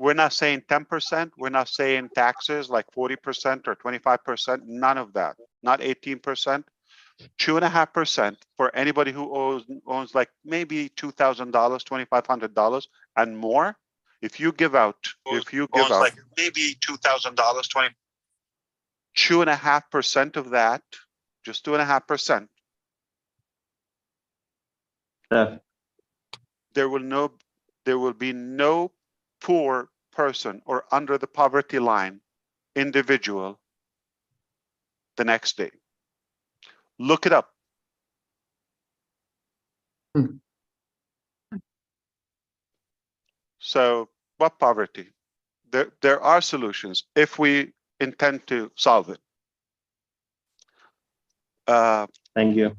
We're not saying 10%. We're not saying taxes like 40% or 25%. None of that. Not 18%. 2.5% for anybody who owns like maybe $2,000, $2,500 and more. If you give out, like maybe $2,000, 2.5% of that, just 2.5%. Yeah. There will be no poor person or under the poverty line individual the next day. Look it up. So what poverty? There are solutions if we intend to solve it. Thank you.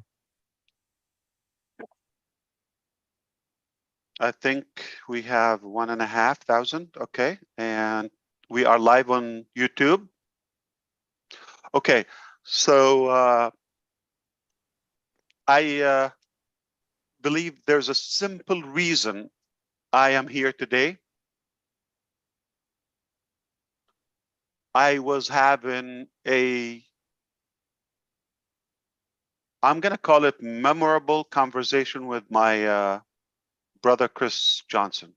I think we have 1,500. Okay. And we are live on YouTube. Okay. So I believe there's a simple reason I am here today. I was having I'm going to call it memorable conversation with my brother, Chris Johnson.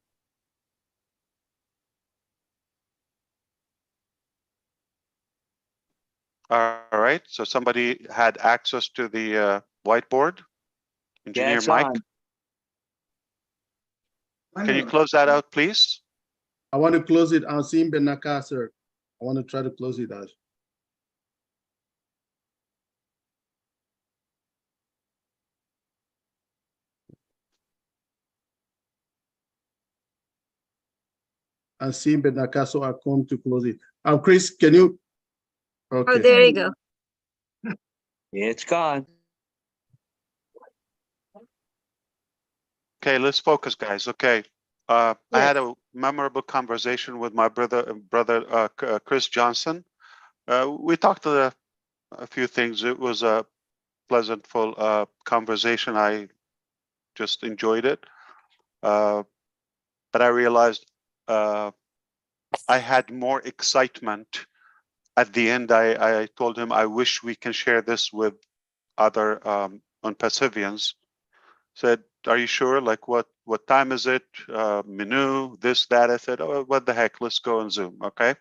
All right. So somebody had access to the whiteboard. Engineer Mike. Can you close that out, please? I want to close it. Asim Benaka, sir. I want to try to close it out. Asim Benaka, so I come to close it. Chris, can you? Okay. Oh, there you go. It's gone. Okay, let's focus, guys. Okay. I had a memorable conversation with my brother Chris Johnson. We talked a few things. It was a pleasant, full conversation. I just enjoyed it. But I realized I had more excitement. At the end, I told him, I wish we can share this with other ONPASSIVians. Said, are you sure? Like, what time is it? Menu, this, that. I said, oh, what the heck? Let's go on Zoom, okay?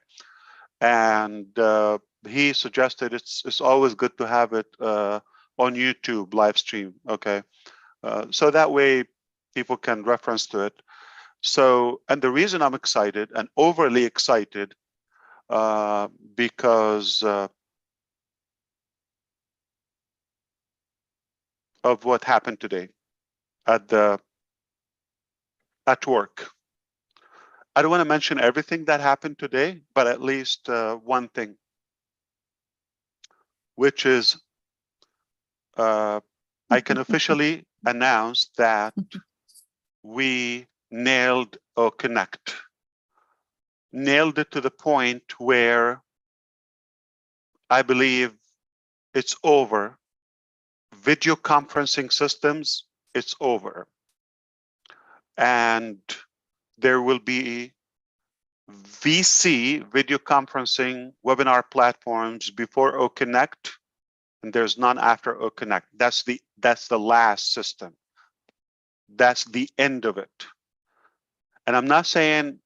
And he suggested it's always good to have it on YouTube live stream, okay? So that way people can reference to it. So, and the reason I'm excited and overly excited because of what happened today at work. I don't want to mention everything that happened today, but at least one thing, which is I can officially announce that we nailed OConnect. Nailed it to the point where I believe it's over. Video conferencing systems, it's over. And there will be VC, video conferencing webinar platforms before OConnect, and there's none after OConnect. That's the last system. That's the end of it. And I'm not saying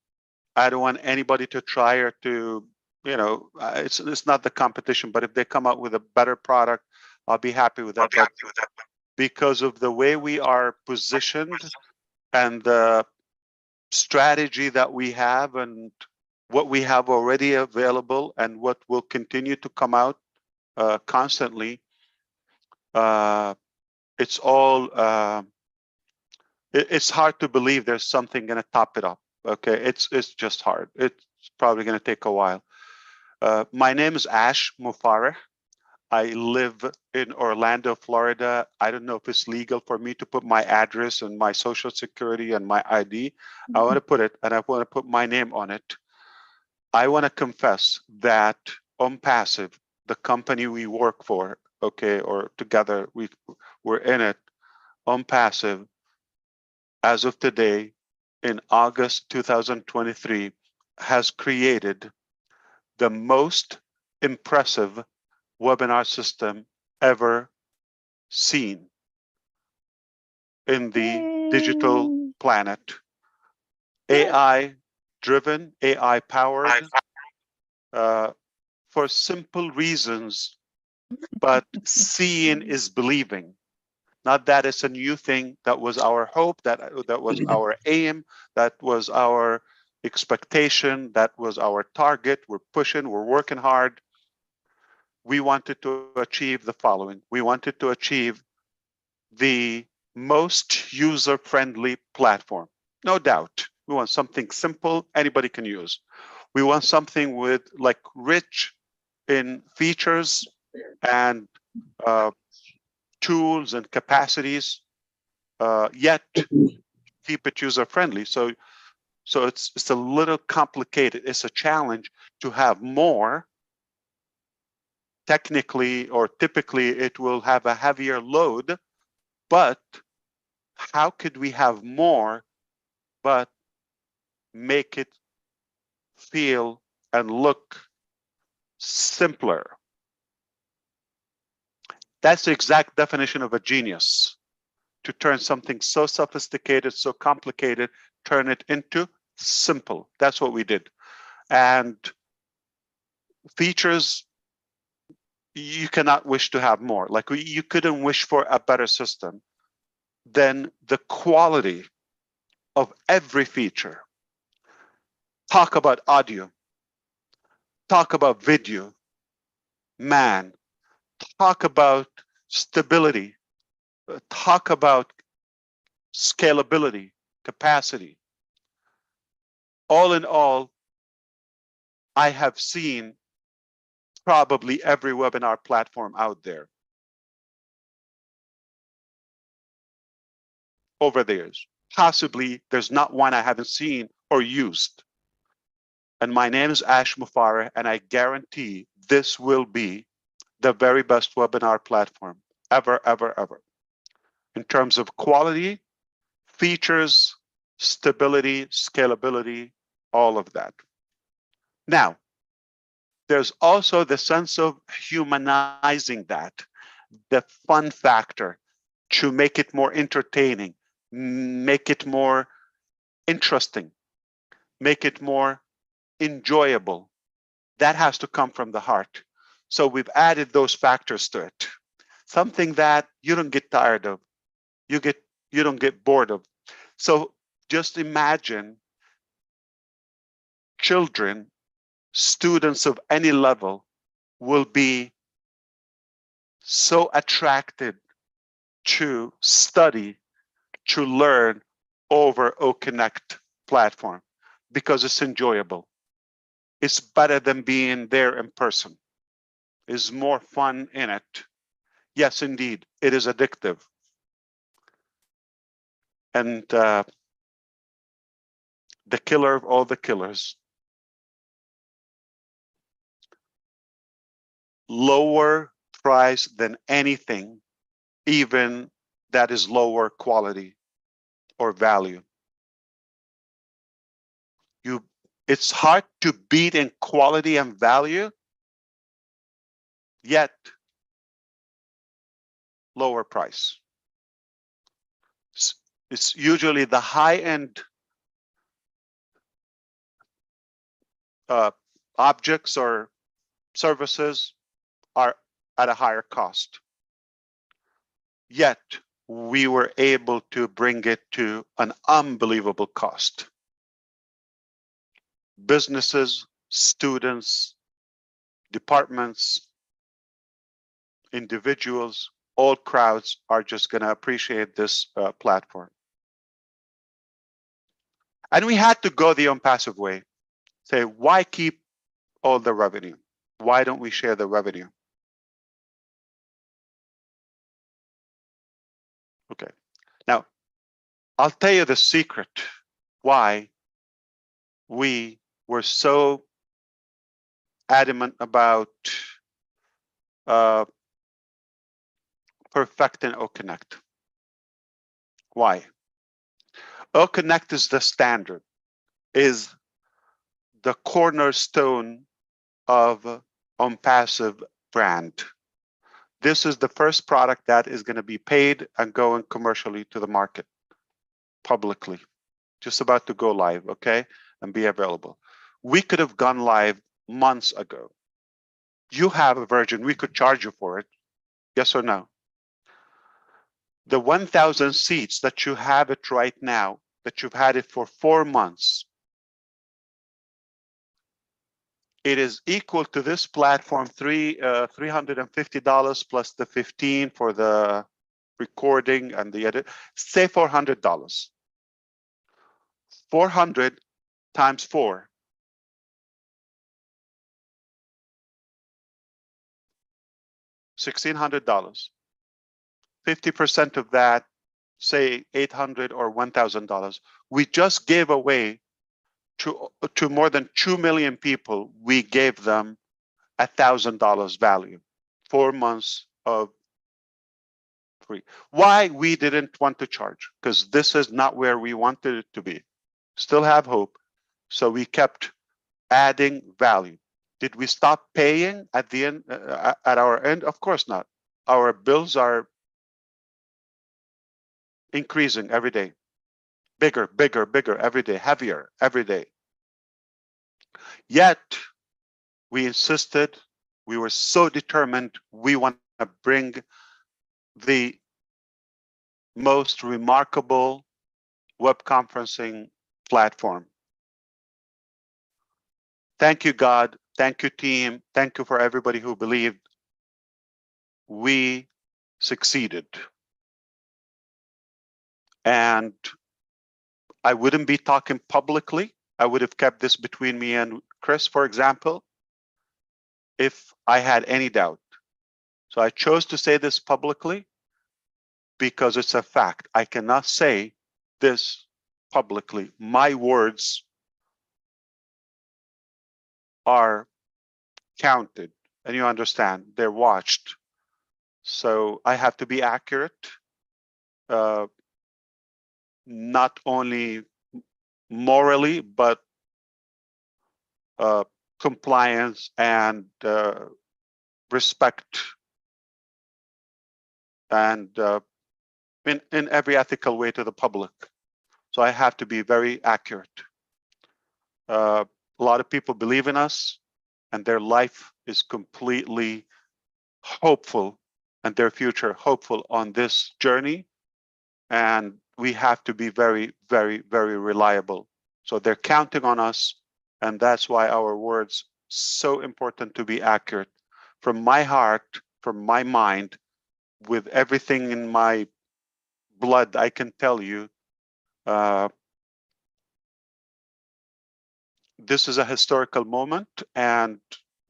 I don't want anybody to try or to, you know, it's not the competition, but if they come out with a better product, I'll be happy with that. Because of the way we are positioned and the strategy that we have and what we have already available and what will continue to come out constantly, it's all, it's hard to believe there's something going to top it up. Okay, it's just hard. It's probably going to take a while. My name is Ash Mufareh. I live in Orlando, Florida. I don't know if it's legal for me to put my address and my social security and my ID. I want to put it, and I want to put my name on it. I want to confess that ONPASSIVE, the company we work for, okay, or together we're in it, ONPASSIVE, as of today, in August 2023, has created the most impressive webinar system ever seen in the digital planet. AI driven, AI powered, for simple reasons, but seeing is believing. Not that it's a new thing. That was our hope, that was our aim, that was our expectation, that was our target. We're pushing, we're working hard. We wanted to achieve the following. We wanted to achieve the most user-friendly platform. No doubt. We want something simple, anybody can use. We want something with like rich in features and tools and capacities, yet keep it user-friendly. So it's a little complicated. It's a challenge to have more. Technically or typically, it will have a heavier load, but how could we have more, but make it feel and look simpler? That's the exact definition of a genius. To turn something so sophisticated, so complicated, turn it into simple. That's what we did. And features, you cannot wish to have more. Like you couldn't wish for a better system than the quality of every feature. Talk about audio. Talk about video. Man, talk about stability. Talk about scalability, capacity. All in all, I have seen probably every webinar platform out there over the years. Possibly there's not one I haven't seen or used. And my name is Ash Mufareh, and I guarantee this will be the very best webinar platform ever, ever, ever. In terms of quality, features, stability, scalability, all of that. Now, there's also the sense of humanizing that, the fun factor, to make it more entertaining, make it more interesting, make it more enjoyable. That has to come from the heart. So we've added those factors to it. Something that you don't get tired of, you don't get bored of. So just imagine children, students of any level will be so attracted to study, to learn over OConnect platform because it's enjoyable. It's better than being there in person. It's more fun in it. Yes, indeed, it is addictive. And the killer of all the killers. Lower price than anything, even that is lower quality or value. It's hard to beat in quality and value, yet lower price. It's usually the high-end objects or services are at a higher cost. Yet we were able to bring it to an unbelievable cost. Businesses, students, departments, individuals, all crowds are just going to appreciate this platform. And we had to go the ONPASSIVE way. Say, why keep all the revenue? Why don't we share the revenue? Okay. Now, I'll tell you the secret why we were so adamant about perfecting OConnect. Why? OConnect is the standard, is the cornerstone of ONPASSIVE brand. This is the first product that is going to be paid and going commercially to the market publicly. Just about to go live, okay, and be available. We could have gone live months ago. You have a version, we could charge you for it. Yes or no? The 1,000 seats that you have it right now, that you've had it for 4 months, it is equal to this platform $350 plus the $15 for the recording and the edit, say $400. 400 times 4. $1,600. 50% of that, say $800 or $1,000. We just gave away to more than 2 million people. We gave them $1,000 value. 4 months of free. Why we didn't want to charge? Because this is not where we wanted it to be. Still have hope. So we kept adding value. Did we stop paying at the end, at our end? Of course not. Our bills are increasing every day. Bigger, bigger, bigger every day, heavier every day. Yet we insisted, we were so determined, we want to bring the most remarkable web conferencing platform. Thank you, God. Thank you, team. Thank you for everybody who believed. We succeeded. And I wouldn't be talking publicly. I would have kept this between me and Chris, for example, if I had any doubt. So I chose to say this publicly because it's a fact. I cannot say this publicly. My words are counted, and you understand, they're watched. So I have to be accurate, not only morally, but compliance and respect, and in every ethical way to the public. So I have to be very accurate. A lot of people believe in us, and their life is completely hopeful, and their future hopeful on this journey. And we have to be very, very, very reliable. So they're counting on us, and that's why our words so important to be accurate. From my heart, from my mind, with everything in my blood, I can tell you, this is a historical moment, and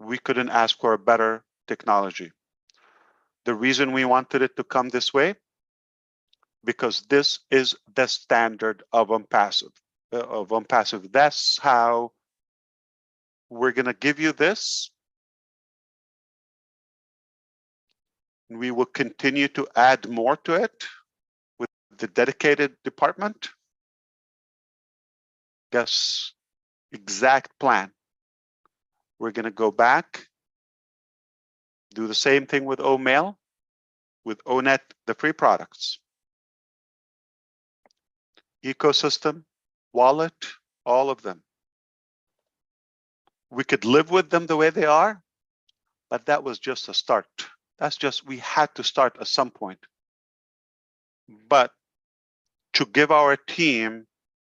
we couldn't ask for a better technology. The reason we wanted it to come this way, because this is the standard of ONPASSIVE. That's how we're going to give you this. We will continue to add more to it with the dedicated department. Guess exact plan. We're going to go back, do the same thing with OMail, with ONET, the free products. Ecosystem, wallet, all of them. We could live with them the way they are, but that was just a start. That's just, we had to start at some point. But to give our team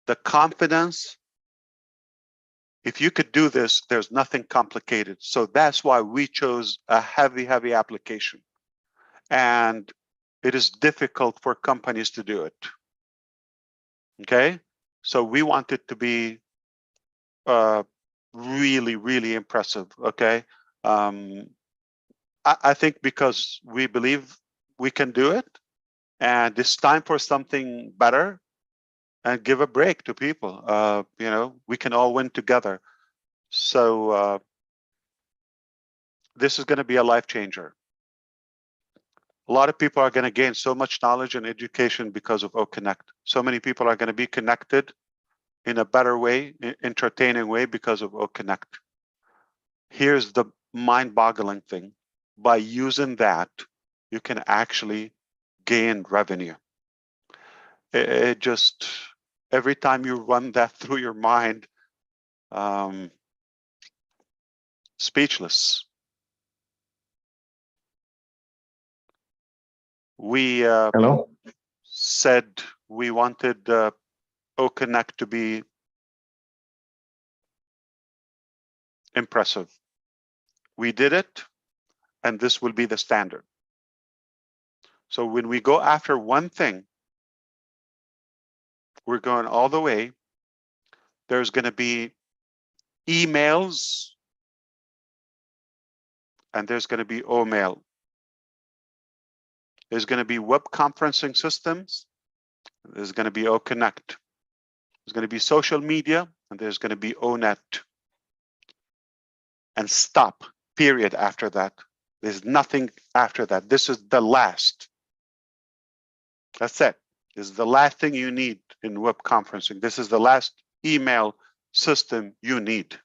the confidence, if you could do this, there's nothing complicated. So that's why we chose a heavy, heavy application. And it is difficult for companies to do it. Okay, so we want it to be really, really impressive. Okay, I think because we believe we can do it, and it's time for something better, and give a break to people. You know, we can all win together. So this is going to be a life changer. A lot of people are going to gain so much knowledge and education because of OConnect. So many people are going to be connected in a better way, entertaining way because of OConnect. Here's the mind-boggling thing. By using that, you can actually gain revenue. It just, every time you run that through your mind, speechless. We Hello. said we wanted OConnect to be impressive. We did it, and this will be the standard. So when we go after one thing, we're going all the way. There's going to be emails, and there's going to be OMail. There's going to be web conferencing systems. There's going to be OConnect. There's going to be social media, and there's going to be ONet. And stop, period, after that. There's nothing after that. This is the last. That's it. This is the last thing you need in web conferencing. This is the last email system you need.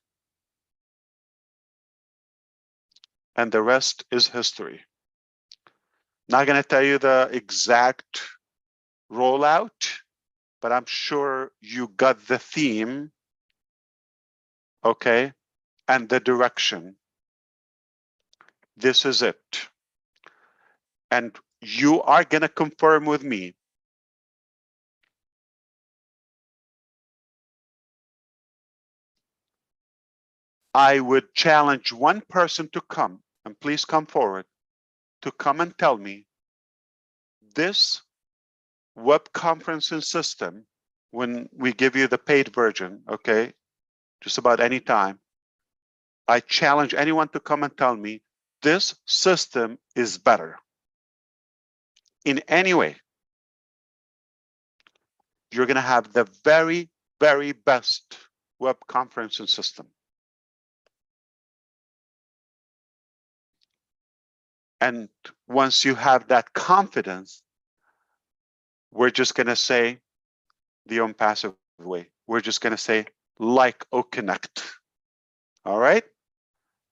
And the rest is history. Not going to tell you the exact rollout, but I'm sure you got the theme, okay, and the direction. This is it. And you are going to confirm with me. I would challenge one person to come, and please come forward, to come and tell me this web conferencing system, when we give you the paid version, okay, just about any time, I challenge anyone to come and tell me this system is better in any way. You're going to have the very, very best web conferencing system. And once you have that confidence, we're just going to say the ONPASSIVE way. We're just going to say like OConnect. All right?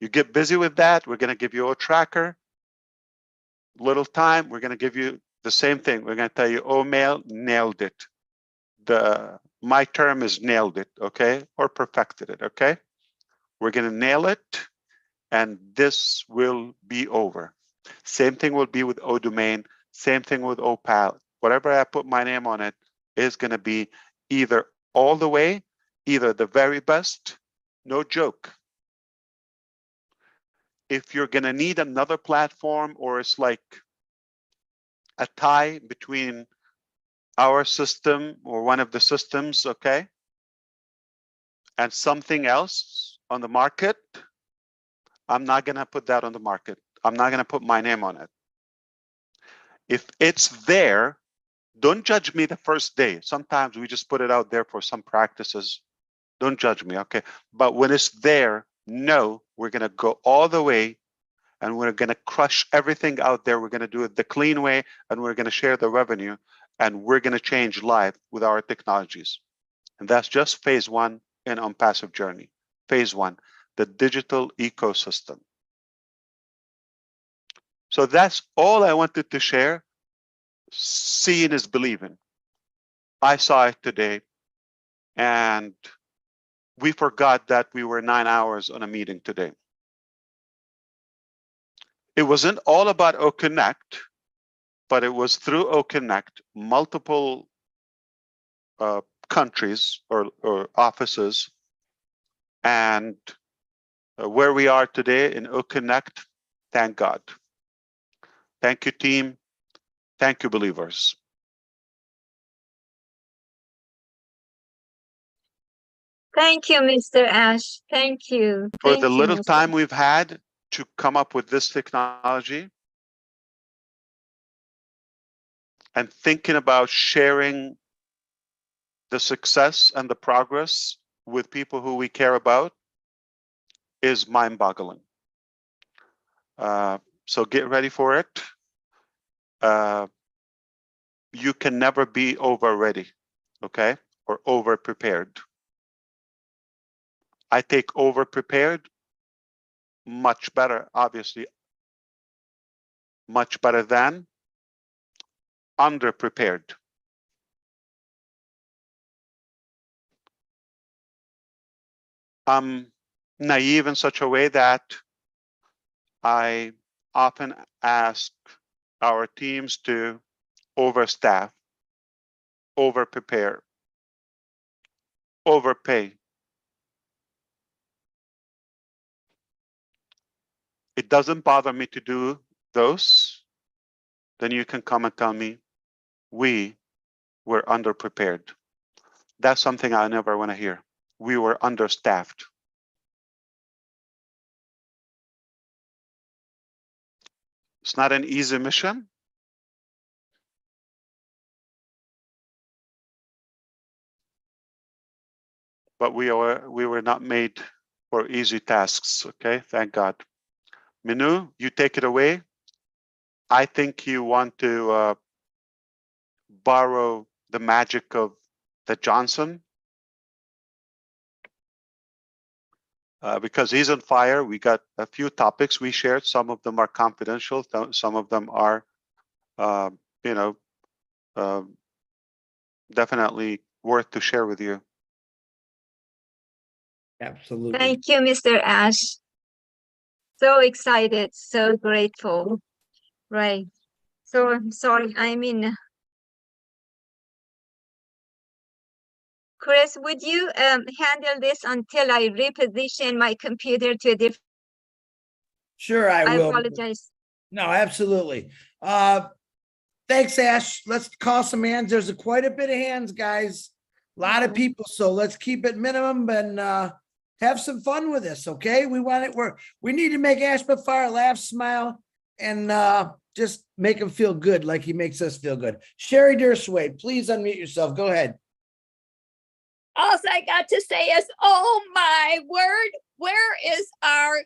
You get busy with that. We're going to give you a tracker. Little time, we're going to give you the same thing. We're going to tell you, OMail, nailed it. My term is nailed it, okay? Or perfected it, okay? We're going to nail it, and this will be over. Same thing will be with ODomain. Same thing with OPAL. Whatever I put my name on it is going to be either all the way, either the very best, no joke. If you're going to need another platform, or it's like a tie between our system or one of the systems, okay, and something else on the market, I'm not going to put that on the market. I'm not going to put my name on it. If it's there, don't judge me the first day. Sometimes we just put it out there for some practices. Don't judge me, okay? But when it's there, no, we're going to go all the way, and we're going to crush everything out there. We're going to do it the clean way, and we're going to share the revenue, and we're going to change life with our technologies. And that's just phase one in ONPASSIVE journey. Phase one, the digital ecosystem. So that's all I wanted to share. Seeing is believing. I saw it today, and we forgot that we were 9 hours on a meeting today. It wasn't all about OConnect, but it was through OConnect, multiple countries or offices, and where we are today in OConnect, thank God. Thank you, team. Thank you, believers. Thank you, Mr. Ash. Thank you. For Thank the you, little Mr. time we've had to come up with this technology and thinking about sharing the success and the progress with people who we care about is mind-boggling. So get ready for it. You can never be over ready, okay, or over prepared. I take over prepared much better, obviously, much better than under prepared. I'm naive in such a way that I often ask our teams to overstaff, over-prepare, overpay. It doesn't bother me to do those. Then you can come and tell me we were underprepared. That's something I never want to hear. We were understaffed. It's not an easy mission. But we were not made for easy tasks, okay? Thank God. Minu, you take it away. I think you want to borrow the magic of the Johnson. Because he's on fire. We got a few topics we shared. Some of them are confidential. Some of them are, definitely worth to share with you. Absolutely. Thank you, Mr. Ash. So excited, so grateful. Right. So I'm sorry. Chris, would you handle this until I reposition my computer to a different? Sure, I I will. apologize. No, absolutely. Thanks, Ash. Let's call some hands. There's quite a bit of hands, guys. A lot of people. So let's keep it minimum and have some fun with this. Okay. We need to make Ash Mufareh laugh, smile, and just make him feel good like he makes us feel good. Sherry Dersway, please unmute yourself. Go ahead. All I got to say is, oh my word, where is our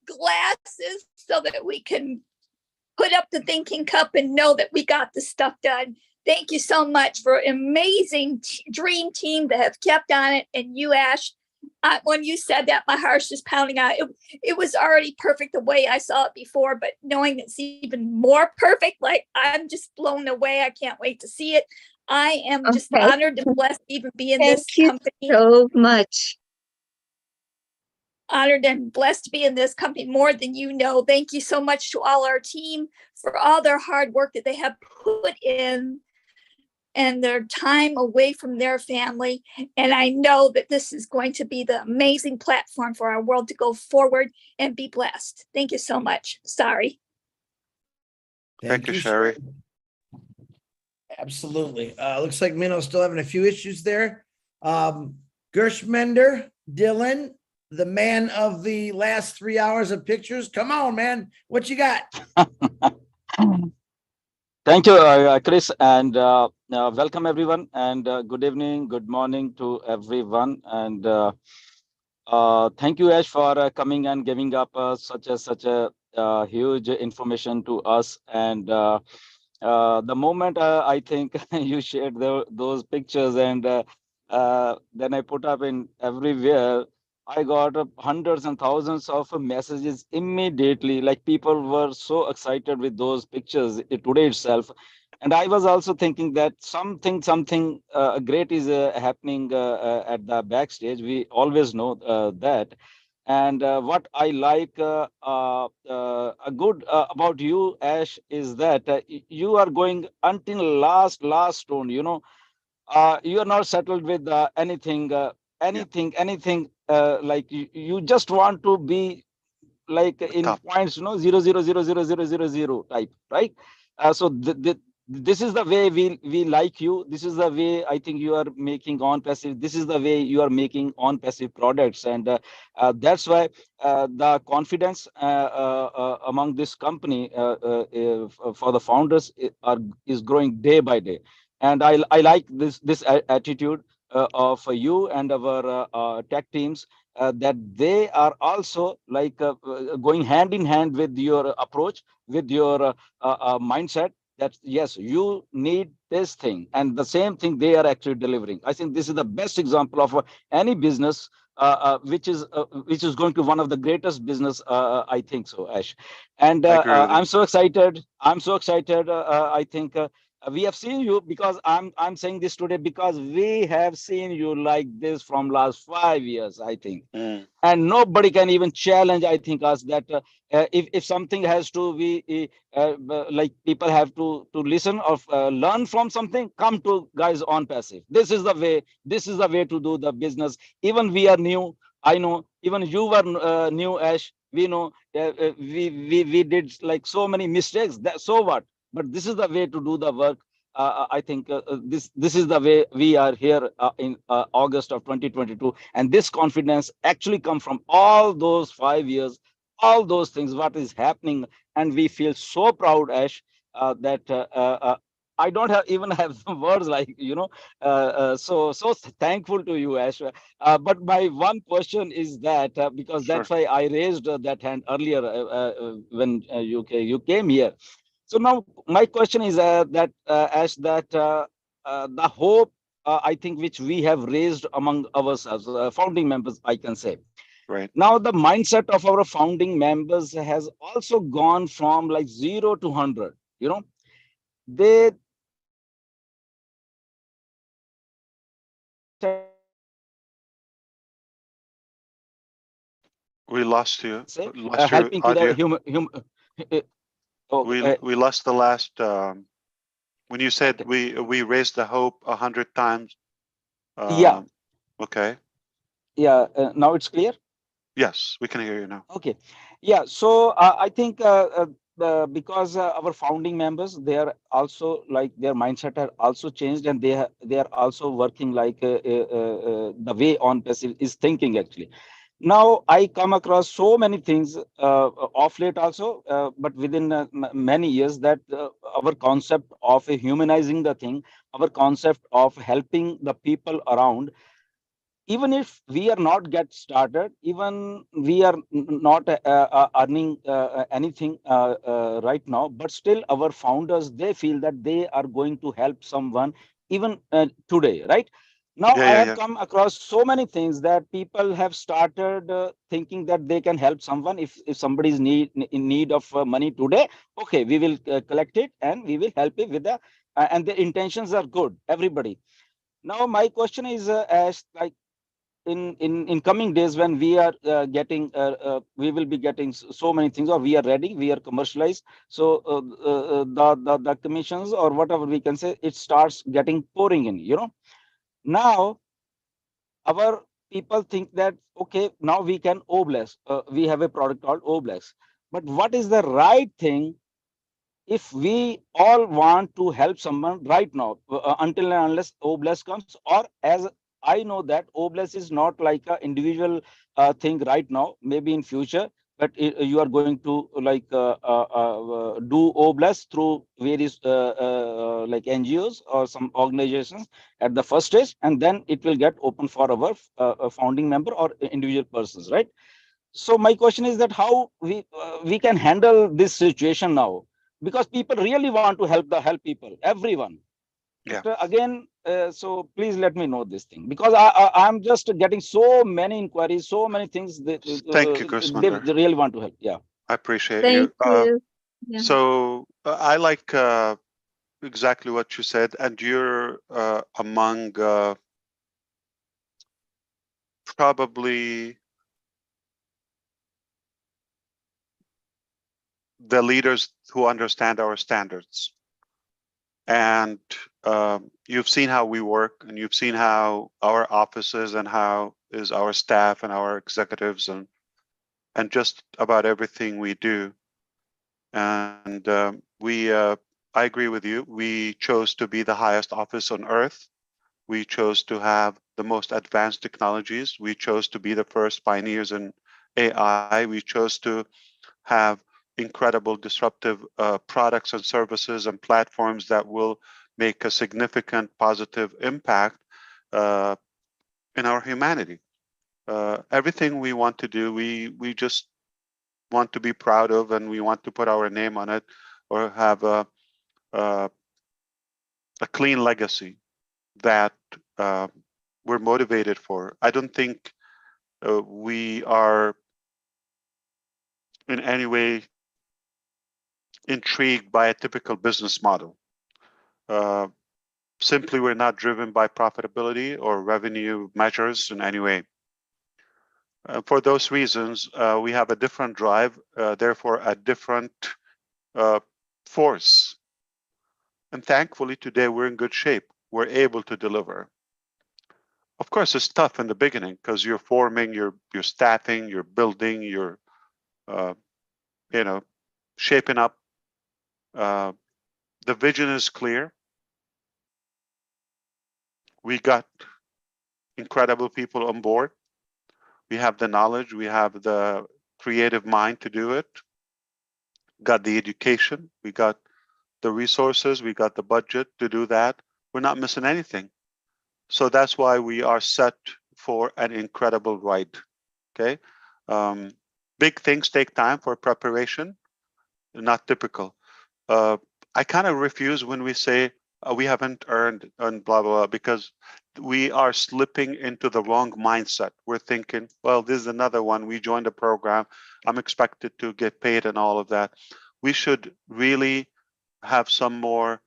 glasses so that we can put up the thinking cup and know that we got the stuff done? Thank you so much for an amazing dream team that have kept on it. And you, Ash, when you said that, my heart's just pounding out. It was already perfect the way I saw it before, but knowing it's even more perfect, like I'm just blown away. I can't wait to see it. I am just honored and blessed to even be in this company. Thank you so much. Honored and blessed to be in this company more than you know. Thank you so much to all our team for all their hard work that they have put in and their time away from their family. And I know that this is going to be the amazing platform for our world to go forward and be blessed. Thank you so much. Sorry. Thank you, Sherry. Absolutely. Looks like Minno's still having a few issues there. Gershmender, Dylan, the man of the last 3 hours of pictures. Come on, man. What you got? Thank you, Chris, and welcome everyone, and good evening, good morning to everyone, and thank you, Ash, for coming and giving up such a huge information to us. And the moment I think you shared those pictures, and then I put up in everywhere, I got hundreds and thousands of messages immediately. Like people were so excited with those pictures today itself. And I was also thinking that something great is happening at the backstage. We always know that. And what I like good about you, Ash, is that you are going until last stone. You know, you are not settled with anything. Like you just want to be like in points, 0.0000000 type, right? So this is the way we like you. This is the way I think you are making ONPASSIVE. This is the way you are making ONPASSIVE products, and that's why the confidence among this company for the founders is growing day by day. And I like this attitude of you and our tech teams, that they are also like going hand in hand with your approach, with your mindset, that yes, you need this thing, and the same thing they are actually delivering. I think this is the best example of any business which is going to be one of the greatest business, I think so, Ash. And I agree with you. I'm so excited. I'm so excited. I think we have seen you, because I'm saying this today because we have seen you like this from last 5 years, I think. And nobody can even challenge, I think, us that if something has to be like people have to listen or learn from something, come to guys on passive. This is the way. This is the way to do the business. Even we are new. I know. Even you were new, Ash. We know. We did like so many mistakes. So what? But this is the way to do the work. I think this is the way we are here in August of 2022, and this confidence actually come from all those 5 years, all those things what is happening, and we feel so proud, Ash, that I don't have even have words like so thankful to you, Ash. But my one question is that because Sure. that's why I raised that hand earlier when you came here. So now my question is that as that the hope I think which we have raised among ourselves, founding members, I can say. Right. Now the mindset of our founding members has also gone from like 0 to 100. You know, they We lost you. say Lost your helping to the audio. human. We lost the last. When you said Okay. we raised the hope 100 times. Yeah, Okay. yeah. Now it's clear. Yes, we can hear you now. Okay, yeah. So I think because our founding members, they are also like their mindset are also changed, and they are also working like the way on passive is thinking actually. Now I come across so many things off late also, but within many years that our concept of humanizing the thing, our concept of helping the people around, even if we are not get started, even we are not earning anything right now, but still our founders, they feel that they are going to help someone even today, right? Now Yeah, I yeah, have yeah. come across so many things that people have started thinking that they can help someone. If somebody is in need of money today, okay, we will collect it and we will help it with the and the intentions are good, everybody. Now my question is as like in coming days when we are getting we will be getting so many things, or we are ready, we are commercialized, so the commissions or whatever we can say, it starts getting pouring in, you know. Now our people think that okay, now we can obless, we have a product called obless, but what is the right thing if we all want to help someone right now, until and unless oblast comes, or as I know that oblast is not like an individual thing right now, maybe in future, but you are going to like do oblast through various like NGOs or some organizations at the first stage, and then it will get open for our founding member or individual persons, right? So my question is that how we can handle this situation now, because people really want to help people, everyone. Yeah. But again, so please let me know this thing, because I'm just getting so many inquiries, so many things that Thank you, Grismander. they really want to help. Yeah. I appreciate you. Thank you. Yeah. So I like exactly what you said, and you're among probably the leaders who understand our standards. And you've seen how we work, and you've seen how our offices and how is our staff and our executives and just about everything we do. And I agree with you. We chose to be the highest office on earth. We chose to have the most advanced technologies. We chose to be the first pioneers in AI. We chose to have incredible disruptive products and services and platforms that will make a significant positive impact in our humanity. Everything we want to do, we just want to be proud of, and we want to put our name on it, or have a clean legacy that we're motivated for. I don't think we are in any way intrigued by a typical business model. Simply, we're not driven by profitability or revenue measures in any way. For those reasons, we have a different drive, therefore a different force. And thankfully, today we're in good shape. We're able to deliver. Of course, it's tough in the beginning because you're forming, you're staffing, you're building, you're shaping up. The vision is clear. We got incredible people on board. We have the knowledge, we have the creative mind to do it. Got the education, we got the resources, we got the budget to do that. We're not missing anything. So that's why we are set for an incredible ride. Okay. Big things take time for preparation, not typical. I kind of refuse when we say we haven't earned and blah, blah, blah, because we are slipping into the wrong mindset. We're thinking, well, this is another one. We joined a program. I'm expected to get paid and all of that. We should really have some more,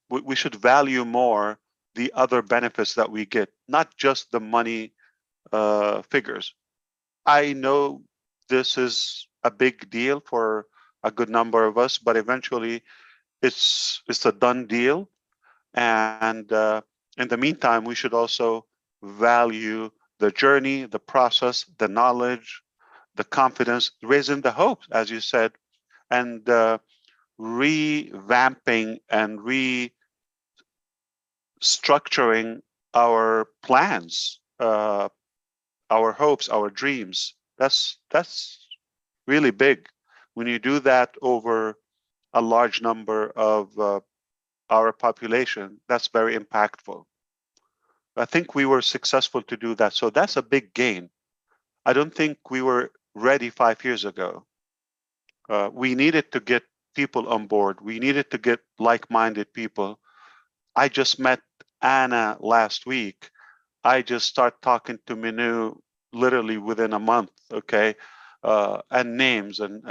we should value more the other benefits that we get, not just the money figures. I know this is a big deal for a good number of us, but eventually it's a done deal. And in the meantime, we should also value the journey, the process, the knowledge, the confidence, raising the hopes, as you said, and revamping and restructuring our plans, our hopes, our dreams. That's really big. When you do that over a large number of our population, that's very impactful. I think we were successful to do that. So that's a big gain. I don't think we were ready 5 years ago. We needed to get people on board. We needed to get like-minded people. I just met Anna last week. I just start talking to Minu literally within a month, okay? And names and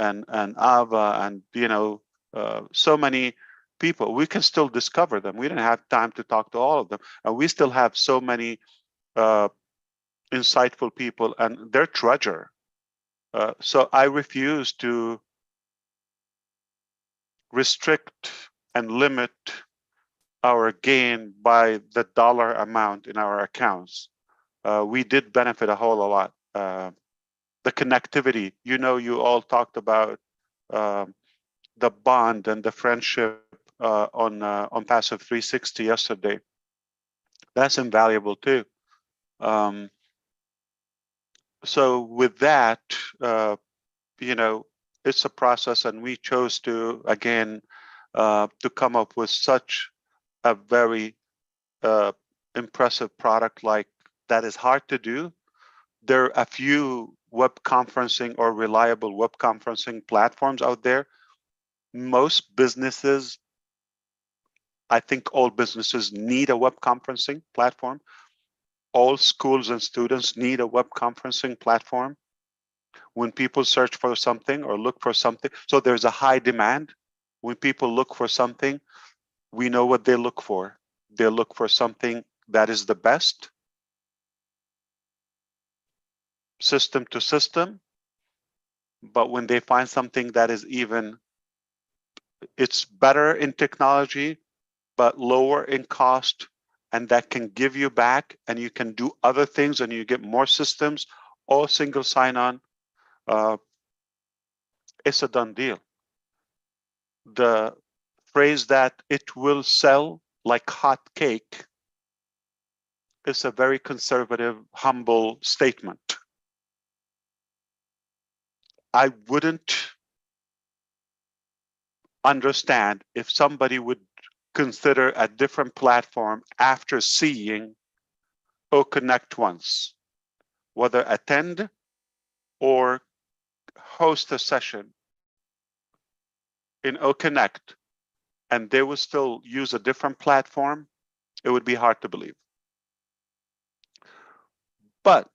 Ava and, so many people. We can still discover them. We didn't have time to talk to all of them. And we still have so many insightful people, and they're treasure. So I refuse to restrict and limit our gain by the dollar amount in our accounts. We did benefit a whole lot. The connectivity, you all talked about the bond and the friendship on ONPASSIVE 360 yesterday. That's invaluable too. So with that, it's a process, and we chose to, again, to come up with such a very impressive product like that is hard to do. There are a few web conferencing or reliable web conferencing platforms out there. Most businesses, I think all businesses need a web conferencing platform. All schools and students need a web conferencing platform. When people search for something or look for something, so there's a high demand. When people look for something, we know what they look for. They look for something that is the best, system to system. But when they find something that is it's better in technology, but lower in cost, and that can give you back, and you can do other things, and you get more systems, all single sign-on, it's a done deal. The phrase that it will sell like hot cake is a very conservative, humble statement. I wouldn't understand if somebody would consider a different platform after seeing OConnect once, whether attend or host a session in OConnect, and they will still use a different platform. It would be hard to believe. But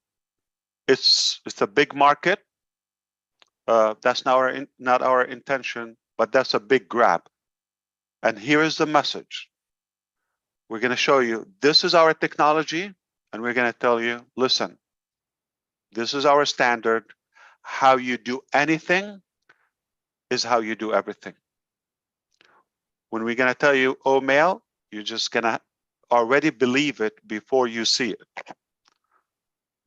It's a big market. That's not our intention, but that's a big grab. And here is the message. We're going to show you, this is our technology, and we're going to tell you, listen, this is our standard. How you do anything is how you do everything. When we're going to tell you, oh, male, you're just going to already believe it before you see it.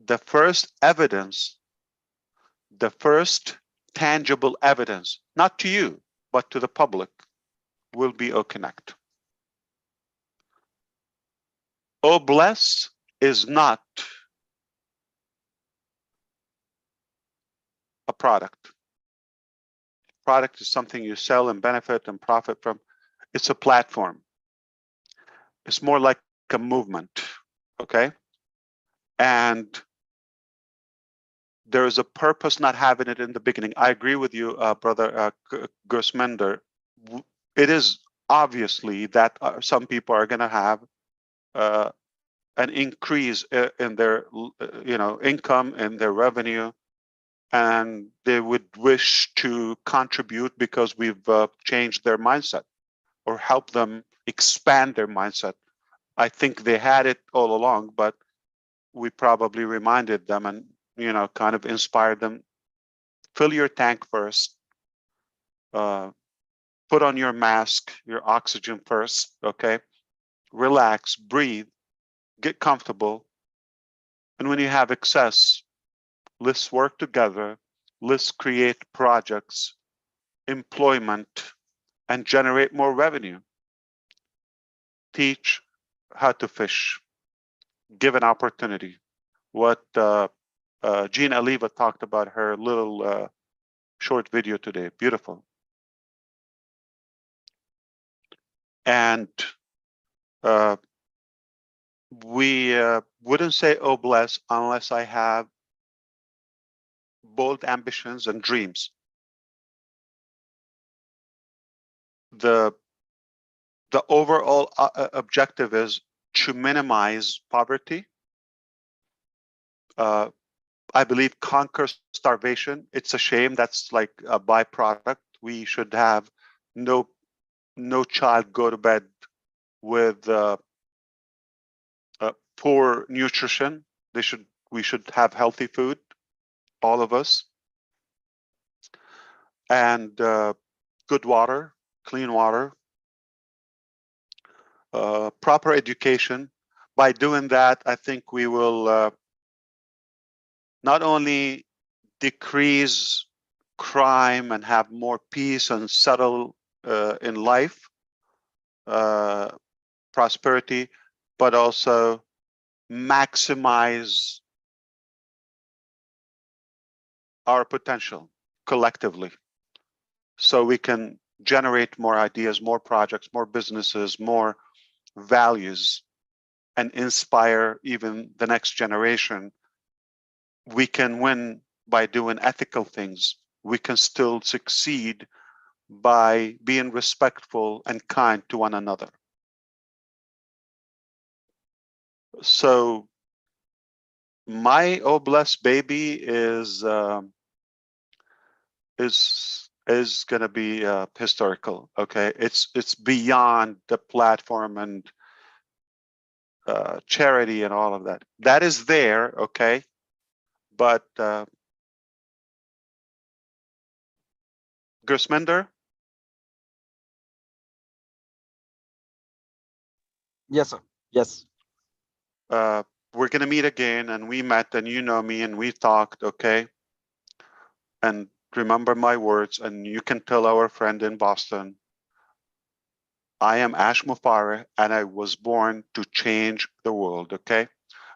The first evidence, the first tangible evidence, not to you, but to the public, will be OConnect. OBless is not a product. Product is something you sell and benefit and profit from. It's a platform. It's more like a movement, okay? And there is a purpose not having it in the beginning. I agree with you, brother Gersmender. It is obviously that some people are going to have an increase in their, income and their revenue, and they would wish to contribute because we've changed their mindset or helped them expand their mindset. I think they had it all along, but we probably reminded them and, kind of inspired them. Fill your tank first. Put on your mask, your oxygen first, okay? Relax, breathe, get comfortable. And when you have excess, let's work together. Let's create projects, employment, and generate more revenue. Teach how to fish. Give an opportunity. What Jean Aliva talked about her little short video today. Beautiful. And we wouldn't say OBless unless I have bold ambitions and dreams. The overall objective is to minimize poverty. I believe conquer starvation. It's a shame that's like a byproduct. We should have no child go to bed with poor nutrition. We should have healthy food, all of us, and good water, clean water, proper education. By doing that, I think we will not only decrease crime and have more peace and settle in life, prosperity, but also maximize our potential collectively, so we can generate more ideas, more projects, more businesses, more values, and inspire even the next generation. We can win by doing ethical things. We can still succeed by being respectful and kind to one another. So my OBless baby is going to be historical. Okay, it's beyond the platform and charity and all of that. That is there, okay, but Gersmender. Yes, sir. Yes. We're going to meet again, and we met, and you know me, and we talked, okay? And remember my words, and you can tell our friend in Boston, I am Ash Mufareh, and I was born to change the world, okay?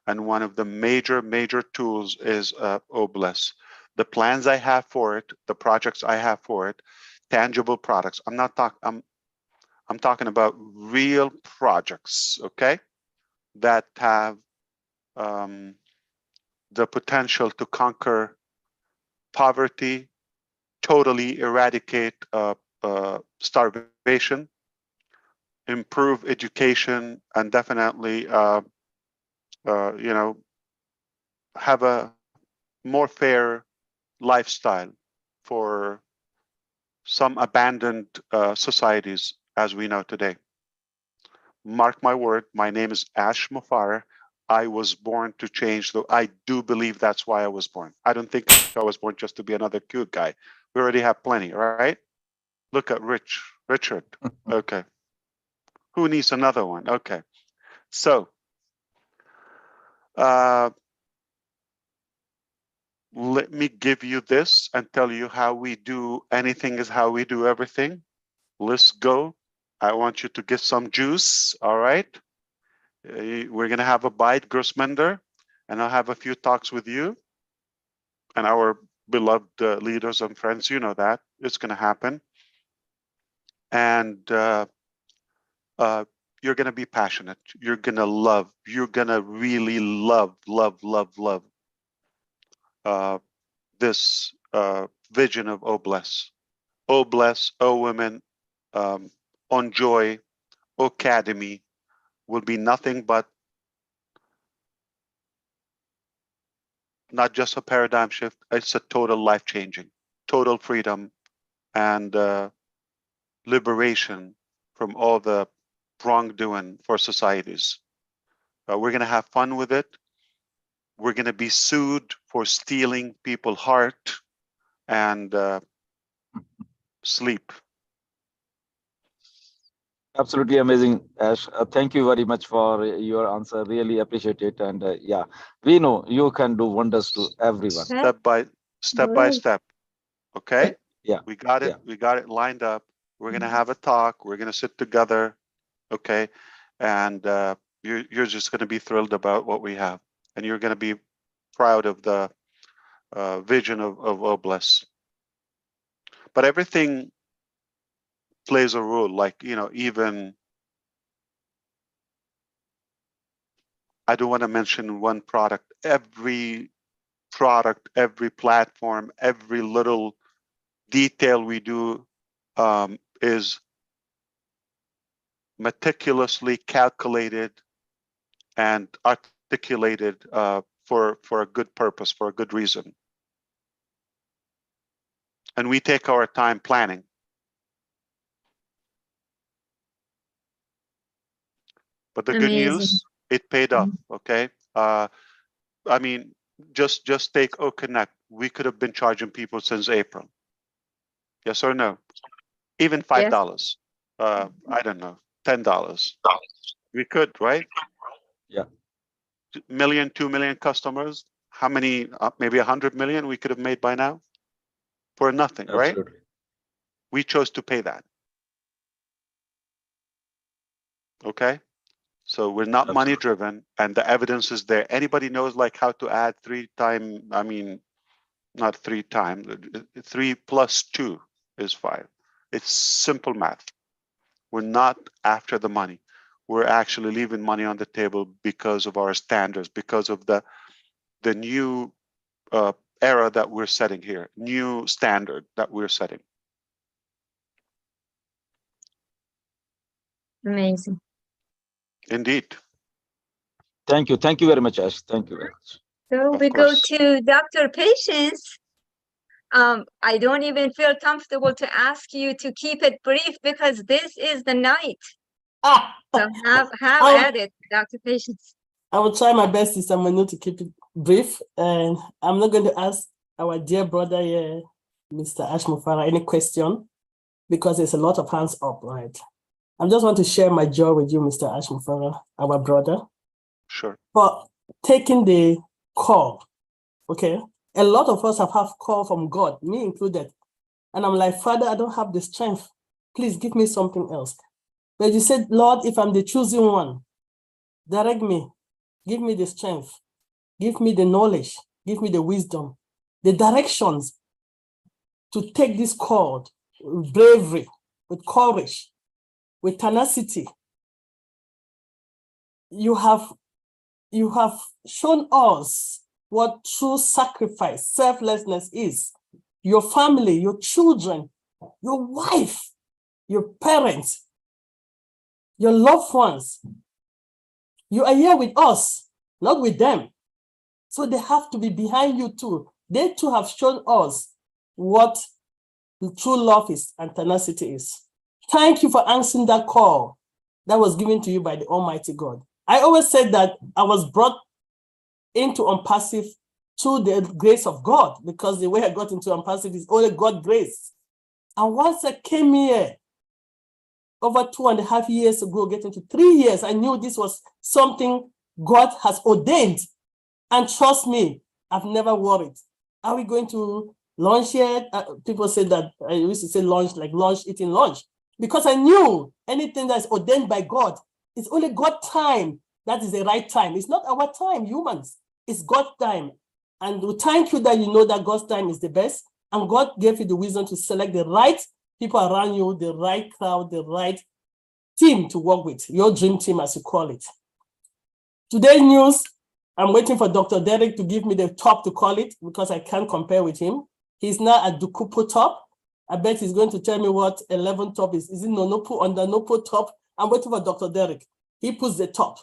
And one of the major tools is OBless. The plans I have for it, the projects I have for it, tangible products. I'm talking about real projects, okay? That have the potential to conquer poverty, totally eradicate starvation, improve education, and definitely, have a more fair lifestyle for some abandoned societies as we know today. Mark my word, my name is Ash Mufareh. I was born to change. I do believe that's why I was born. I don't think I was born just to be another cute guy. We already have plenty, right? Look at Richard. Okay. Who needs another one? Okay. So, let me give you this and tell you how we do anything is how we do everything. Let's go. I want you to get some juice. All right. We're going to have a bite, Grossmender, and I'll have a few talks with you and our beloved leaders and friends. You know that it's going to happen. And you're going to be passionate. You're going to love. You're going to really love this vision of Oh Bless. Oh Bless, Oh Women, On Joy, Academy will be nothing but not just a paradigm shift, it's a total life changing, total freedom and liberation from all the wrongdoing for societies. We're going to have fun with it. We're going to be sued for stealing people's heart and sleep. Absolutely amazing, Ash. Thank you very much for your answer. Really appreciate it. And yeah, we know you can do wonders to everyone. Step by step. Okay? Yeah. We got it. Yeah. We got it lined up. We're going to have a talk. We're going to sit together. Okay? And you're just going to be thrilled about what we have. And you're going to be proud of the vision of Oh Bless. But everything plays a role, like, you know, even I don't want to mention one product. Every product, every platform, every little detail we do is meticulously calculated and articulated for a good purpose, for a good reason. And we take our time planning. But the good news, it paid off, okay? I mean, just take OConnect. We could have been charging people since April. Yes or no? Even $5. I don't know, $10. We could, right? Yeah. 1 million, 2 million customers. How many? Maybe 100 million we could have made by now for nothing, right? Absolutely. We chose to pay that. Okay. So we're not money driven, and the evidence is there. Anybody knows like how to add 3 times, I mean, not 3 times, 3 plus 2 is 5. It's simple math. We're not after the money. We're actually leaving money on the table because of our standards, because of the new era that we're setting here, new standard that we're setting. Amazing. Indeed. Thank you. Thank you very much, Ash. Thank you very much. So Of we go course. to Dr. Patience. I don't even feel comfortable to ask you to keep it brief because this is the night. So have at it, Dr. Patience. I will try my best, Sister Manu, to keep it brief. And I'm not going to ask our dear brother here, Mr. Ash Mufareh, any question because there's a lot of hands up, right? I just want to share my joy with you, Mr. Ash Mufareh, our brother. Sure. For taking the call, okay? A lot of us have call from God, me included. And I'm like, Father, I don't have the strength. Please give me something else. But you said, Lord, if I'm the chosen one, direct me, give me the strength, give me the knowledge, give me the wisdom, the directions to take this call with bravery, with courage, with tenacity. You have shown us what true sacrifice, selflessness is. Your family, your children, your wife, your parents, your loved ones. You are here with us, not with them. So they have to be behind you too, They too have shown us what true love is and tenacity is. Thank you for answering that call that was given to you by the Almighty God. I always said that I was brought into ONPASSIVE through the grace of God, because the way I got into ONPASSIVE is only God's grace. And once I came here, over 2.5 years ago, getting to 3 years, I knew this was something God has ordained. And trust me, I've never worried. Are we going to launch yet? People say that, I used to say launch, like launch, eating lunch. Because I knew anything that's ordained by God, it's only God's time. That is the right time. It's not our time, humans. It's God's time. And we thank you that you know that God's time is the best. And God gave you the wisdom to select the right people around you, the right crowd, the right team to work with, your dream team, as you call it. Today's news, I'm waiting for Dr. Derek to give me the top to call it, because I can't compare with him. He's now at Dukupo top. I bet he's going to tell me what 11 top is. Is it Nonopo under Nopo top? I'm waiting for Dr. Derek. He puts the top.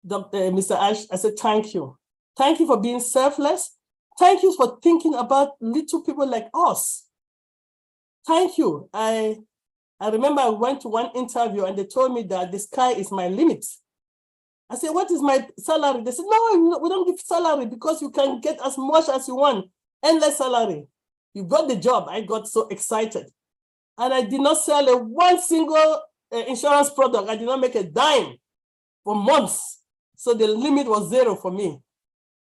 Mr. Ash, I said, thank you. Thank you for being selfless. Thank you for thinking about little people like us. Thank you. I remember I went to one interview and they told me that the sky is my limit. I said, what is my salary? They said, no, we don't give salary because you can get as much as you want, endless salary. You got the job. I got so excited. And I did not sell one single insurance product. I did not make a dime for months. So the limit was 0 for me.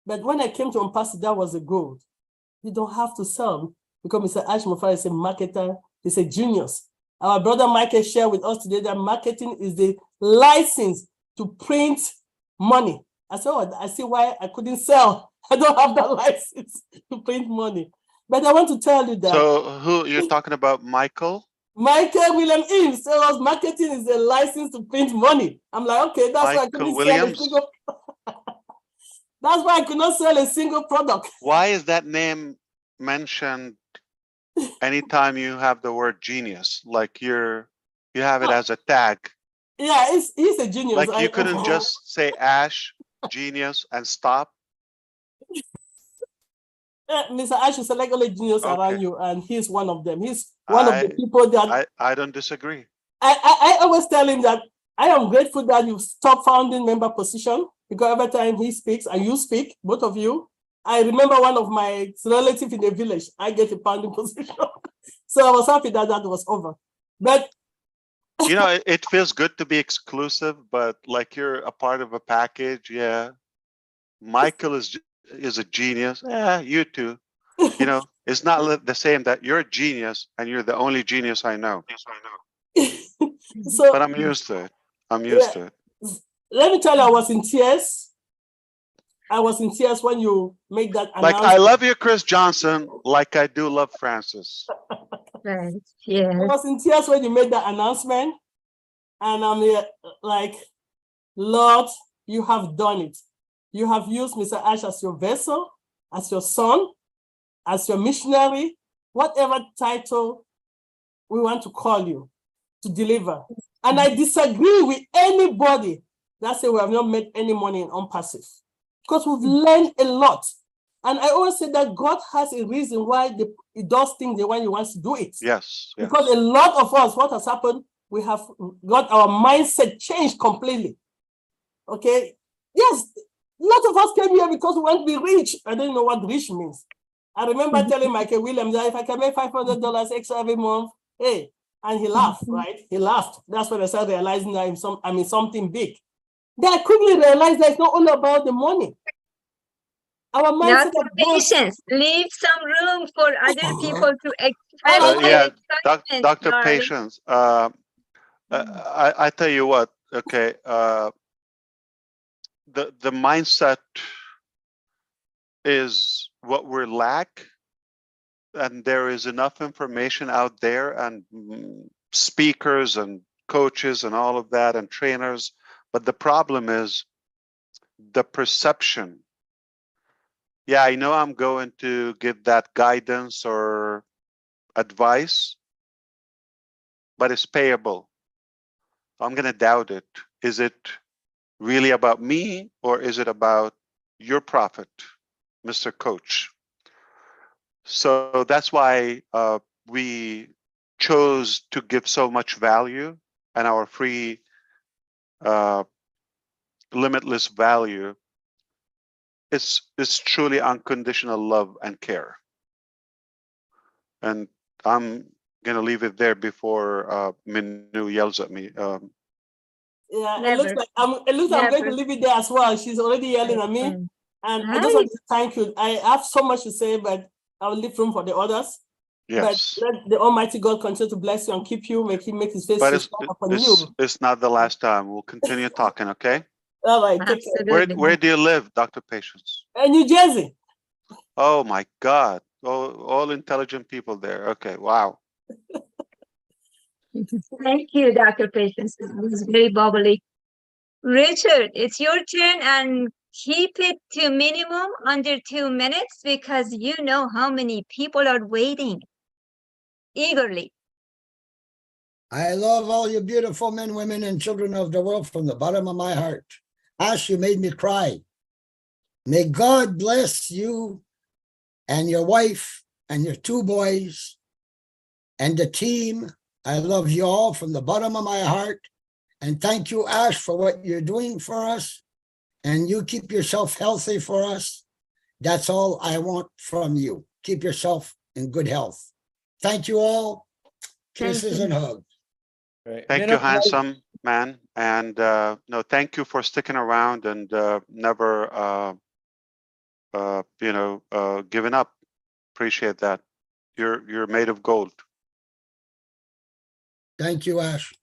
But when I came to ONPASSIVE, that was a goal. You don't have to sell, because Mr. Ash Mufareh is a marketer, he's a genius. Our brother Michael shared with us today that marketing is the license to print money. I said, oh, I see why I couldn't sell. I don't have that license to print money. But I want to tell you that. So who you're talking about, Michael? Michael William Eames tells us marketing is a license to print money. I'm like, okay, that's why I couldn't sell a single. That's why I could not sell a single product. Why is that name mentioned anytime you have the word genius? Like you have it as a tag. Yeah, he's a genius. Like you couldn't just say Ash, genius, and stop. Mr. Ash is select only genius around you, and he's one of them. He's one of the people that I don't disagree. I always tell him that I am grateful that you stopped founding member position, because every time he speaks and you speak, both of you, I remember one of my relatives in the village, I get a founding position. So I was happy that that was over. But you know, it feels good to be exclusive, but like you're a part of a package. Yeah. Michael is a genius. Yeah, you too. You know, it's not the same that you're a genius and you're the only genius I know. So, but I'm used to it. I'm used to it. Let me tell you, I was in tears. I was in tears when you made that announcement. Like, I love you, Chris Johnson, like I do love Francis. Right. Yeah. I was in tears when you made that announcement. And I'm here like, Lord, you have done it. You have used Mr. Ash as your vessel, as your son, as your missionary, whatever title we want to call you, to deliver. And I disagree with anybody that say we have not made any money in ONPASSIVE, because we've learned a lot. And I always say that God has a reason why he does things the way he wants to do it. Yes. Because a lot of us, what has happened, we have got our mindset changed completely. Okay? Yes, a lot of us came here because we want to be rich. I don't know what rich means. I remember telling Michael Williams that if I can make $500 extra every month, hey, and he laughed, right? He laughed. That's when I started realizing that I'm in something big. Then I quickly realized that it's not all about the money. Our mindset Not patience. Leave some room for other people to express yeah, excitement, Dr. darling. Patience. I tell you what, okay. The mindset is what we lack, and there is enough information out there, and speakers and coaches and all of that, and trainers, but the problem is the perception. Yeah, I know I'm going to give that guidance or advice, but it's payable. I'm going to doubt it. Is it really about me, or is it about your profit, Mr. Coach? So that's why we chose to give so much value, and our free limitless value is truly unconditional love and care. And I'm gonna leave it there before Minu yells at me. Yeah, Never. it looks like I'm going to Never. leave it there as well. She's already yelling at me. Mm. And I just want to thank you. I have so much to say, but I'll leave room for the others. Yes, But let the Almighty God continue to bless you and keep you, make his face but to shine upon you. it's not the last time. We'll continue talking, okay? All right, take care. Absolutely. Where do you live, Dr. Patience? New Jersey. Oh my God, all intelligent people there. Okay, wow. Thank you, Dr. Patience. It was very bubbly. Richard, it's your turn, and keep it to minimum under 2 minutes because you know how many people are waiting eagerly. I love all you beautiful men, women, and children of the world from the bottom of my heart. Ash, you made me cry. May God bless you and your wife and your 2 boys and the team. I love you all from the bottom of my heart. And thank you, Ash, for what you're doing for us. And you keep yourself healthy for us. That's all I want from you. Keep yourself in good health. Thank you all. Kisses and hugs. Thank you, handsome man. And no, thank you for sticking around and never, giving up. Appreciate that. You're made of gold. Thank you, Ash.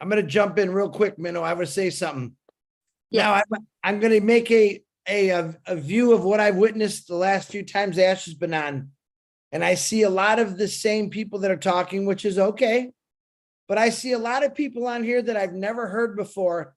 I'm going to jump in real quick, Minnow. I would say something. Yes. Now I'm going to make a view of what I've witnessed the last few times Ash has been on. And I see a lot of the same people that are talking, which is okay. But I see a lot of people on here that I've never heard before.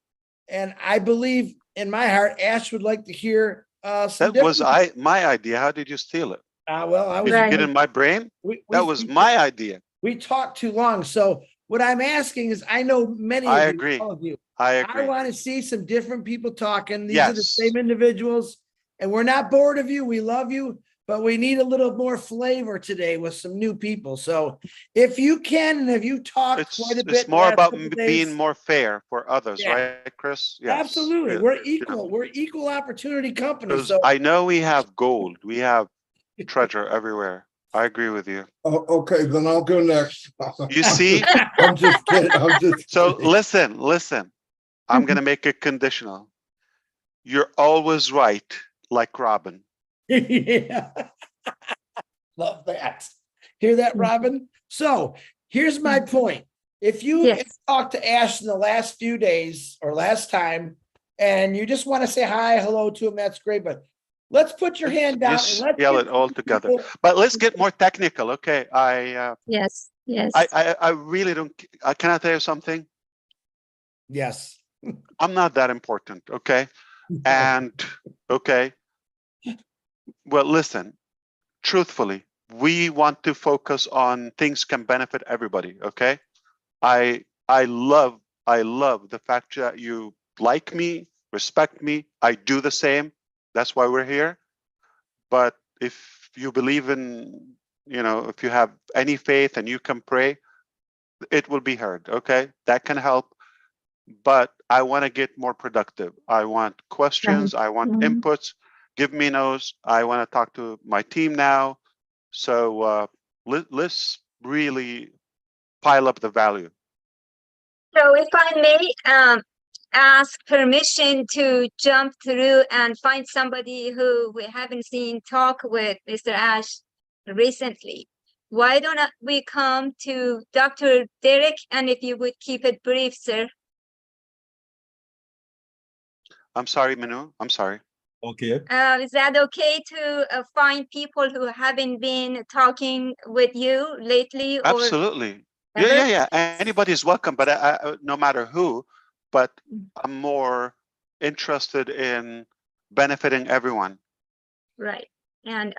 And I believe in my heart, Ash would like to hear some That was different- my idea. How did you steal it? well, I was Did you get in my brain? That was my idea. We talked too long. So what I'm asking is, I know many of I you, agree. all of you. I I agree. want to see some different people talking. These are the Yes. same individuals, and we're not bored of you. We love you, but we need a little more flavor today with some new people. So if you can, and if you talk quite a bit, It's more last about couple being days, more fair for others, Yeah. right, Chris? Yes. absolutely, Yeah. we're equal. We're equal opportunity company. 'Cause So I know we have gold. We have treasure everywhere. I agree with you. Oh, okay, then I'll go next. You see? I'm just kidding. I'm just So kidding. listen. I'm gonna make it conditional. You're always right, like Robin. yeah. Love that. Hear that, Robin? So here's my point. If you Yes. talked to Ash in the last few days or last time, and you just want to say hi, hello to him, that's great. But let's put your hand down and Just let's yell get it all together. people- But let's get more technical, okay? Yes. Yes. I really don't. Can I tell you something? Yes. I'm not that important, okay? And okay. Well, listen. Truthfully, we want to focus on things can benefit everybody, okay? I love the fact that you like me, respect me. I do the same. That's why we're here. But if you believe in, if you have any faith and you can pray, it will be heard, okay? That can help. But I want to get more productive. I want questions. I want Mhm. inputs. Give me those. I want to talk to my team now. So let's really pile up the value. So if I may ask permission to jump through and find somebody who we haven't seen talk with Mr. Ash recently, why don't we come to Dr. Derek, and if you would keep it brief, sir. I'm sorry, Minu. I'm sorry. Okay. Is that okay to find people who haven't been talking with you lately? Or Absolutely. ever? Yeah. Anybody's welcome, but no matter who. But I'm more interested in benefiting everyone. Right. And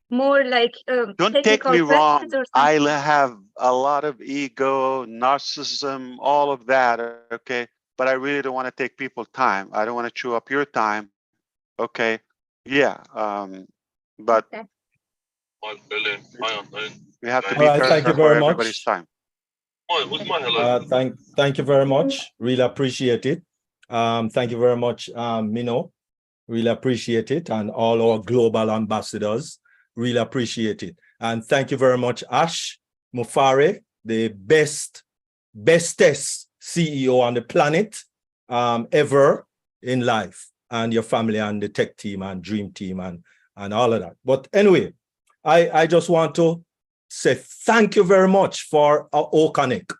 more like Don't take technical me wrong. questions or I something. have a lot of ego, narcissism, all of that. Okay. But I really don't want to take people's time. I don't want to chew up your time. Okay. Yeah. But Okay. We have to All be right, fair thank you for very everybody's much. time. Thank you very much. Really appreciate it. Thank you very much, Mino. Really appreciate it, and all our global ambassadors. Really appreciate it. And thank you very much, Ash Mufareh, the bestest CEO on the planet ever in life, and your family and the tech team and dream team and all of that. But anyway, I just want to say thank you very much for OConnect.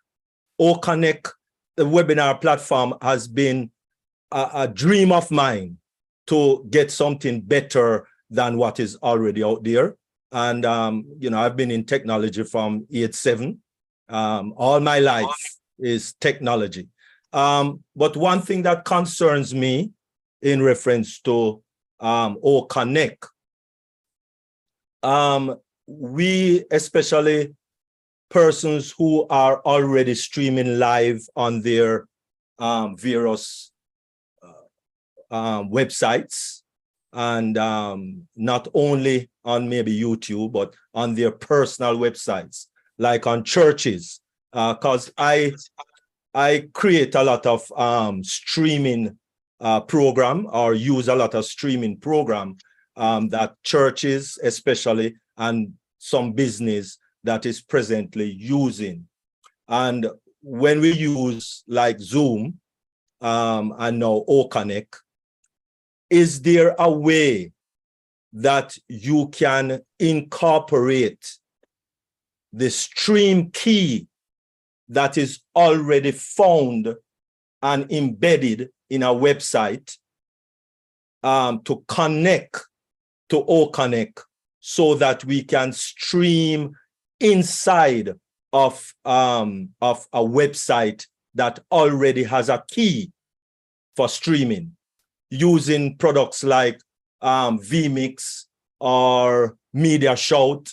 OConnect, the webinar platform, has been a dream of mine to get something better than what is already out there. And, you know, I've been in technology from 87. All my life is technology. But one thing that concerns me in reference to OConnect, we, especially persons who are already streaming live on their various websites, and not only on maybe YouTube, but on their personal websites, like on churches, because I create a lot of streaming program, or use a lot of streaming program that churches especially, and some business that is presently using. And when we use like Zoom and now OConnect, is there a way that you can incorporate the stream key that is already found and embedded in a website to connect to OConnect, so that we can stream inside of a website that already has a key for streaming, using products like vMix or Media Shout,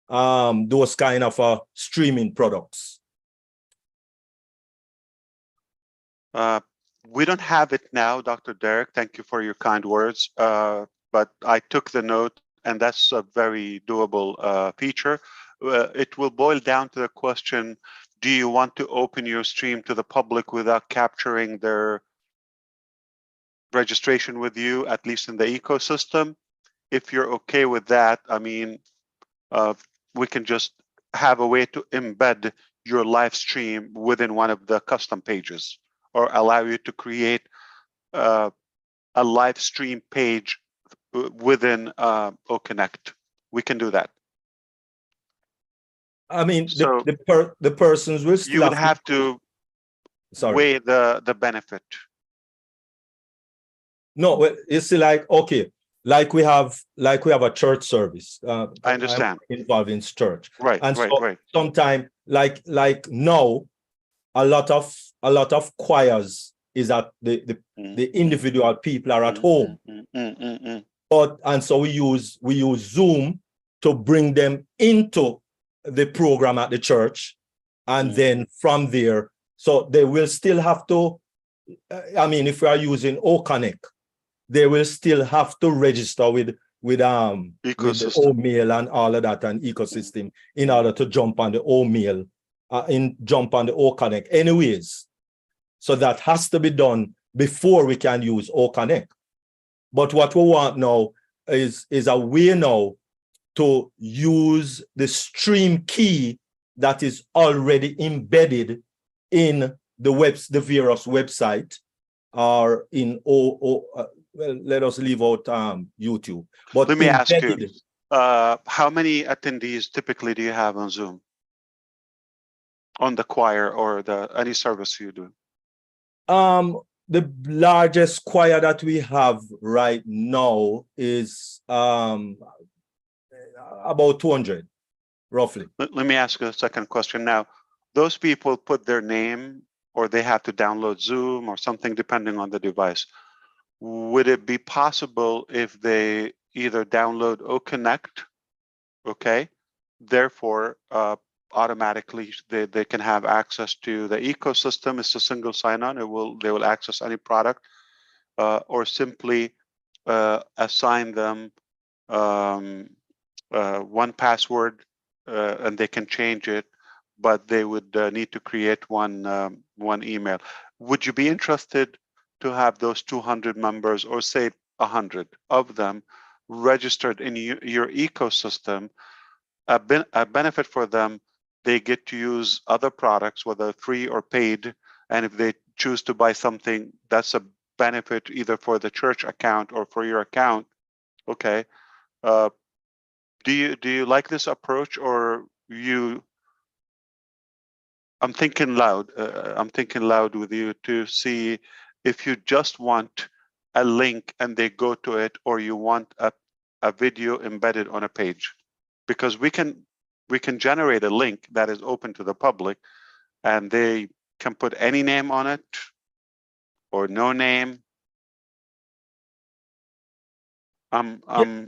those kind of streaming products? We don't have it now, Dr. Derek. Thank you for your kind words. But I took the note, and that's a very doable feature. It will boil down to the question, do you want to open your stream to the public without capturing their registration with you, at least in the ecosystem? If you're okay with that, I mean, we can just have a way to embed your live stream within one of the custom pages, or allow you to create a live stream page within OConnect. We can do that. I mean, So the persons will still you would have to weigh the benefit. No, well, it's like, okay, like we have a church service. I understand. I'm involved in church, Right, and right, so right. sometimes, like now, a lot of choirs is at the individual people are at home, and so we use Zoom to bring them into the program at the church, and then from there, so they will still have to. I mean, if we are using OConnect, they will still have to register with the OMail and all of that, and ecosystem, in order to jump on the OMail, jump on the OConnect anyways. So that has to be done before we can use OConnect. But what we want now is a way now to use the stream key that is already embedded in the various website, or in well, let us leave out YouTube. But let me ask you, how many attendees typically do you have on Zoom, on the choir or any service you do? The largest choir that we have right now is about 200, roughly. Let me ask you a second question now. Those people put their name, or they have to download Zoom or something, depending on the device. Would it be possible if they either download OConnect, okay, therefore automatically they can have access to the ecosystem? It's a single sign-on. They will access any product, or simply assign them one password, and they can change it, but they would need to create one email. Would you be interested to have those 200 members, or say 100 of them, registered in your ecosystem? A benefit for them, they get to use other products, whether free or paid, and if they choose to buy something, that's a benefit either for the church account or for your account. Okay. Do you like this approach, or you? I'm thinking loud. I'm thinking loud with you to see if you just want a link and they go to it, or you want a video embedded on a page, because we can generate a link that is open to the public, and they can put any name on it or no name. I'm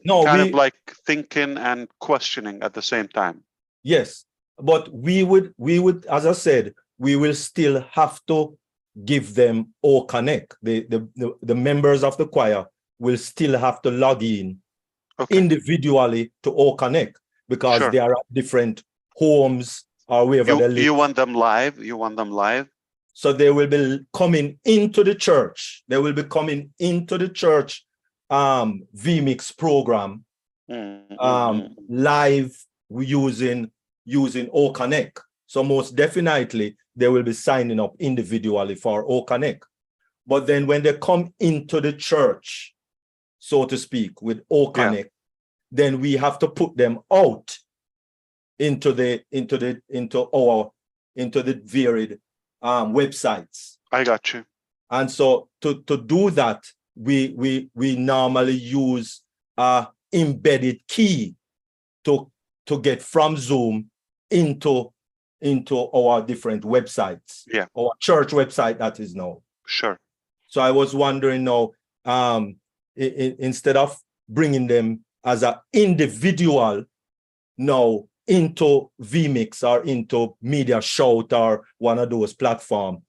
No, kind of like thinking and questioning at the same time. Yes, but we would, as I said, we will still have to give them O Connect. The members of the choir will still have to log in individually to O Connect, because they are at different homes or wherever they live. You want them live? You want them live? So they will be coming into the church. They will be coming into the church vMix program live using O Connect. So most definitely they will be signing up individually for O Connect. But then when they come into the church, so to speak, with O Connect, then we have to put them out into the varied websites. I got you. And so to do that, we normally use a embedded key to get from Zoom into our different websites. Yeah. Our church website, that is now. Sure. So I was wondering now, instead of bringing them as an individual now into vMix or into Media Shout or one of those platforms,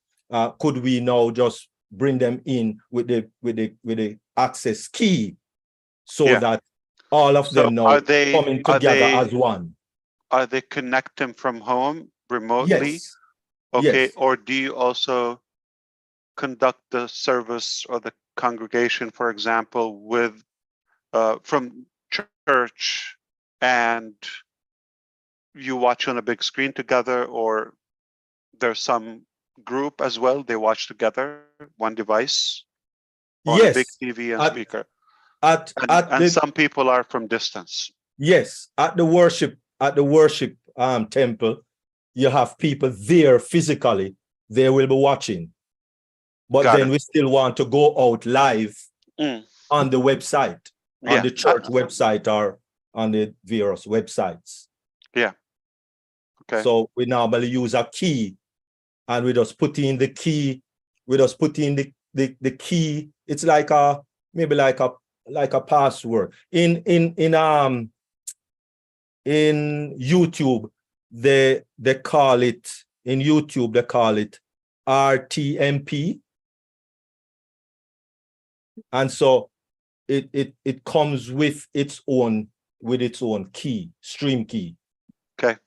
could we now just bring them in with the access key, so that all of them now coming together as one? Are they connecting from home remotely? Yes. Okay. Yes. Or do you also conduct the service or the congregation, for example, with from church, and you watch on a big screen together, or there's some group as well, they watch together, one device on a big TV and speaker? And some people are from distance. Yes, at the worship temple, you have people there physically. They will be watching, but then we still want to go out live on the website, on the church website or on the various websites. Yeah. Okay. So we normally use a key, and we just put in the key. We just put in the key. It's like maybe like a password. In YouTube, they call it, in YouTube they call it RTMP, and so it comes with its own key, stream key. Okay.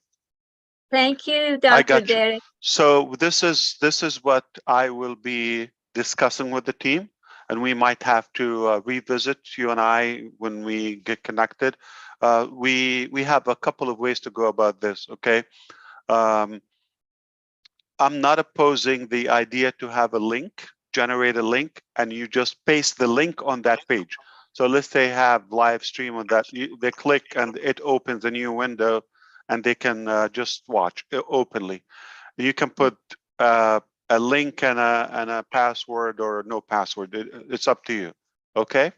Thank you, I Dr. got you. Derek. So this is what I will be discussing with the team, and we might have to revisit, you and I, when we get connected. We have a couple of ways to go about this. Okay. I'm not opposing the idea to have a link, generate a link, and you just paste the link on that page. So let's say have live stream on that. They click and it opens a new window, and they can just watch openly. You can put a link and a password or no password. It's up to you. Okay,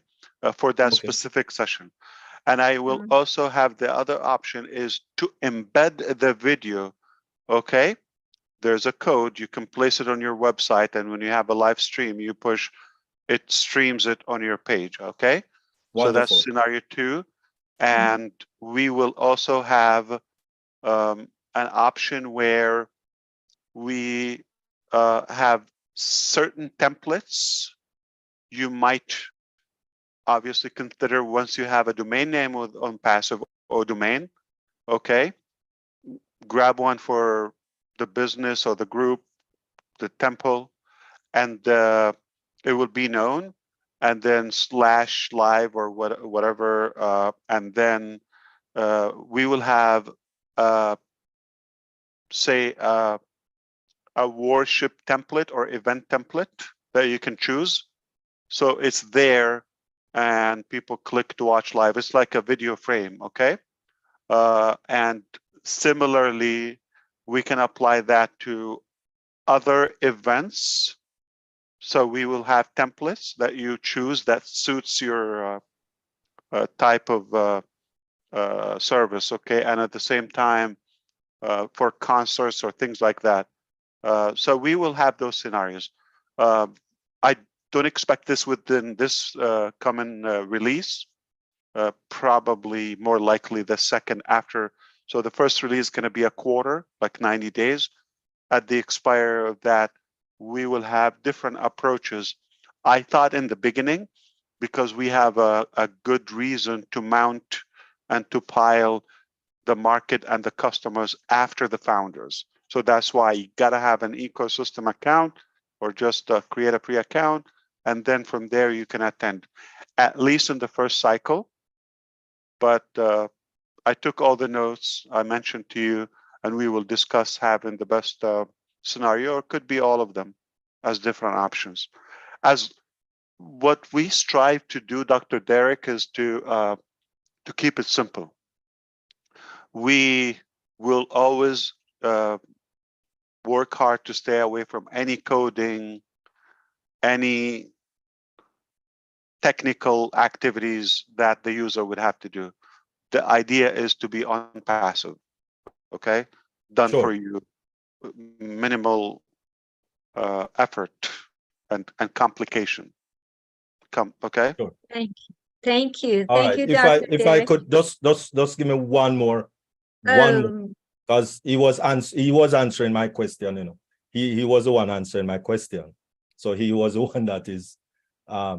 for that specific session. And I will also have the other option is to embed the video. Okay, there's a code, you can place it on your website, and when you have a live stream, you push, it streams it on your page. Okay. Wonderful. So that's scenario 2. And we will also have an option where we have certain templates you might obviously consider once you have a domain name with ONPASSIVE domain. Okay, grab one for the business or the group, the temple, and it will be known, and then /live or whatever, and then we will have say a worship template or event template that you can choose. So it's there and people click to watch live. It's like a video frame, okay? And similarly, we can apply that to other events. So we will have templates that you choose that suits your type of service, okay? And at the same time, for concerts or things like that. So we will have those scenarios. I don't expect this within this coming release. Probably more likely the second after. So the first release is going to be a quarter, like 90 days. At the expire of that, we will have different approaches. I thought in the beginning, because we have a good reason to mount and to pile the market and the customers after the founders. So that's why you got to have an ecosystem account or just create a free account. And then from there, you can attend, at least in the first cycle. But I took all the notes I mentioned to you, and we will discuss having the best scenario, or could be all of them as different options. As what we strive to do, Dr. Derek, is to keep it simple. We will always work hard to stay away from any coding, any technical activities that the user would have to do. The idea is to be ONPASSIVE, okay? Done Sure. for you, minimal effort and complication. Okay? Sure. Thank you. Thank you. All Thank right. you, If I Dr. could just give me one more, because he was answering my question. You know, he was the one answering my question, so he was the one that is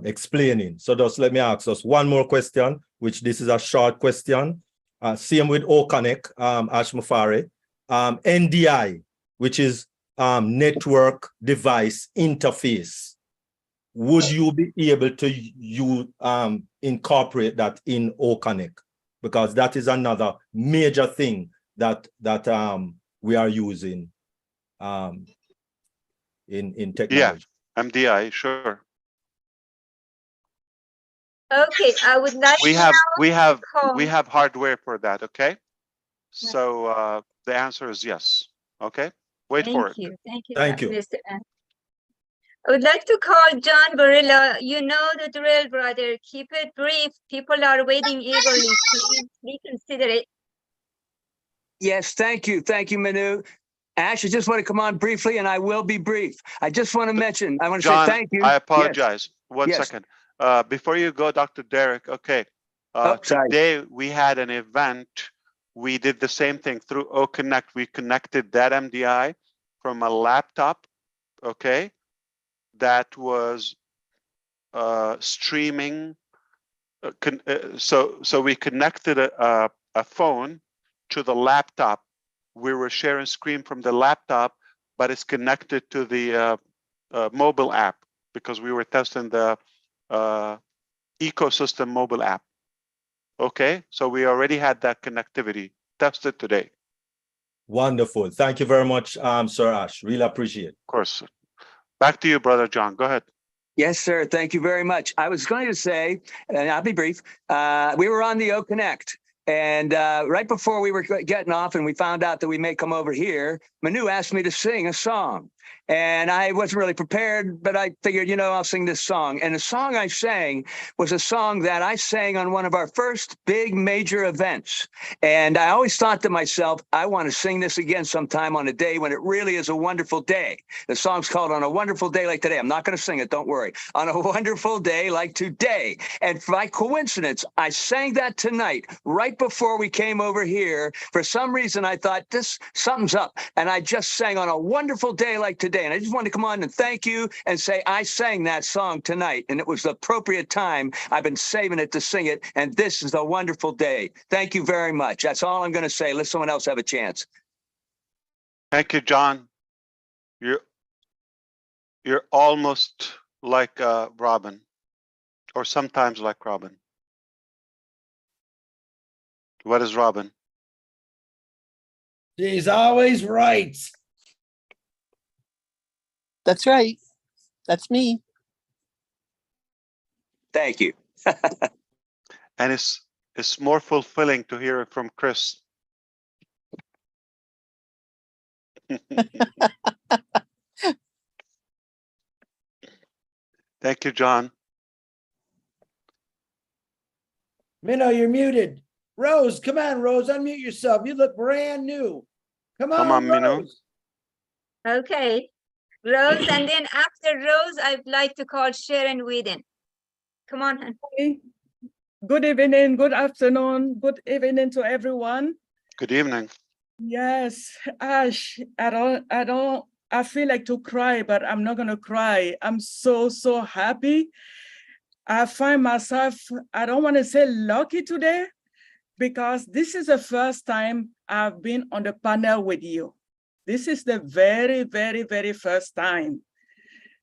explaining. So just let me ask us one more question, which this is a short question. Same with OConnect, Ash Mufareh, NDI, which is network device interface. Would you be able to incorporate that in OConnect? Because that is another major thing that we are using in technology. Yeah, MDI, sure. Okay, I would like We have hardware for that, okay? So the answer is yes. Okay, wait for it. Thank you, Thank you. Mr. N. I would like to call John Barilla. You know the drill, brother. Keep it brief. People are waiting eagerly. Please reconsider it. Yes, thank you. Thank you, Manu. Ash, I just want to come on briefly, and I will be brief. I just want to mention, I want to John, say thank you. I apologize. Yes. One Yes. second. Before you go, Dr. Derek, okay. Sorry. Today we had an event. We did the same thing through OConnect. We connected that MDI from a laptop, okay, that was streaming. So we connected a phone to the laptop. We were sharing screen from the laptop, but it's connected to the mobile app because we were testing the ecosystem mobile app. Okay, so we already had that connectivity tested today. Wonderful. Thank you very much, Sir Ash. Really appreciate it. Of course. Back to you, Brother John. Go ahead. Yes, sir. Thank you very much. I was going to say, and I'll be brief, we were on the OConnect. And right before we were getting off and we found out that we may come over here, Manu asked me to sing a song. And I wasn't really prepared, but I figured, you know, I'll sing this song. And the song I sang was a song that I sang on one of our first big major events. And I always thought to myself, I want to sing this again sometime on a day when it really is a wonderful day. The song's called On a Wonderful Day Like Today. I'm not going to sing it, don't worry. On a wonderful day like today. And by coincidence, I sang that tonight, right before we came over here, for some reason, I thought something's up. And I just sang on a wonderful day like today. And I just wanted to come on and thank you and say, I sang that song tonight and it was the appropriate time. I've been saving it to sing it. And this is a wonderful day. Thank you very much. That's all I'm going to say. Let someone else have a chance. Thank you, John. You're almost like Robin, or sometimes like Robin. What is Robin? She's always right. That's right. That's me. Thank you. And it's more fulfilling to hear it from Chris. Thank you, John. Minnow, you're muted. Rose, come on, Rose, unmute yourself. You look brand new. Come on, Minnow. Rose. Okay, Rose, and then after Rose, I'd like to call Sharon Whedon. Come on, hon. Good evening, good afternoon, good evening to everyone. Good evening. Yes, Ash, I feel like to cry, but I'm not gonna cry. I'm so happy. I find myself, I don't want to say lucky today, because this is the first time I've been on the panel with you. This is the very first time.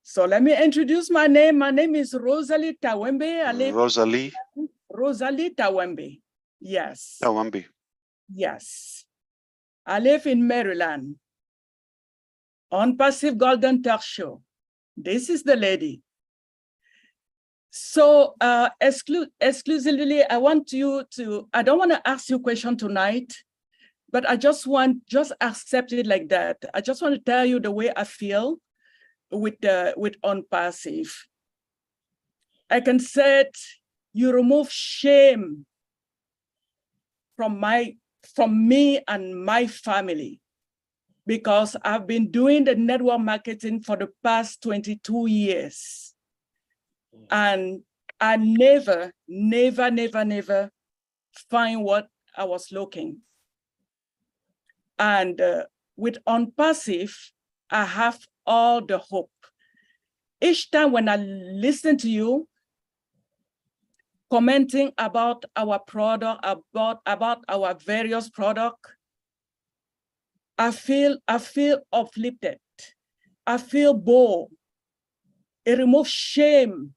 So let me introduce my name. My name is Rosalie Tawembe. Rosalie Tawembe. Yes. Tawembe. Yes. I live in Maryland. ONPASSIVE Golden Talk Show. This is the lady. So exclusively, I want you to, I don't want to ask you a question tonight, but I just accept it like that. I just want to tell you the way I feel with ONPASSIVE. I can say you remove shame from me and my family, because I've been doing the network marketing for the past 22 years. And I never find what I was looking. And with ONPASSIVE, I have all the hope. Each time when I listen to you commenting about our product, about our various products, I feel uplifted. I feel bold. It removes shame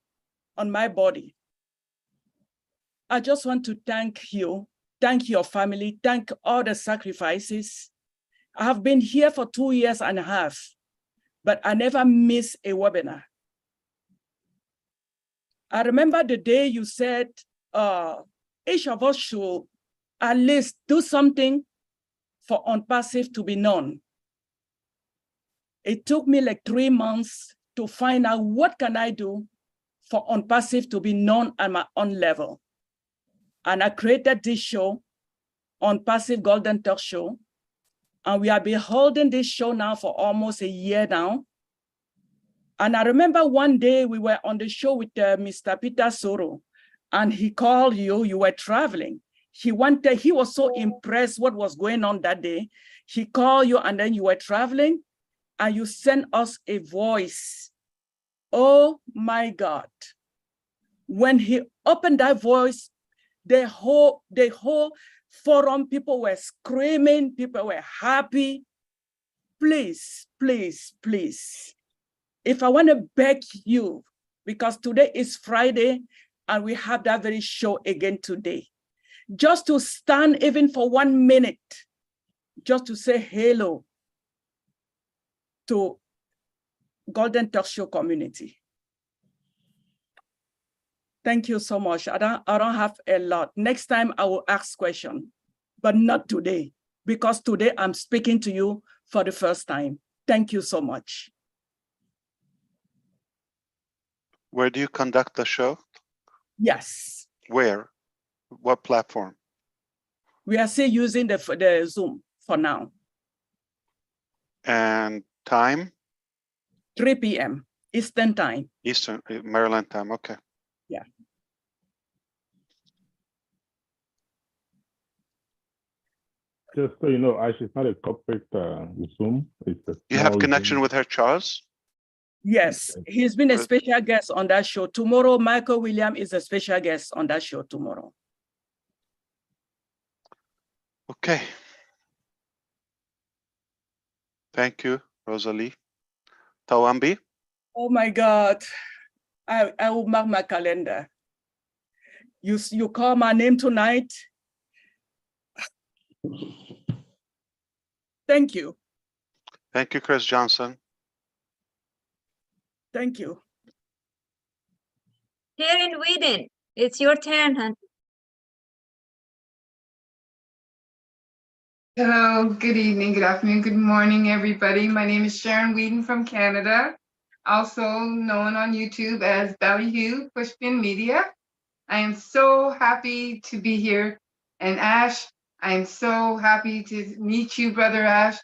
on my body. I just want to thank you, thank your family, thank all the sacrifices. I have been here for 2.5 years, but I never miss a webinar. I remember the day you said each of us should at least do something for ONPASSIVE to be known. It took me like 3 months to find out what can I do for ONPASSIVE to be known at my own level. And I created this show, ONPASSIVE Golden Talk Show. And we have been holding this show now for almost a year now. And I remember one day we were on the show with Mr. Peter Soro, and he called you, you were traveling. He was so impressed what was going on that day. He called you and then you were traveling and you sent us a voice. Oh my God. When he opened that voice, the whole forum, people were screaming, people were happy. Please, please, please. If I want to beg you, because today is Friday and we have that very show again today, just to stand even for 1 minute, just to say hello to Golden Talk Show community. Thank you so much. I don't have a lot. Next time I will ask questions, but not today, because today I'm speaking to you for the first time. Thank you so much. Where do you conduct the show? Yes. Where? What platform? We are still using the Zoom for now. And time? 3 p.m. Eastern time. Eastern, Maryland time, okay. Yeah. Just so you know, Ash, it's not a corporate Zoom. It's a You have small connection Zoom. with her, Charles? Yes, he's been a Good. special guest on that show. Tomorrow, Michael Williams is a special guest on that show tomorrow. Okay. Thank you, Rosalie. Tawambi? Oh my God, I will mark my calendar. You call my name tonight. Thank you. Thank you, Chris Johnson. Thank you. Here in Sweden, it's your turn, hon. Hello, good evening, good afternoon, good morning, everybody. My name is Sharon Whedon from Canada, also known on YouTube as Ballyhoo Pushpin Media. I am so happy to be here. And Ash, I am so happy to meet you, Brother Ash.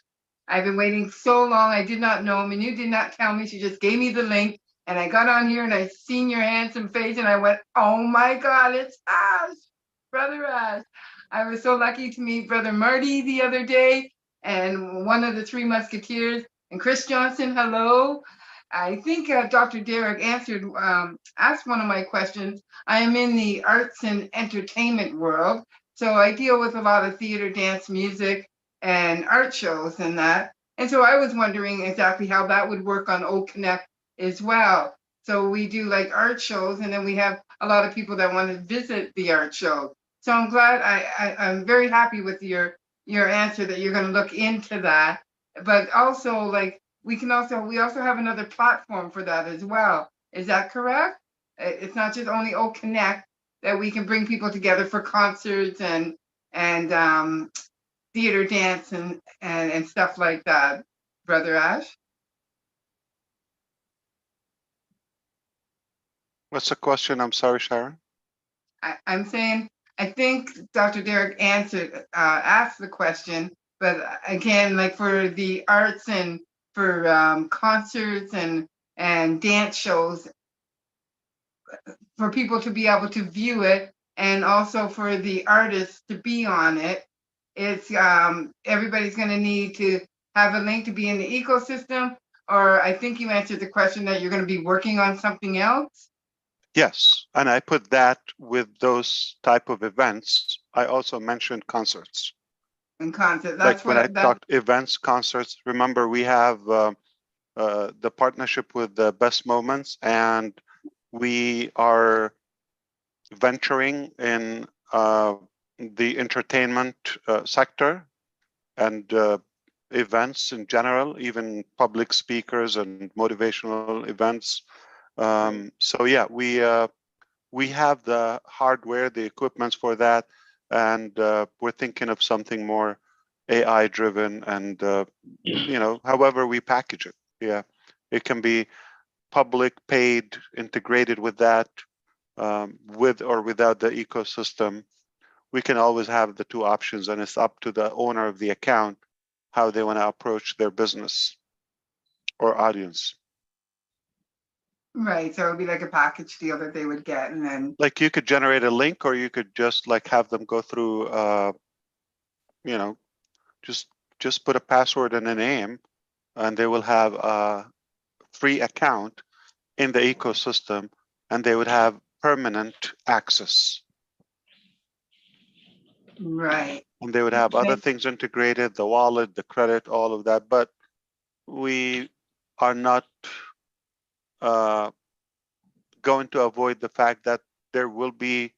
I've been waiting so long. I did not know. Manu did not tell me. She just gave me the link. And I got on here and I seen your handsome face and I went, oh my God, it's Ash, Brother Ash. I was so lucky to meet Brother Marty the other day and one of the Three Musketeers. And Chris Johnson, hello. I think Dr. Derek asked one of my questions. I am in the arts and entertainment world, so I deal with a lot of theater, dance, music, and art shows and that. And so I was wondering exactly how that would work on OConnect as well. So we do like art shows, and then we have a lot of people that want to visit the art show. So I'm glad, I'm very happy with your answer that you're going to look into that. But also, like, we also have another platform for that as well. Is that correct? It's not just only OConnect that we can bring people together for concerts and theater, dance, and stuff like that, Brother Ash? What's the question? I'm sorry, Sharon. I'm saying, I think Dr. Derek asked the question, but again, like for the arts and for concerts and dance shows, for people to be able to view it, and also for the artists to be on it, it's everybody's going to need to have a link to be in the ecosystem. Or I think you answered the question that you're going to be working on something else. Yes, and I put that with those type of events. I also mentioned concerts. And concert. Like when I talked events, concerts. Remember, we have the partnership with the Best Moments, and we are venturing in the entertainment sector and events in general, even public speakers and motivational events. So yeah, we have the hardware, the equipments for that, and we're thinking of something more AI driven, and you know, however we package it. Yeah, it can be public, paid, integrated with that, with or without the ecosystem. We can always have the two options, and it's up to the owner of the account how they want to approach their business or audience. Right, so it would be like a package deal that they would get, and then like you could generate a link, or you could just like have them go through you know, just put a password and a name, and they will have a free account in the ecosystem, and they would have permanent access. right. And they would have other things integrated, the wallet, the credit, all of that. But we are not going to avoid the fact that there will be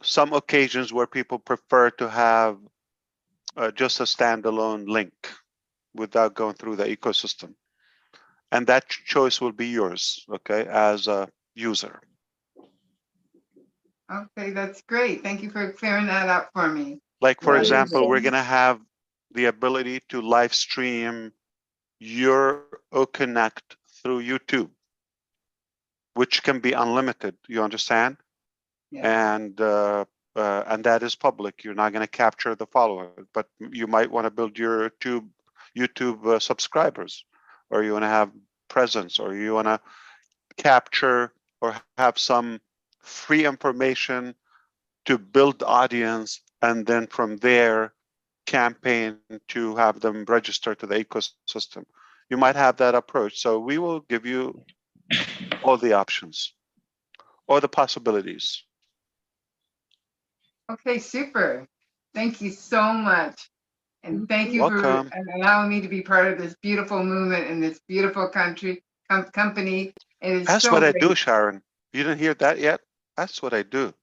some occasions where people prefer to have just a standalone link without going through the ecosystem. And that choice will be yours, okay, as a user. Okay, that's great. Thank you for clearing that up for me. Like, for example, we're going to have the ability to live stream your OConnect through YouTube, which can be unlimited, you understand? Yeah. And that is public. You're not going to capture the follower, but you might want to build your YouTube subscribers, or you want to have presence, or you want to capture or have some free information to build audience, and then from there campaign to have them register to the ecosystem. You might have that approach. So we will give you all the options or the possibilities. Okay, super. Thank you so much. And thank you for Welcome. allowing me to be part of this beautiful movement in this beautiful country, company. It is That's so what I great. do, Sharon. You didn't hear that yet? That's what I do.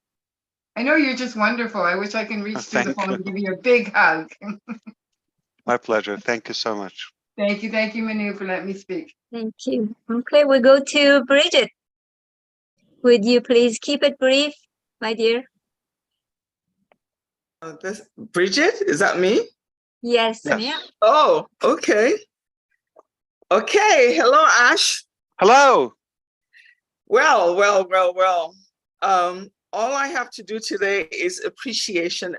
I know you're just wonderful. I wish I can reach through the Thank phone you. and give you a big hug. My pleasure. Thank you so much. Thank you, Manu, for letting me speak. Thank you. Okay, we go to Bridget. Would you please keep it brief, my dear? Bridget, is that me? Yes, Yes. ma'am. Oh, okay. Okay. Hello, Ash. Hello. Well. All I have to do today is appreciation.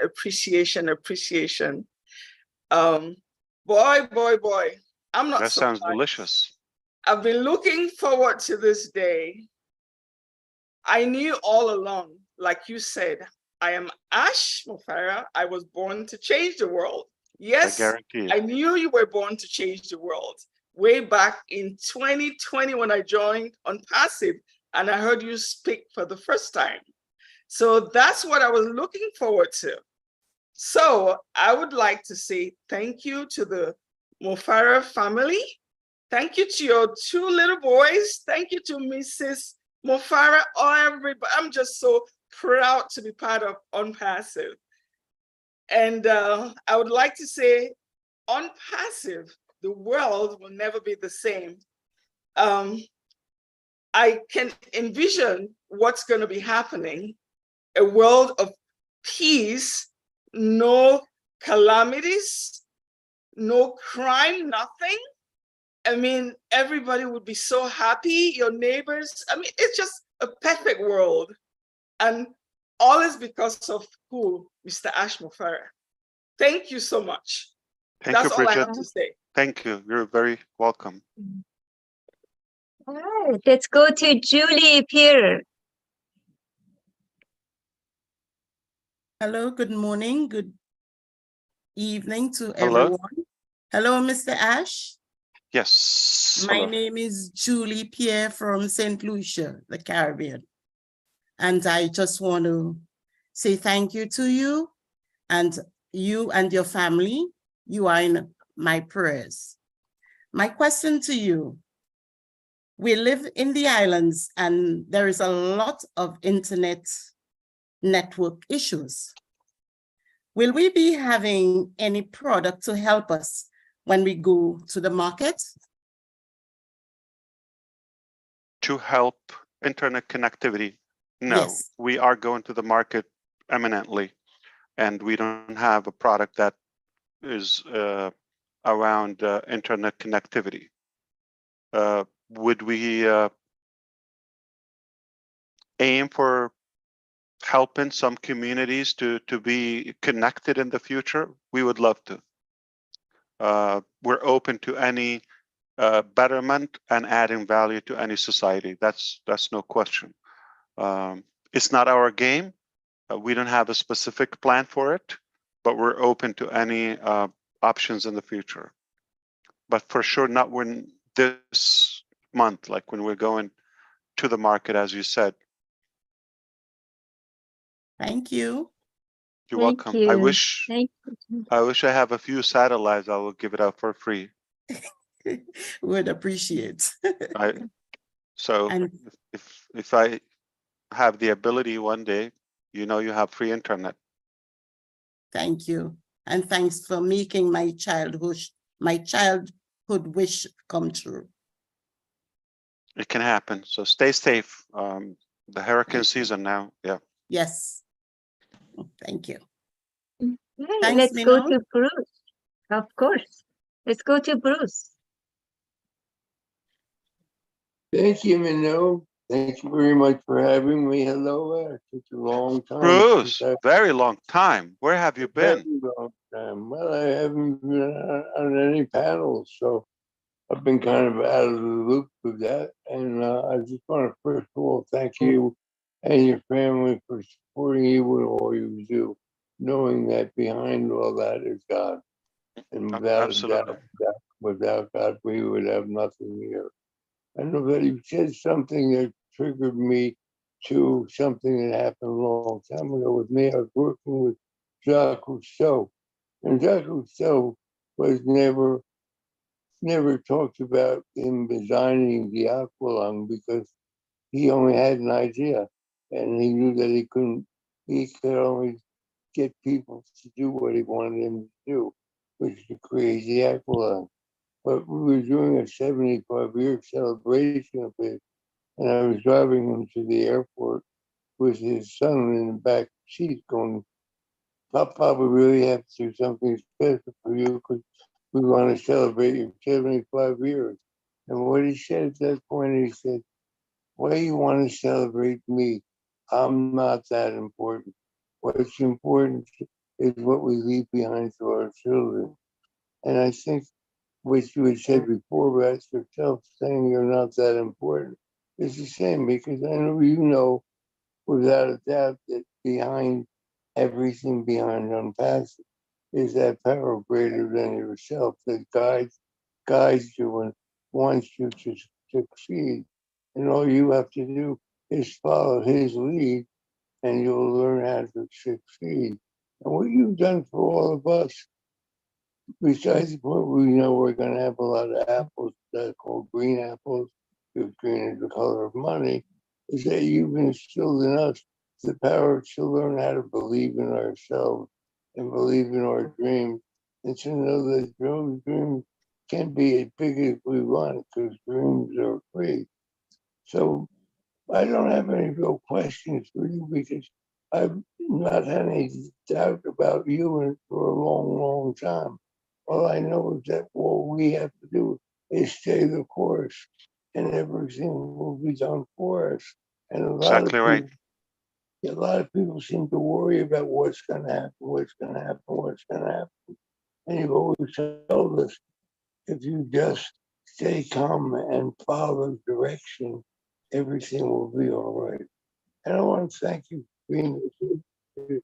Boy. I'm not That sounds surprised. delicious. I've been looking forward to this day. I knew all along, like you said, I am Ash Mufareh. I was born to change the world. Yes, I guarantee it. I knew you were born to change the world. Way back in 2020 when I joined ONPASSIVE and I heard you speak for the first time. So that's what I was looking forward to. So I would like to say thank you to the Mufareh family. Thank you to your two little boys. Thank you to Mrs. Mufareh, everybody. I'm just so proud to be part of ONPASSIVE. And I would like to say, ONPASSIVE, the world will never be the same. I can envision what's going to be happening, a world of peace, no calamities, no crime, nothing. I mean, everybody would be so happy, your neighbors. I mean, it's just a perfect world. And all is because of who? Mr. Ash Mufareh. Thank you so much. Thank you, That's all I Bridget. have to say. Thank you. You're very welcome. All right, let's go to Julie Pierre. Hello, good morning, good evening to Hello. everyone. Hello, Mr. Ash. Yes. My Hello. name is Julie Pierre from St. Lucia, the Caribbean. And I just want to say thank you to you and your family. You are in my prayers. My question to you, we live in the islands and there is a lot of internet network issues. Will we be having any product to help us when we go to the market? To help internet connectivity? No, Yes. we are going to the market eminently, and we don't have a product that is around internet connectivity. Would we aim for helping some communities to be connected in the future? We would love to. We're open to any betterment and adding value to any society. That's no question. It's not our game. We don't have a specific plan for it, but we're open to any options in the future. But for sure, not when this month, like when we're going to the market, as you said. Thank you. You're Thank welcome. you. I wish Thank you. I wish I have a few satellites. I will give it out for free. Would appreciate. So And if I have the ability one day, you know, you have free internet. thank you. And thanks for making my childhood wish come true. It can happen. So stay safe. The hurricane season now. Yeah. Yes. Thank you. Okay, Thanks, let's go Minal. to Bruce. Of course. Let's go to Bruce. Thank you, Manu. Thank you very much for having me. Hello, took a long time. Bruce, very long time. Where have you been? Very long time. Well, I haven't been on any panels, so I've been kind of out of the loop with that. And I just want to first of all thank you and your family for supporting you with all you do. knowing that behind all that is God. And Absolutely. without God, we would have nothing here. I know that you said something that triggered me to something that happened a long time ago with me. I was working with Jacques Rousseau, and Jacques Rousseau was never talked about him designing the aqualung because he only had an idea, and he knew that he could only get people to do what he wanted them to do, which is to create the aqualung. But we were doing a 75-year celebration of it, and I was driving him to the airport with his son in the back seat going, Papa, we really have to do something special for you because we want to celebrate your 75 years. And what he said at that point, he said, why you want to celebrate me? I'm not that important. What's important is what we leave behind to our children. And I think what you had said before about yourself saying you're not that important is the same, because I know you know without a doubt that behind everything behind ONPASSIVE is that power greater than yourself that guides you and wants you to succeed. And all you have to do is follow his lead and you'll learn how to succeed. And what you've done for all of us, besides the point we know we're going to have a lot of apples that are called green apples, because green is the color of money, is that you've instilled in us the power to learn how to believe in ourselves and believe in our dreams, and to know that those dreams can be as big as we want, because dreams are free. So I don't have any real questions for you because I've not had any doubt about you for a long, long time. All I know is that all we have to do is stay the course and everything will be done for us. And a lot of people seem to worry about what's going to happen, what's going to happen, what's going to happen. And you've always told us, if you just stay calm and follow direction, everything will be all right. And I want to thank you for being with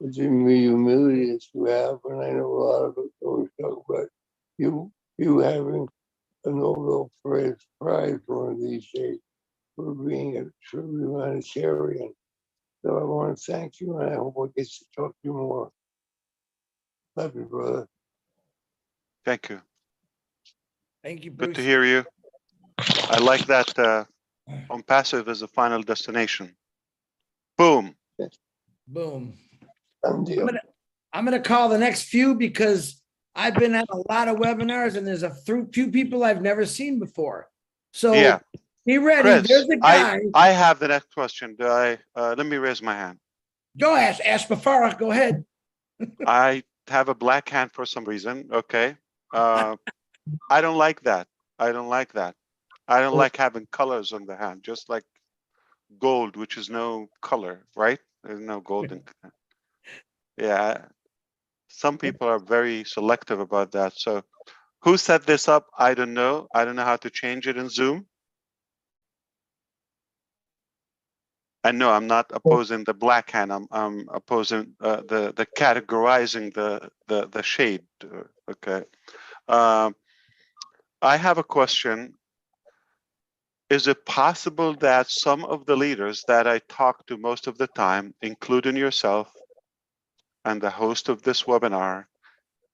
the humility that you have. And I know a lot of us always talk about you having a Nobel Prize one of these days for being a true humanitarian. So I want to thank you, and I hope I get to talk to you more. Love you, brother. Thank you. Thank you, Bruce. Good to hear you. I like that ONPASSIVE is a final destination. Boom. Boom. I'm gonna call the next few because I've been at a lot of webinars and there's a few people I've never seen before. So yeah, be ready. Chris, There's a guy. I have the next question. Let me raise my hand. Go ask Mufareh. Go ahead. I have a black hand for some reason. Okay. I don't like that. I don't like that. I don't like having colors on the hand, just like gold, which is no color, right? There's no golden. Yeah. Some people are very selective about that. So who set this up? I don't know. I don't know how to change it in Zoom. And no, I'm not opposing the black hand. I'm opposing the categorizing the shade. Okay. I have a question. Is it possible that some of the leaders that I talk to most of the time, including yourself and the host of this webinar,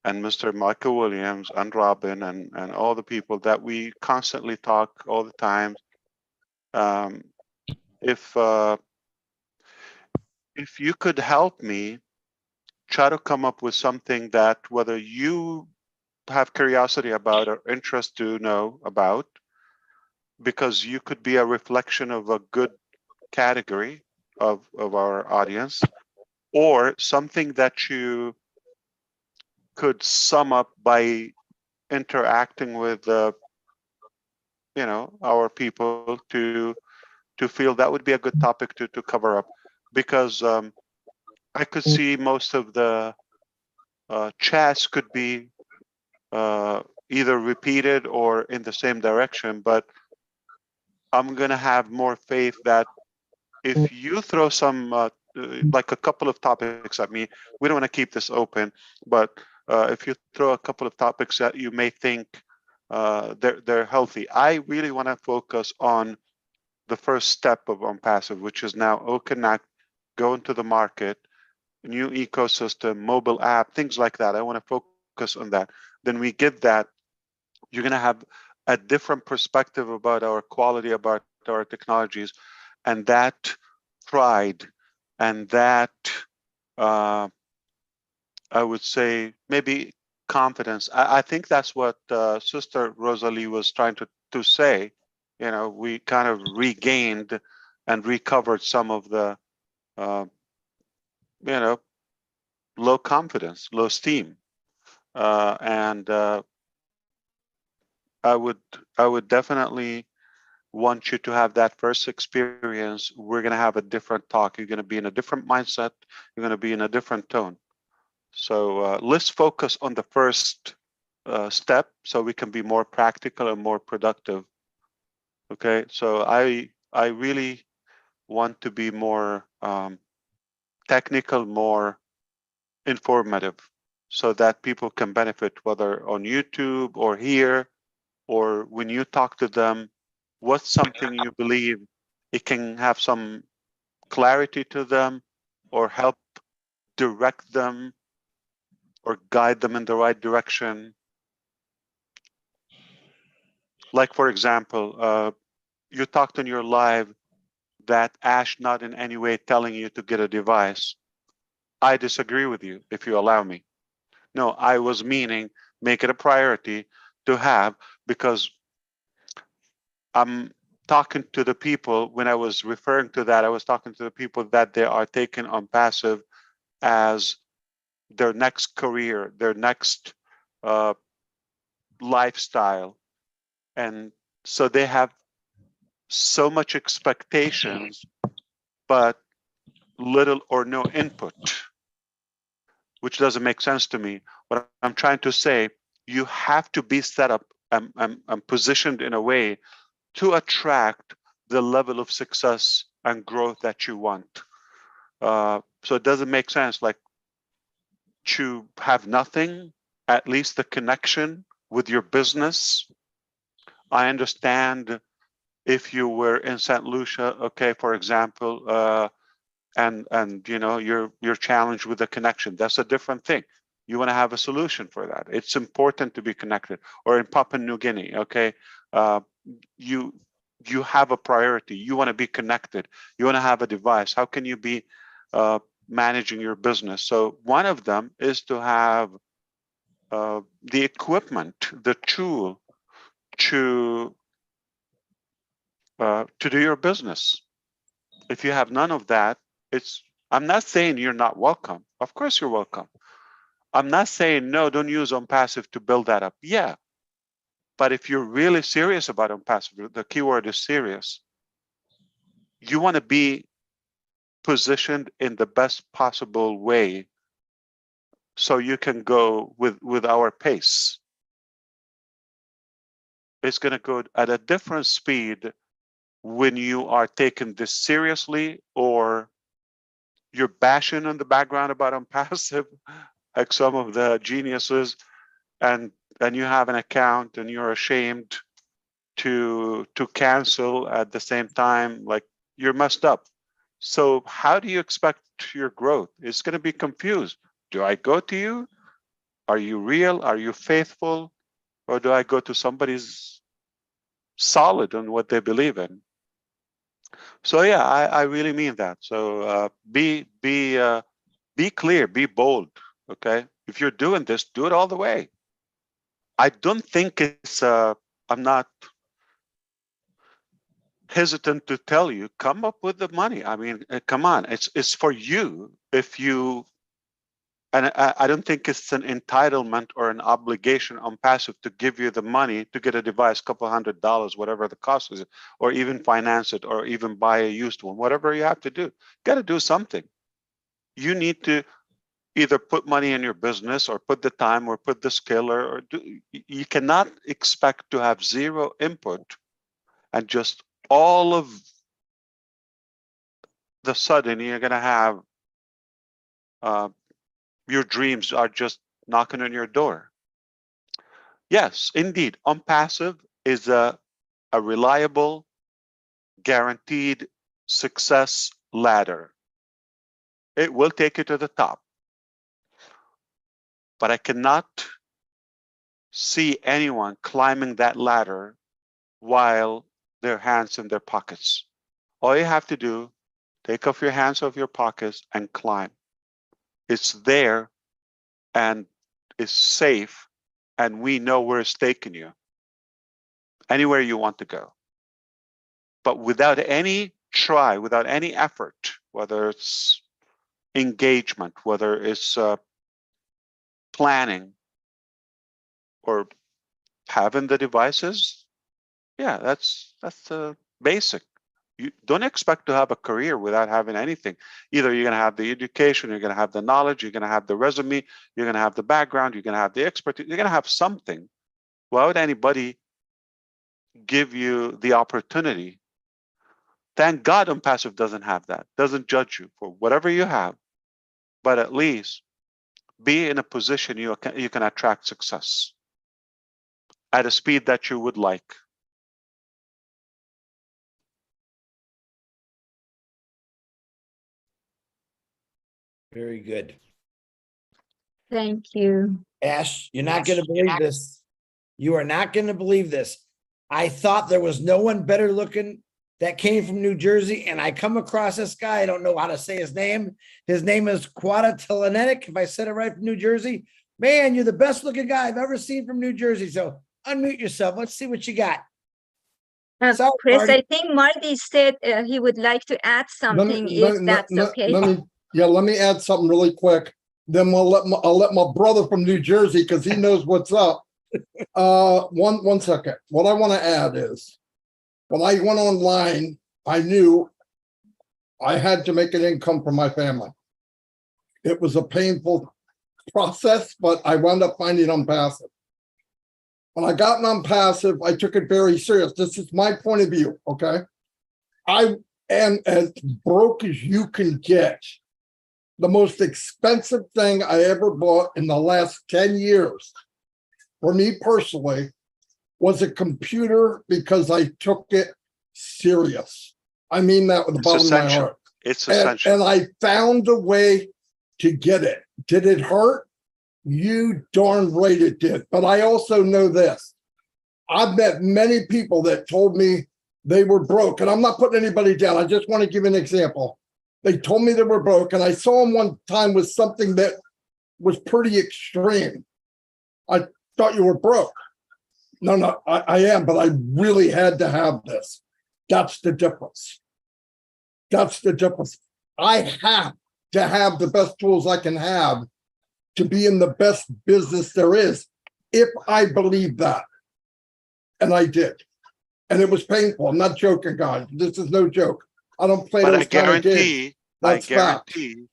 and Mr. Michael Williams and Robin and all the people that we constantly talk all the time, if you could help me try to come up with something that whether you have curiosity about or interest to know about, because you could be a reflection of a good category of our audience, or something that you could sum up by interacting with our people to feel that would be a good topic to cover up, because I could see most of the chats could be either repeated or in the same direction, but I'm gonna have more faith that if you throw some like a couple of topics at me. We don't want to keep this open, but if you throw a couple of topics that you may think they're healthy. I really want to focus on the first step of ONPASSIVE, which is now OConnect, go into the market, new ecosystem, mobile app, things like that. I want to focus on that. Then we get that, you're going to have a different perspective about our quality, about our technologies, and that pride and that, I would say, maybe confidence. I think that's what Sister Rosalie was trying to say. You know, we kind of regained and recovered some of the, you know, low confidence, low esteem. And I would definitely want you to have that first experience. We're going to have a different talk. You're going to be in a different mindset. You're going to be in a different tone. So let's focus on the first step so we can be more practical and more productive. Okay, so I really want to be more technical, more informative, so that people can benefit, whether on YouTube or here, or when you talk to them, what's something you believe it can have some clarity to them or help direct them or guide them in the right direction. Like, for example, you talked in your live that Ash not in any way telling you to get a device. I disagree with you, if you allow me. No, I was meaning make it a priority to have, because I'm talking to the people, when I was referring to that, I was talking to the people that they are taking ONPASSIVE as their next career, their next lifestyle. And so they have so much expectations, but little or no input, which doesn't make sense to me. What I'm trying to say, you have to be set up and positioned in a way to attract the level of success and growth that you want. So it doesn't make sense like to have nothing, at least the connection with your business. I understand if you were in St. Lucia, okay, for example, and you know you're challenged with a connection. That's a different thing. You want to have a solution for that. It's important to be connected. Or in Papua New Guinea, okay, you have a priority. You want to be connected. You want to have a device. How can you be managing your business? So one of them is to have the equipment, the tool to do your business. If you have none of that, I'm not saying you're not welcome. Of course you're welcome. I'm not saying, no, don't use ONPASSIVE to build that up. Yeah. But if you're really serious about ONPASSIVE, the keyword is serious, you want to be positioned in the best possible way so you can go with our pace. It's going to go at a different speed when you are taking this seriously, or you're bashing in the background about ONPASSIVE like some of the geniuses, and you have an account and you're ashamed to cancel at the same time. Like, you're messed up. So how do you expect your growth? It's going to be confused. Do I go to you? Are you real? Are you faithful? Or do I go to somebody's solid on what they believe in? So yeah, I really mean that. So be clear, be bold. Okay, if you're doing this, do it all the way. I don't think it's I'm not hesitant to tell you, come up with the money. I mean, come on, it's for you. If you, and I don't think it's an entitlement or an obligation on ONPASSIVE to give you the money to get a device, couple $100, whatever the cost is, or even finance it, or even buy a used one, whatever you have to do. Got to do something. You need to either put money in your business, or put the time, or put the skill, or you cannot expect to have zero input and just all of the sudden you're going to have your dreams are just knocking on your door. Yes, indeed, ONPASSIVE is a reliable, guaranteed success ladder. It will take you to the top. But I cannot see anyone climbing that ladder while their hands in their pockets. All you have to do, take off your hands off your pockets and climb. It's there and it's safe, and we know where it's taking you. Anywhere you want to go. But without any try, without any effort, whether it's engagement, whether it's planning or having the devices, yeah, that's basic. You don't expect to have a career without having anything. Either you're going to have the education, you're going to have the knowledge, you're going to have the resume, you're going to have the background, you're going to have the expertise, you're going to have something. Why would anybody give you the opportunity? Thank God ONPASSIVE doesn't have that, doesn't judge you for whatever you have, but at least be in a position you can attract success at a speed that you would like. Very good. Thank you. Ash, you're not going to believe this. You are not going to believe this. I thought there was no one better looking that came from New Jersey, and I come across this guy. I don't know how to say his name. His name is Quada Telenetic, if I said it right, from New Jersey. Man, you're the best looking guy I've ever seen from New Jersey. So unmute yourself. Let's see what you got. Chris, Marty. I think Marty said he would like to add something, if that's okay. Let me add something really quick. Then I'll let my brother from New Jersey, because he knows what's up. One second. What I want to add is, when I went online, I knew I had to make an income for my family. It was a painful process, but I wound up finding ONPASSIVE. When I got ONPASSIVE, I took it very serious. This is my point of view, okay? I am as broke as you can get. The most expensive thing I ever bought in the last 10 years, for me personally, was a computer, because I took it serious. I mean that with the bottom of my heart. It's essential. And I found a way to get it. Did it hurt? You darn right it did. But I also know this. I've met many people that told me they were broke, and I'm not putting anybody down. I just want to give an example. They told me they were broke, and I saw them one time with something that was pretty extreme. I thought you were broke. No, I am, but I really had to have this. That's the difference. That's the difference. I have to have the best tools I can have to be in the best business there is, if I believe that. And I did. And it was painful. I'm not joking, guys. This is no joke. I don't play those kind of games. I guarantee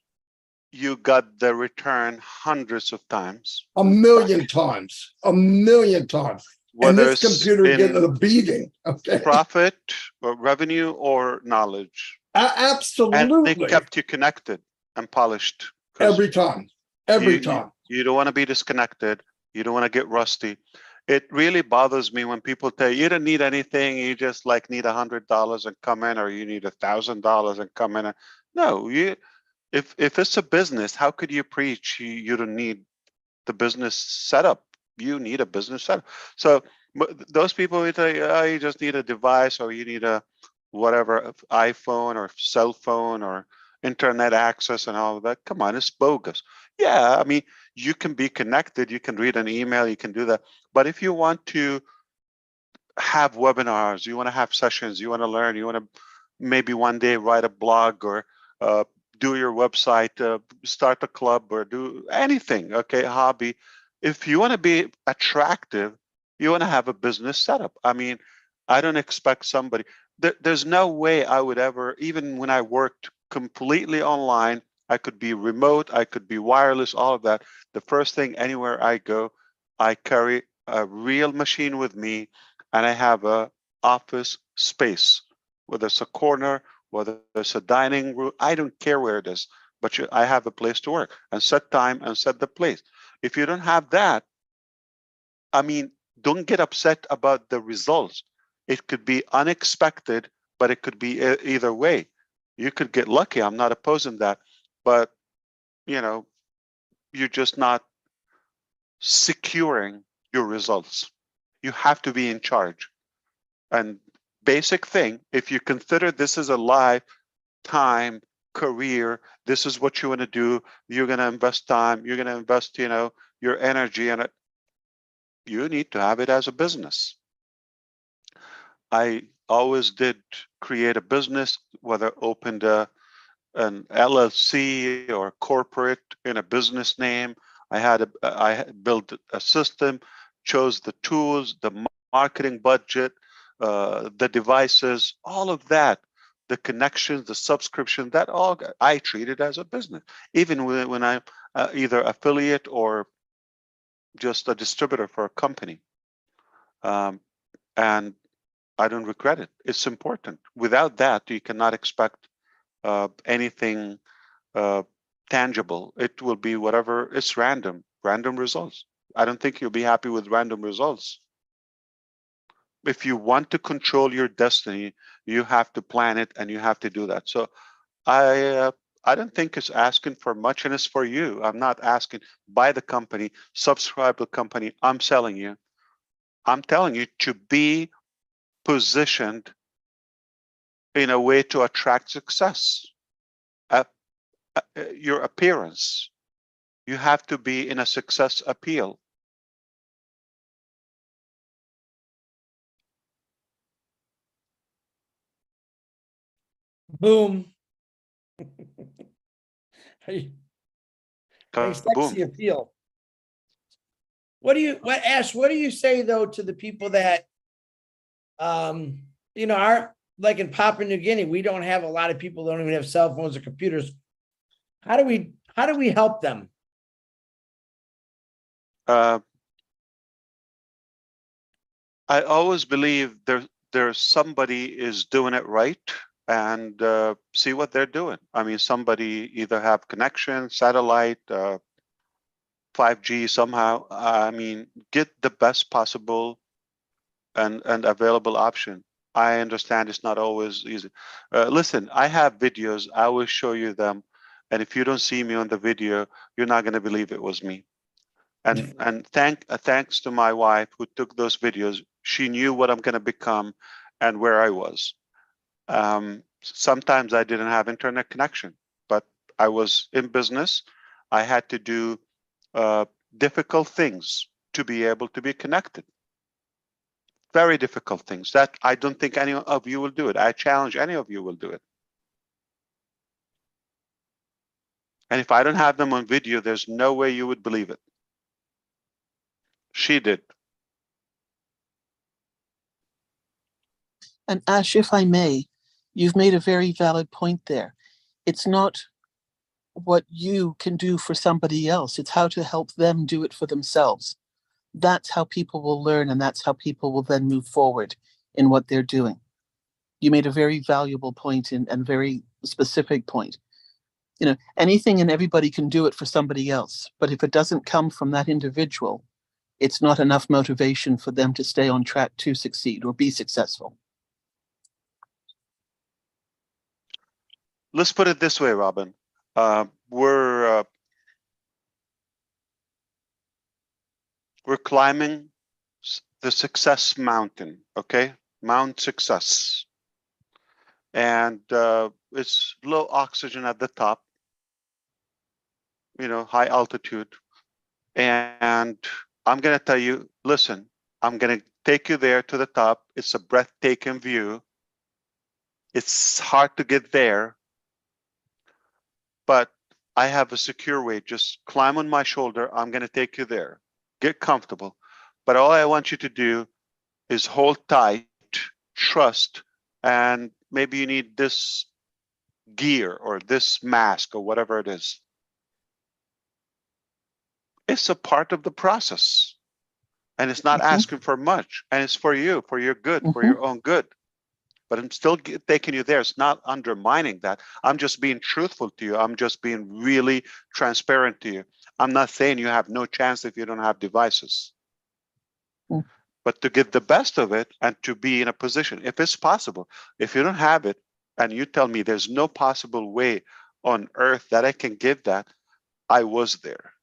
you got the return hundreds of times. A million times. A million times. Whether and this computer getting a beating. Okay. Profit or revenue or knowledge. Absolutely. And they kept you connected and polished. Every time. Every time. You don't want to be disconnected. You don't want to get rusty. It really bothers me when people tell you don't need anything. You just like need $100 and come in, or you need $1,000 and come in. No, if it's a business, how could you preach you don't need the business setup? You need a business setup. So those people will tell you, oh, you just need a device, or you need a whatever iPhone or cell phone or internet access and all of that. Come on, it's bogus. Yeah, I mean, you can be connected, you can read an email, you can do that. But if you want to have webinars, you want to have sessions, you want to learn, you want to maybe one day write a blog or do your website, start a club or do anything, okay, hobby. If you want to be attractive, you want to have a business setup. I mean, I don't expect somebody, there's no way I would ever, even when I worked completely online, I could be remote, I could be wireless, all of that. The first thing, anywhere I go, I carry a real machine with me, and I have a office space, whether it's a corner, whether it's a dining room, I don't care where it is, but I have a place to work and set time and set the place. If you don't have that, I mean, don't get upset about the results. It could be unexpected, but it could be either way. You could get lucky. I'm not opposing that, but you know, you're just not securing your results. You have to be in charge. And basic thing, if you consider this is a lifetime career, this is what you want to do, you're going to invest time, you're going to invest, you know, your energy in it, you need to have it as a business. I always did create a business, whether opened an LLC or corporate in a business name. I built a system, chose the tools, the marketing budget, the devices, all of that, the connections, the subscription, that all I treat it as a business. Even when I'm either affiliate or just a distributor for a company. And I don't regret it. It's important. Without that, you cannot expect anything tangible. It will be whatever, it's random results. I don't think you'll be happy with random results. If you want to control your destiny, you have to plan it and you have to do that. So I don't think it's asking for much, and it's for you. I'm not asking, buy the company, subscribe to the company. I'm selling you. I'm telling you to be positioned in a way to attract success. Your appearance, you have to be in a success appeal. Boom. Hey, sexy Boom. appeal. Ash, what do you say though to the people that, you know, are like in Papua New Guinea, we don't have a lot of people that don't even have cell phones or computers. How do we help them? I always believe there's somebody is doing it right, and see what they're doing. I mean, somebody either have connection, satellite, 5G somehow. I mean, get the best possible and available option. I understand it's not always easy. Listen, I have videos. I will show you them, and if you don't see me on the video, you're not going to believe it was me. And thanks to my wife who took those videos. She knew what I'm going to become and where I was. Sometimes I didn't have internet connection, but I was in business. I had to do difficult things to be able to be connected. Very difficult things that I don't think any of you will do it. I challenge any of you will do it. And if I don't have them on video, there's no way you would believe it. She did. And Ash, if I may, you've made a very valid point there. It's not what you can do for somebody else. It's how to help them do it for themselves. That's how people will learn, and that's how people will then move forward in what they're doing. You made a very valuable point and very specific point. You know, anything and everybody can do it for somebody else, but if it doesn't come from that individual, it's not enough motivation for them to stay on track to succeed or be successful. Let's put it this way, Robin. We're climbing the success mountain, okay? Mount Success. And it's low oxygen at the top, you know, high altitude. And I'm going to tell you, listen, I'm going to take you there to the top. It's a breathtaking view. It's hard to get there, but I have a secure way. Just climb on my shoulder. I'm going to take you there. Get comfortable. But all I want you to do is hold tight, trust, and maybe you need this gear or this mask or whatever it is. It's a part of the process. And it's not asking for much. And it's for you, for your good, for your own good. but I'm still taking you there. It's not undermining that. I'm just being truthful to you. I'm just being really transparent to you. I'm not saying you have no chance if you don't have devices. But to get the best of it and to be in a position, if it's possible, if you don't have it and you tell me there's no possible way on earth that I can get that, I was there.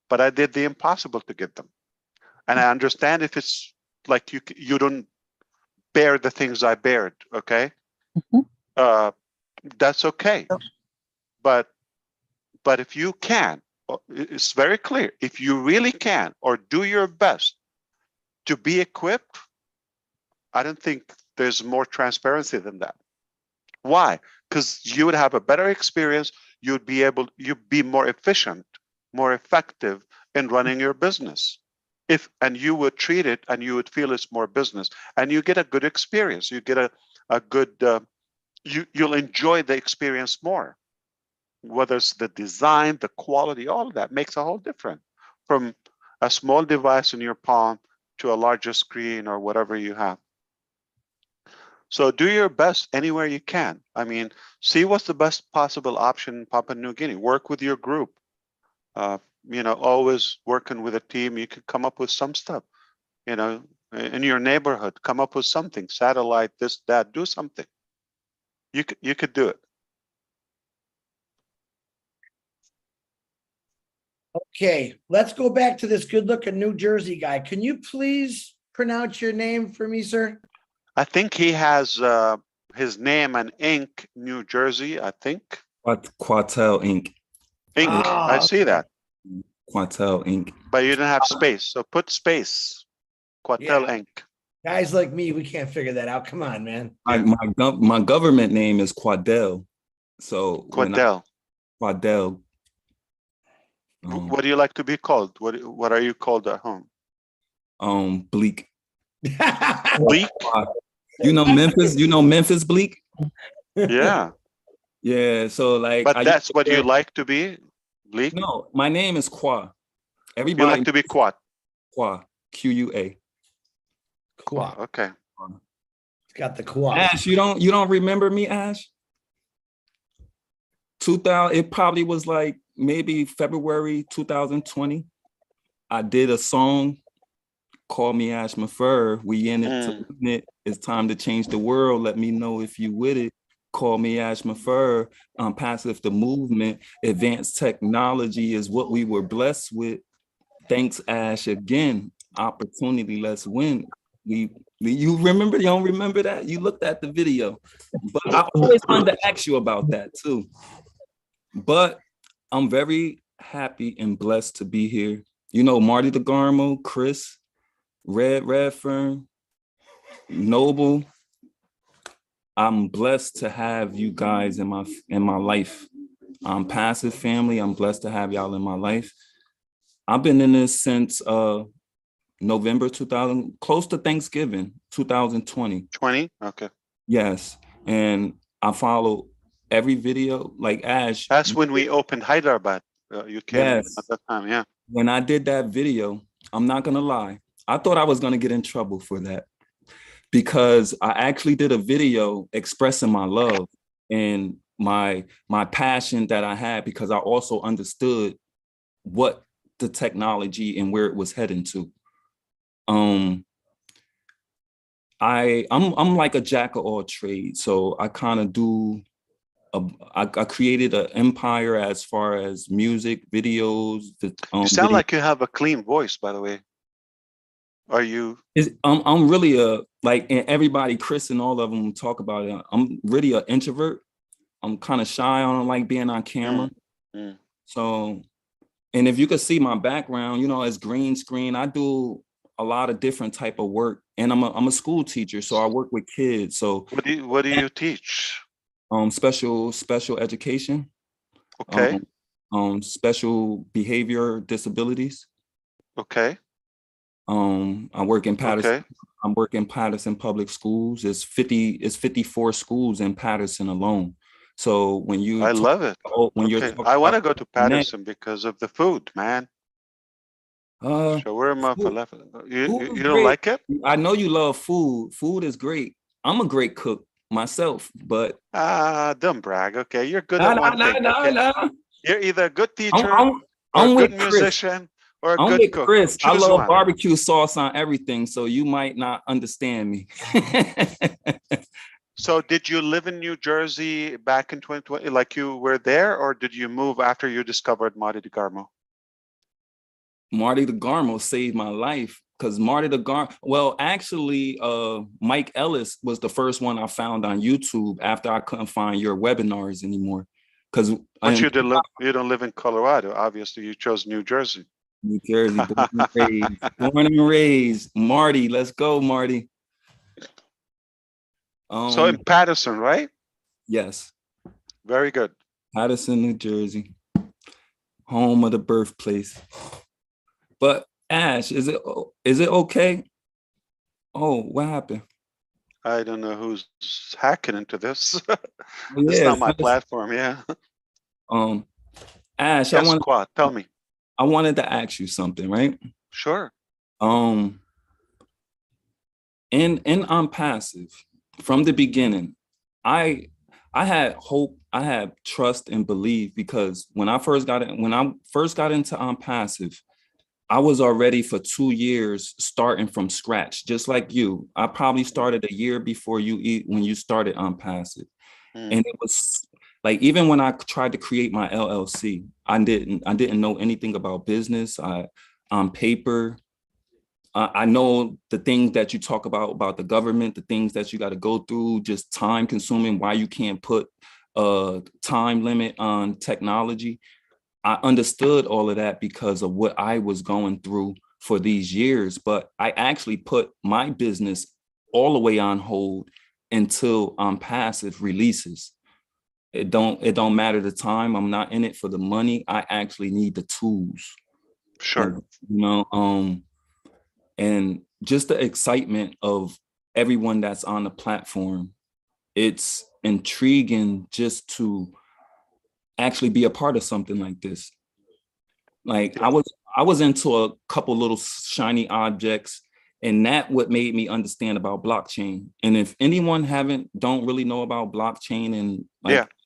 But I did the impossible to get them. And I understand if it's like you don't bear the things I bared, okay? That's okay. But if you can, it's very clear, if you really can or do your best to be equipped, I don't think there's more transparency than that. Why? Because you would have a better experience. You'd be more efficient, more effective in running your business. And you would treat it and you would feel it's more business, and you get a good experience. You get a good, you'll enjoy the experience more. Whether it's the design, the quality, all of that makes a whole difference from a small device in your palm to a larger screen or whatever you have. So do your best anywhere you can. I mean, see what's the best possible option in Papua New Guinea. Work with your group. Always working with a team, you could come up with some stuff. In your neighborhood, come up with something. Satellite, this, that, do something. You could do it. Okay, let's go back to this good-looking New Jersey guy. Can you please pronounce your name for me, sir? I think he has his name and Inc. New Jersey, I think. Quatel Inc. Inc. I see that. Quatel Inc. But you didn't have space, so put space. Quatel Inc. Guys like me, we can't figure that out. Come on, man. My government name is Quadell. So Quadell. Quadell. What do you like to be called? What are you called at home? Bleak. Bleak? You know Memphis Bleak? Yeah. Yeah, so like. But that's what you like to be? Bleak? No, my name is Qua. Everybody. You like to be Qua? Qua. Q-U-A. Qua. Okay. It's got the Qua. Ash, you don't remember me, Ash? 2000, it probably was like maybe February 2020. I did a song, Call Me Ash Mufareh. We in it to win it. It's time to change the world. Let me know if you with it. Call me Ash Mufareh. Passive the movement. Advanced technology is what we were blessed with. Thanks, Ash, again. Opportunity, let's win. You remember? You don't remember that? You looked at the video. But I always wanted to ask you about that too. But I'm very happy and blessed to be here. You know, Marty DeGarmo, Chris, Redfern, Noble. I'm blessed to have you guys in my life. I'm Passive family. I'm blessed to have y'all in my life. I've been in this since November 2000, close to Thanksgiving, 2020. 20? Okay. Yes. And I follow every video, like Ash. That's when we opened Hyderabad. You came at that time, yeah. When I did that video, I'm not gonna lie, I thought I was gonna get in trouble for that because I actually did a video expressing my love and my passion that I had, because I also understood what the technology and where it was heading to. I'm like a jack of all trades, so I kind of do. I created an empire as far as music, videos. You sound like you have a clean voice, by the way. Are you? I'm really and everybody, Chris and all of them talk about it. I'm really an introvert. I'm kind of shy. I don't like being on camera. So, and if you could see my background, you know, as green screen, I do a lot of different type of work, and I'm a school teacher, so I work with kids. So what do you teach? Special education. Okay. Special behavior disabilities. Okay. I work in Patterson. Okay. I'm working in Patterson Public Schools. It's 54 schools in Patterson alone. So when you I love it. I want to go to Patterson because of the food, man. Shawarma, falafel. You don't like it? I know you love food. Food is great. I'm a great cook myself, but don't brag. Okay, you're good nah, at nah, one nah, thing. nah, Okay? nah. You're either a good teacher I'm or a good with Chris. musician or a I'm good with cook. Chris. I Choose love one. barbecue sauce on everything, so you might not understand me. So did you live in New Jersey back in 2020, like you were there, or did you move after you discovered Marty DeGarmo? Marty DeGarmo saved my life because Marty DeGarmo, well, actually, Mike Ellis was the first one I found on YouTube after I couldn't find your webinars anymore. Because But you don't live in Colorado. Obviously, you chose New Jersey. New Jersey, born and raised. Born and raised. Marty, let's go, Marty. So in Patterson, right? Yes. Very good. Patterson, New Jersey, home of the birthplace. But Ash, is it okay? Oh, what happened? I don't know who's hacking into this. Yeah, It's not my platform. Yeah. Ash, yes, Quad, tell me. I wanted to ask you something, right? Sure. In ONPASSIVE, from the beginning, I had hope, I had trust and belief, because when I first got into ONPASSIVE, I was already for 2 years starting from scratch, just like you. I probably started a year before you when you started ONPASSIVE. And it was like, even when I tried to create my LLC, I didn't know anything about business. On paper, I know the things that you talk about the government, the things that you got to go through, just time consuming, why you can't put a time limit on technology. I understood all of that because of what I was going through for these years, but I actually put my business all the way on hold until ONPASSIVE releases. It don't matter the time. I'm not in it for the money. I actually need the tools. Sure. And just the excitement of everyone that's on the platform. It's intriguing just to actually be a part of something like this. Like I was into a couple little shiny objects, and that what made me understand about blockchain. And if anyone don't really know about blockchain and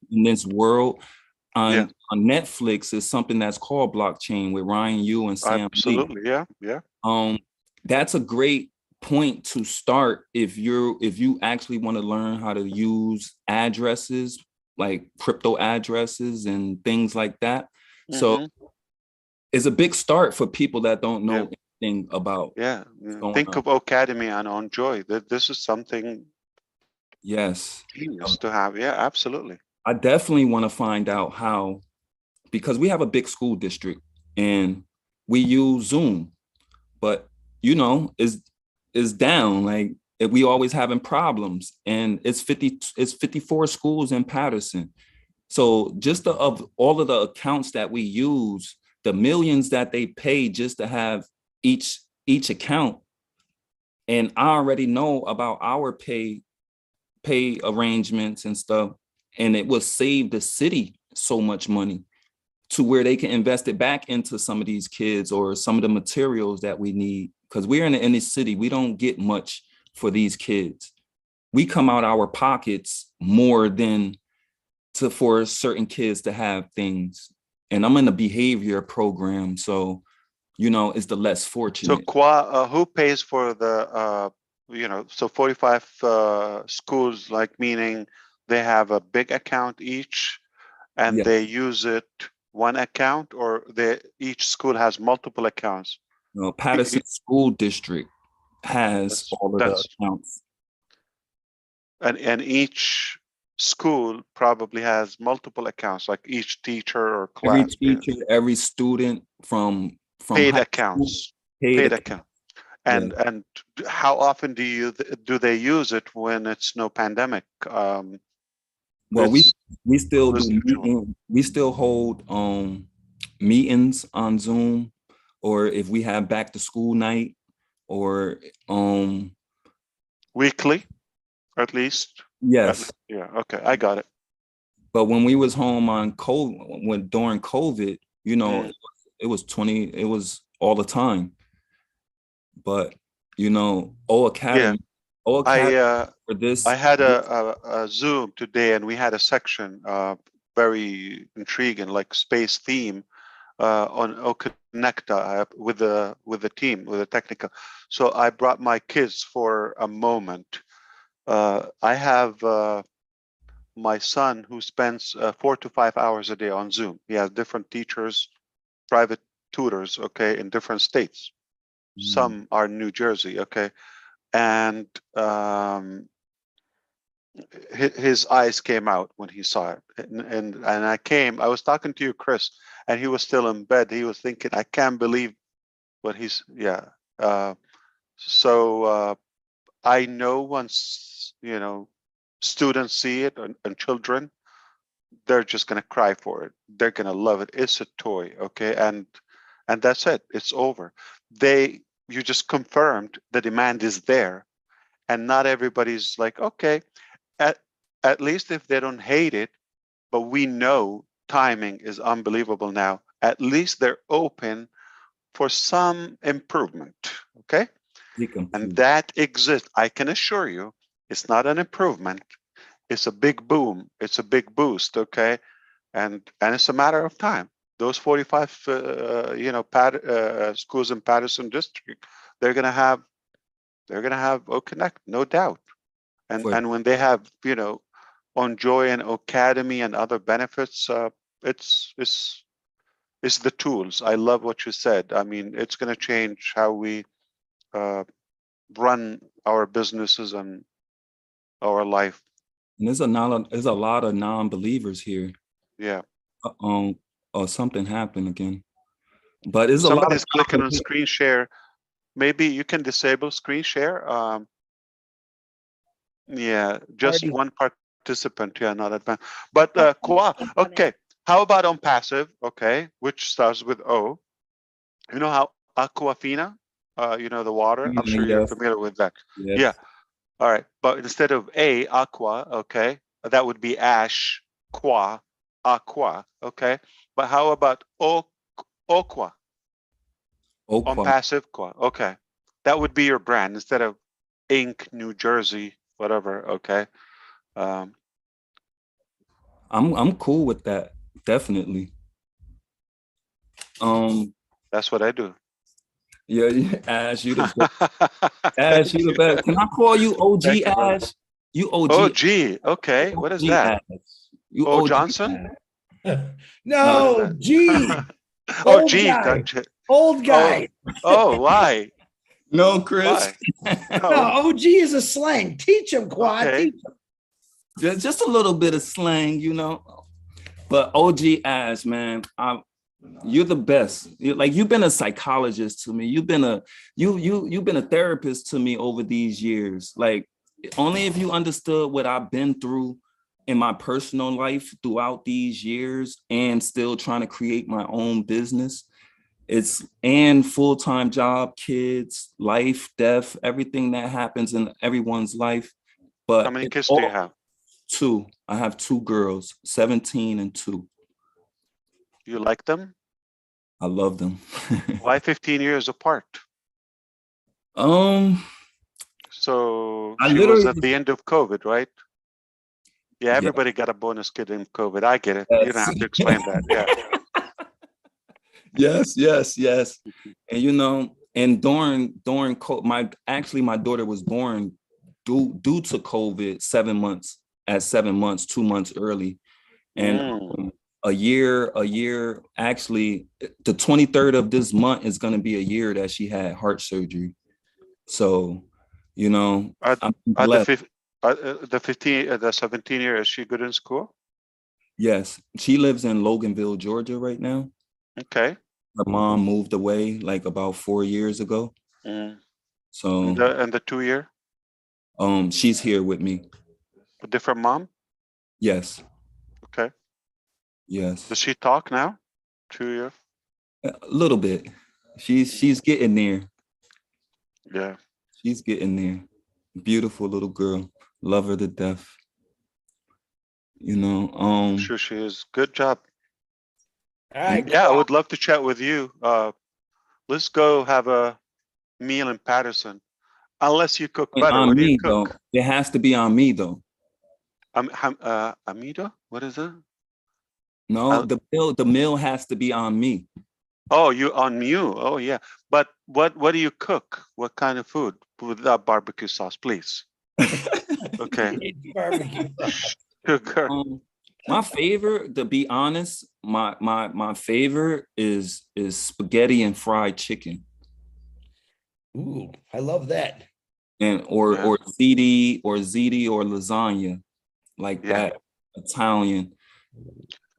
in this world, on Netflix is something that's called Blockchain with Ryan Yu and Sam Lee. Absolutely, yeah. That's a great point to start if you actually want to learn how to use addresses, like crypto addresses and things like that. So it's a big start for people that don't know anything about. Yeah, think of Academy and Enjoy. This is something. Yes. Genius to have. Yeah, absolutely. I definitely want to find out how, because we have a big school district and we use Zoom, but it's down. Like we always having problems, and it's 54 schools in Patterson. So just of all of the accounts that we use, the millions that they pay just to have each account. And I already know about our pay arrangements and stuff. And it will save the city so much money to where they can invest it back into some of these kids or some of the materials that we need. Because we're in the inner city, we don't get much for these kids. We come out our pockets more than for certain kids to have things. And I'm in the behavior program, so it's the less fortunate. So who pays for the so 45 schools, like meaning they have a big account each and they use it one account, or each school has multiple accounts? No, Patterson School District has all of the accounts. And each school probably has multiple accounts, like each teacher or class. Every teacher, every student from paid accounts. Paid account. And Yeah. and how often do they use it when it's no pandemic? Well, we still do we still hold meetings on Zoom, or if we have back to school night, or weekly, at least. Yes. Yeah. Okay, I got it. But when we was home on during COVID, it was all the time. But O Academy For this, I had a Zoom today, and we had a section, very intriguing, like space theme, on Connecta with the team, with the technical. So I brought my kids for a moment. I have my son who spends 4 to 5 hours a day on Zoom. He has different teachers, private tutors, okay, in different states. Some are in New Jersey, okay, and his eyes came out when he saw it, and I was talking to you, Chris, and he was still in bed. He was thinking, I can't believe what he's, yeah. So I know once, you know, students see it, and children, they're just gonna cry for it. They're gonna love it. It's a toy, okay, and that's it. It's over. You just confirmed the demand is there, and not everybody's like, okay. At least if they don't hate it, but we know timing is unbelievable now. At least they're open for some improvement, okay? And that exists. I can assure you, it's not an improvement. It's a big boom. It's a big boost, okay? And it's a matter of time. Those 45, you know, schools in Patterson District, they're gonna have OConnect, no doubt. And when they have, you know, on Joy and Academy and other benefits, it's the tools. I love what you said. I mean, it's going to change how we run our businesses and our life. And there's a lot of non-believers here. Yeah. Or something happened again. But it's Somebody's a lot of clicking on screen share. Maybe you can disable screen share. Yeah, just one participant. Yeah, not advanced. But Kwa, okay. How about on passive? Okay, which starts with O. You know how Aquafina, you know, the water. I'm sure you're familiar with that. Yes. Yeah. All right. But instead of A, aqua, okay, that would be ash, qua, aqua, okay. But how about Oqua? On passive, qua. Okay. That would be your brand instead of Inc., New Jersey, whatever. Okay. I'm cool with that. Definitely. That's what I do. Yeah, Ash, you the best. Ash, you the best. Can I call you OG Ash? You OG. OG. Okay. What is that? Ash. You O OG Johnson? No, G. Oh, Old G. guy. Gotcha. Old guy. Oh, why? No, Chris. No, OG is a slang. Teach him, Quad. Okay. Teach him. Just a little bit of slang, you know. But OG Ash, man, you're the best. You've been a psychologist to me. You've been a therapist to me over these years. Like, only if you understood what I've been through in my personal life throughout these years, and still trying to create my own business. And full-time job, kids, life, death, everything that happens in everyone's life. But how many kids do you have? 2. I have 2 girls, 17 and 2. You like them? I love them. Why 15 years apart? So she was at the end of COVID, right? Yeah, everybody got a bonus kid in COVID. I get it. Yes. You don't have to explain that. Yeah. Yes. And you know, and during COVID, my daughter was born due to COVID 7 months, 2 months early. And a year, actually, the 23rd of this month is going to be a year that she had heart surgery. So, you know, the 17 year, is she good in school? Yes, she lives in Loganville, Georgia right now. Okay. Her mom moved away like about 4 years ago. So and the 2 year? She's here with me. A different mom? Yes. Okay. Yes. Does she talk now? 2 year? A little bit. She's getting there. Yeah. She's getting there. Beautiful little girl. Love her to death. You know, sure she is. Good job. All right. Yeah, I would love to chat with you. Let's go have a meal in Patterson. Unless you cook butter. On What do you me cook? though. It has to be on me though. Amido? What is it? No, the meal has to be on me. Oh, you on mute. Oh, yeah. But what do you cook? What kind of food without barbecue sauce, please? Okay. Barbecue. Sugar. My favorite, to be honest, my favorite is spaghetti and fried chicken. Ooh, I love that. And or ziti or lasagna, like that, Italian.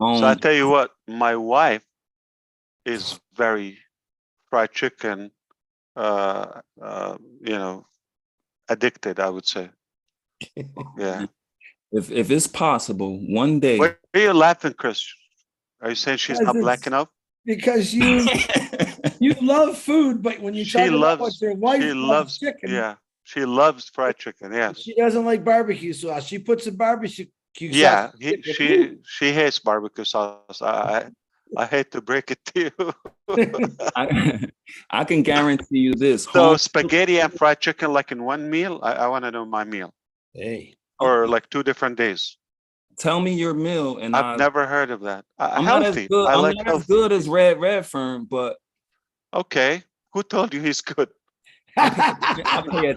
So I tell you what, my wife is very fried chicken, addicted, I would say. Yeah. If it's possible, one day. Why are you laughing, Chris? Are you saying she's not black enough? Because you love food, but when you talk about what your wife loves chicken, yeah, she loves fried chicken. Yes, she doesn't like barbecue sauce. She puts a barbecue yeah, sauce. she hates barbecue sauce. I hate to break it to you. I can guarantee you this. So spaghetti and fried chicken, like in one meal. I want to know my meal. Hey, or like 2 different days. Tell me your meal, and I've never heard of that. I'm Healthy. not as good. I I'm like not healthy. as good as Red Fern, but okay. Who told you he's good? I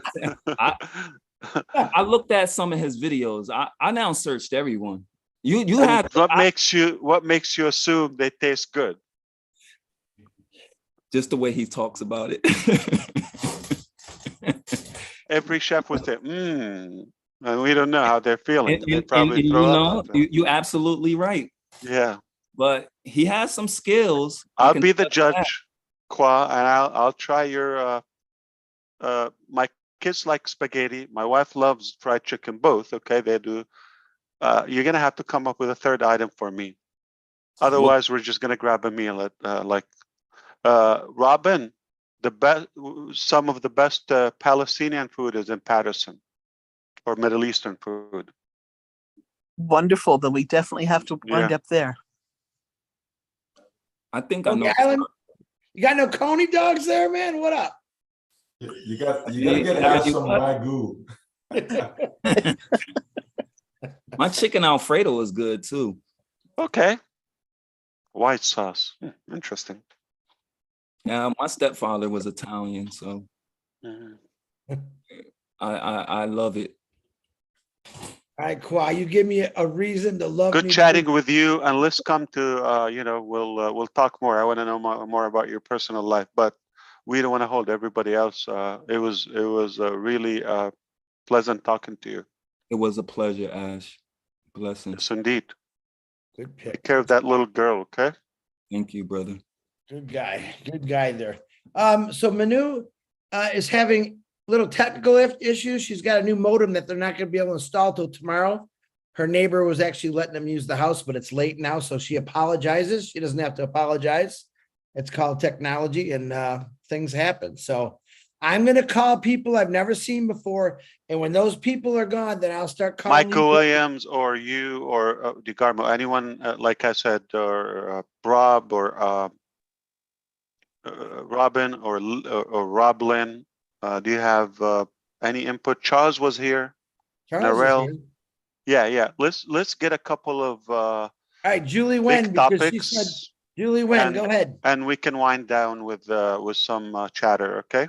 looked at some of his videos. I now searched everyone. You and had what makes you assume they taste good? Just the way he talks about it. Every chef would say, and we don't know how they're feeling. They probably and throw up. you absolutely right. Yeah. But he has some skills. I'll be the judge, Kwa, and I'll try your my kids like spaghetti. My wife loves fried chicken, both. Okay, they do. You're gonna have to come up with a third item for me. Otherwise, we're just gonna grab a meal at Robin. Some of the best Palestinian food is in Patterson, or Middle Eastern food. Wonderful. Then we definitely have to wind up there. I think I know. Alan, you got no Coney dogs there, man? What up? You gotta get Ash some Wagyu. My chicken Alfredo is good too. Okay. White sauce. Interesting. Yeah, my stepfather was Italian, so I love it. All right, Kwa, you give me a reason to love me. Good chatting with you, and let's come to we'll talk more. I want to know more about your personal life, but we don't want to hold everybody else. It was really pleasant talking to you. It was a pleasure, Ash. Blessings. Yes, indeed. Good pick. Take care of that little girl, okay? Thank you, brother. Good guy there. So Manu is having little technical issues. She's got a new modem that they're not going to be able to install till tomorrow. Her neighbor was actually letting them use the house, but it's late now, so she apologizes. She doesn't have to apologize. It's called technology, and things happen. So I'm going to call people I've never seen before, and when those people are gone, then I'll start calling Michael Williams, or you, or DeGarmo, anyone, like I said, or Rob, or Robin, or Roblin. Do you have any input? Charles was here. Charles Narelle. is here. Yeah. Let's get a couple of all right, Julie Wen, because she said Julie Wen, go ahead. And we can wind down with some chatter, okay?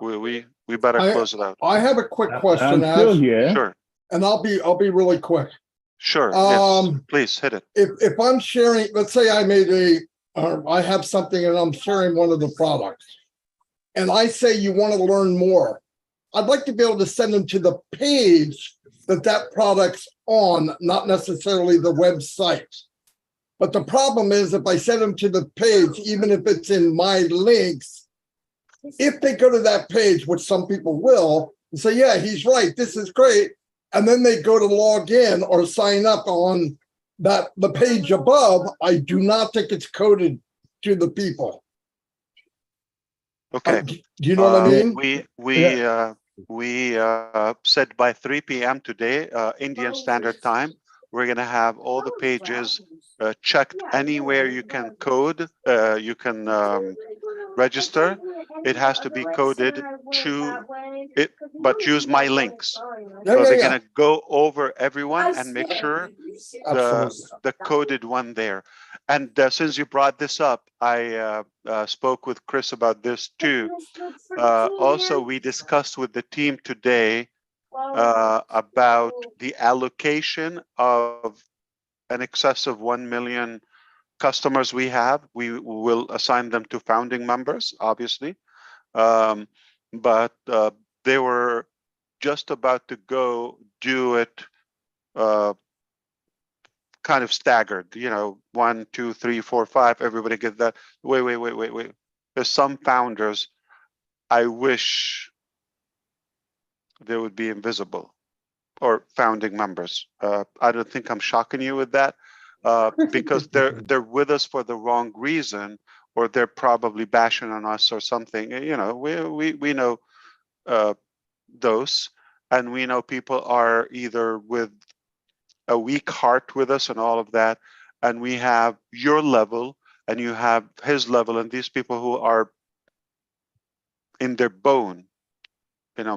We better close it out. I have a quick question, I'm still Ash. here. Sure. And I'll be really quick. Sure. Yes. Please hit it. If I'm sharing, let's say I made I have something and I'm sharing one of the products, and I say you want to learn more, I'd like to be able to send them to the page that product's on, not necessarily the website. But the problem is, if I send them to the page, even if it's in my links, if they go to that page, which some people will, and say, yeah, he's right, this is great, and then they go to log in or sign up on the page above, I do not think it's coded to the people. Okay. Do you know what I mean? We said by 3 p.m. today, Indian Standard Time, we're gonna have all the pages checked anywhere you can code. You can register, it has to be coded to it, but use my links. Yeah, So yeah, they're yeah. gonna go over everyone and make sure Absolutely. the coded one there. And since you brought this up, I spoke with Chris about this too. Also, we discussed with the team today about the allocation of an excess of 1 million customers we have. We will assign them to founding members, obviously. But they were just about to go do it kind of staggered, 1, 2, 3, 4, 5, everybody get that. Wait. There's some founders, I wish they would be invisible, or founding members. I don't think I'm shocking you with that, because they're with us for the wrong reason, or they're probably bashing on us or something. We know those, and we know people are either with a weak heart with us and all of that, and we have your level and you have his level, and these people who are in their bone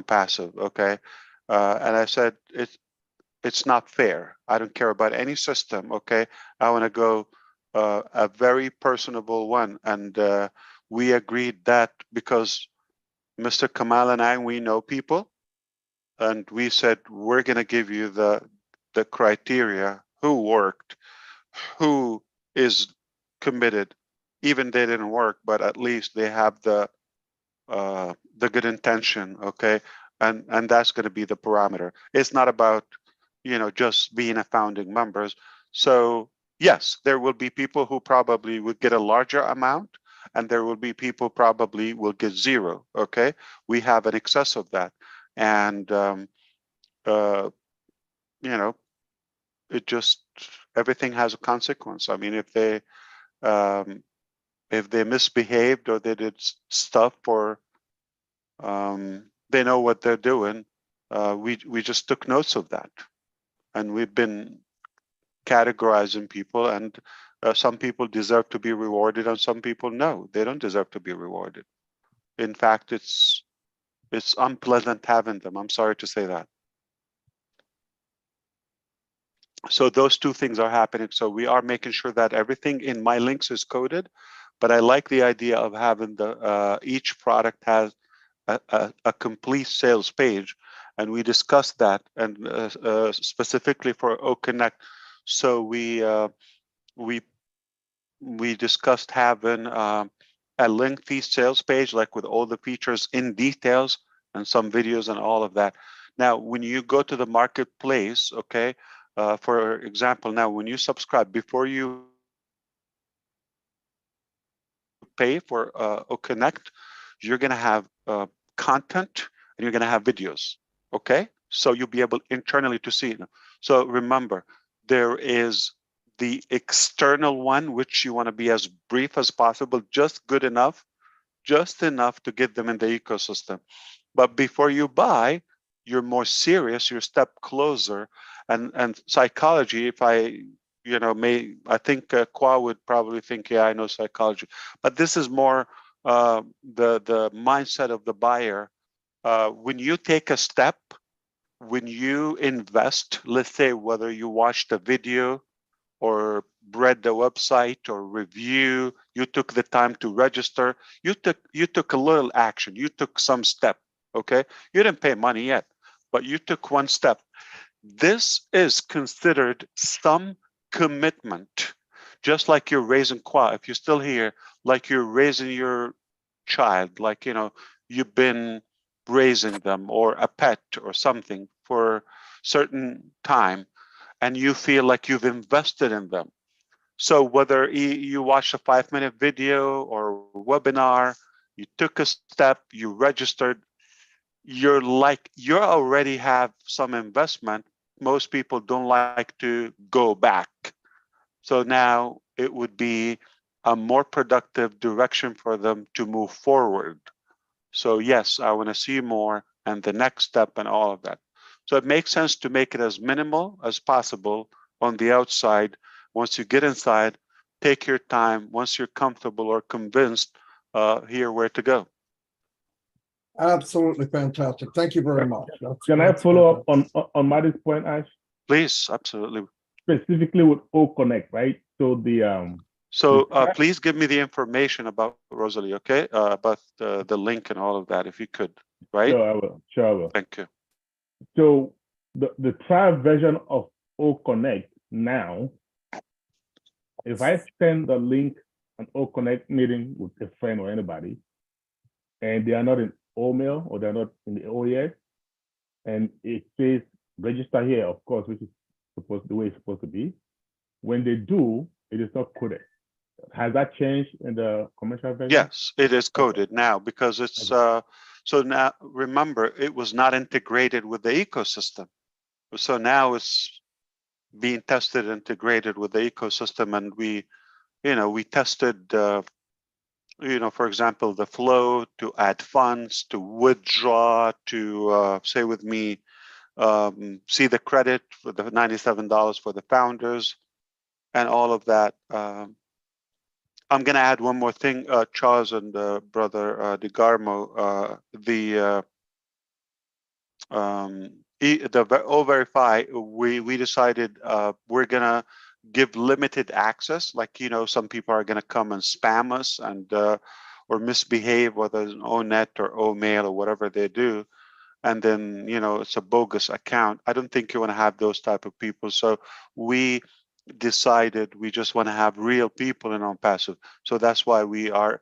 passive. Okay. And I said it's not fair. I don't care about any system. Okay. I want to go a very personable one, and we agreed that because Mr. Kamal and we know people, and we said we're going to give you the criteria, who worked, who is committed. Even they didn't work, but at least they have the good intention. Okay. And that's going to be the parameter. It's not about just being a founding members. So yes, there will be people who probably would get a larger amount, and there will be people probably will get zero. Okay. We have an excess of that. And it just, everything has a consequence. I mean, if they misbehaved or they did stuff, or they know what they're doing, we just took notes of that, and we've been categorizing people, and some people deserve to be rewarded, and some people no, they don't deserve to be rewarded. In fact, it's unpleasant having them. I'm sorry to say that. So those two things are happening. So we are making sure that everything in my links is coded, but I like the idea of having the each product has a complete sales page, and we discussed that, and specifically for OConnect. So we discussed having a lengthy sales page, like with all the features in details and some videos and all of that. Now, when you go to the marketplace, okay, for example, now when you subscribe, before you pay for OConnect, you're going to have content, and you're going to have videos. Okay, so you'll be able internally to see it. So remember, there is the external one, which you want to be as brief as possible, just good enough, just enough to get them in the ecosystem. But before you buy, you're more serious, you're a step closer. And psychology, if I think Kwa would probably think, yeah, I know psychology, but this is more the mindset of the buyer. When you take a step, when you invest, let's say whether you watched a video or read the website or review, you took the time to register, you took a little action, you took some step. Okay, you didn't pay money yet, but you took one step. This is considered some commitment, just like you're raising Kwa. If you're still here, like you're raising your child, like you've been raising them, or a pet or something for certain time, and you feel like you've invested in them. So whether you watched a 5-minute video or webinar, you took a step, you registered, you already have some investment. Most people don't like to go back. So now it would be a more productive direction for them to move forward. So yes, I want to see more, and the next step and all of that. So it makes sense to make it as minimal as possible on the outside. Once you get inside, take your time. Once you're comfortable or convinced, here where to go. Absolutely fantastic. Thank you very much. Can I follow up on Maddie's point, Ash? Please, absolutely. Specifically with O Connect, right? So the please give me the information about Rosalie, okay? About the link and all of that, if you could, right? Sure, I will. Sure, I will. Thank you. So the trial version of O Connect now, if I send the link an O Connect meeting with a friend or anybody, and they are not in OMail or they're not in the OES, and it says register here, of course, which is the way it's supposed to be. When they do, it is not coded. Has that changed in the commercial version? Yes, it is coded now because it's so now remember it was not integrated with the ecosystem. So now it's being tested, integrated with the ecosystem, and we tested for example, the flow to add funds, to withdraw, to say with me, see the credit for the $97 for the founders and all of that. I'm going to add one more thing, Charles and Brother DeGarmo, the O-Verify, we decided we're going to give limited access. Like, some people are going to come and spam us and or misbehave, whether it's an O-Net or O-Mail or whatever they do. And then, it's a bogus account. I don't think you want to have those type of people. So we decided we just want to have real people in ONPASSIVE. So that's why we are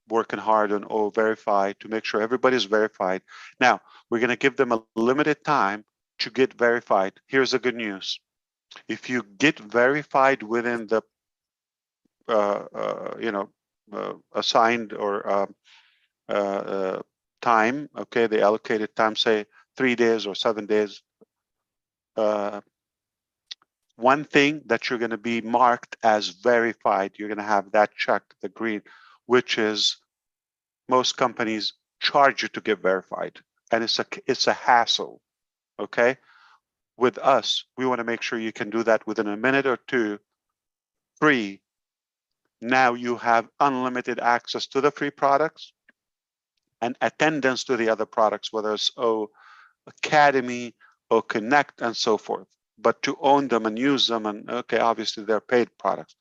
working hard on O-Verify to make sure everybody's verified. Now, we're going to give them a limited time to get verified. Here's the good news. If you get verified within the assigned or time, okay, the allocated time, say 3 days or 7 days, one thing that you're going to be marked as verified, you're going to have that checked, the green, which is most companies charge you to get verified, and it's a hassle. Okay, with us, we want to make sure you can do that within a minute or two, free. Now you have unlimited access to the free products and attendance to the other products, whether it's O Academy, O Connect, and so forth. But to own them and use them, and okay, obviously they're paid products,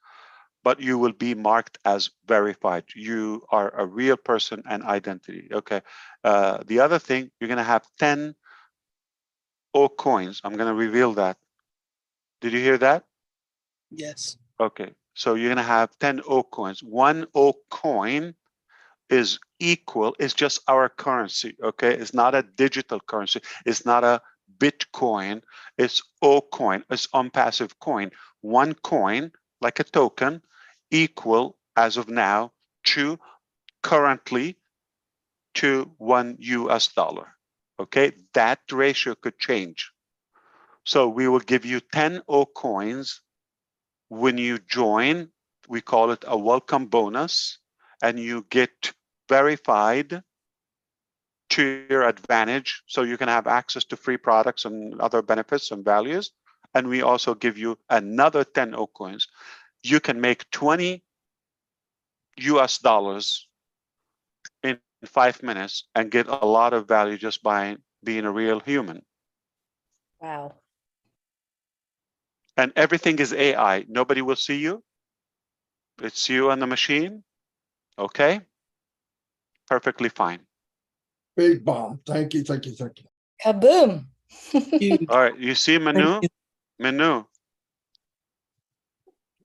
but you will be marked as verified. You are a real person and identity. Okay. The other thing, you're going to have 10 O coins. I'm going to reveal that. Did you hear that? Yes. Okay. So you're going to have 10 O coins. One O coin is equal. It's just our currency. Okay. It's not a digital currency. It's not a Bitcoin. It's O coin. It's ONPASSIVE coin. One coin, like a token, equal as of now to currently to $1 US. Okay, that ratio could change. So we will give you 10 O coins when you join. We call it a welcome bonus, and you get verified to your advantage, so you can have access to free products and other benefits and values. And we also give you another 10 O coins. You can make $20 US in 5 minutes and get a lot of value just by being a real human. Wow. And everything is AI. Nobody will see you. It's you and the machine. Okay. Perfectly fine. Big bomb. Thank you. Thank you. Thank you. Kaboom. All right. You see Manu? Manu.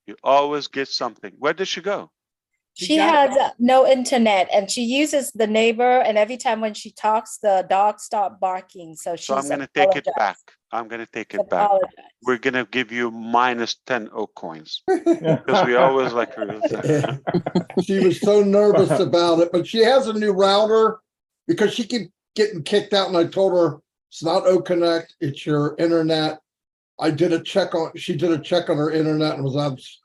You always get something. Where did she go? She has no internet, and she uses the neighbor, and every time when she talks, the dogs stop barking. So So I'm going to take it back. I'm going to take it back. We're going to give you minus 10 O coins because we always like her. She was so nervous about it, but she has a new router because she keeps getting kicked out. And I told her it's not O Connect, it's your internet. She did a check on her internet and was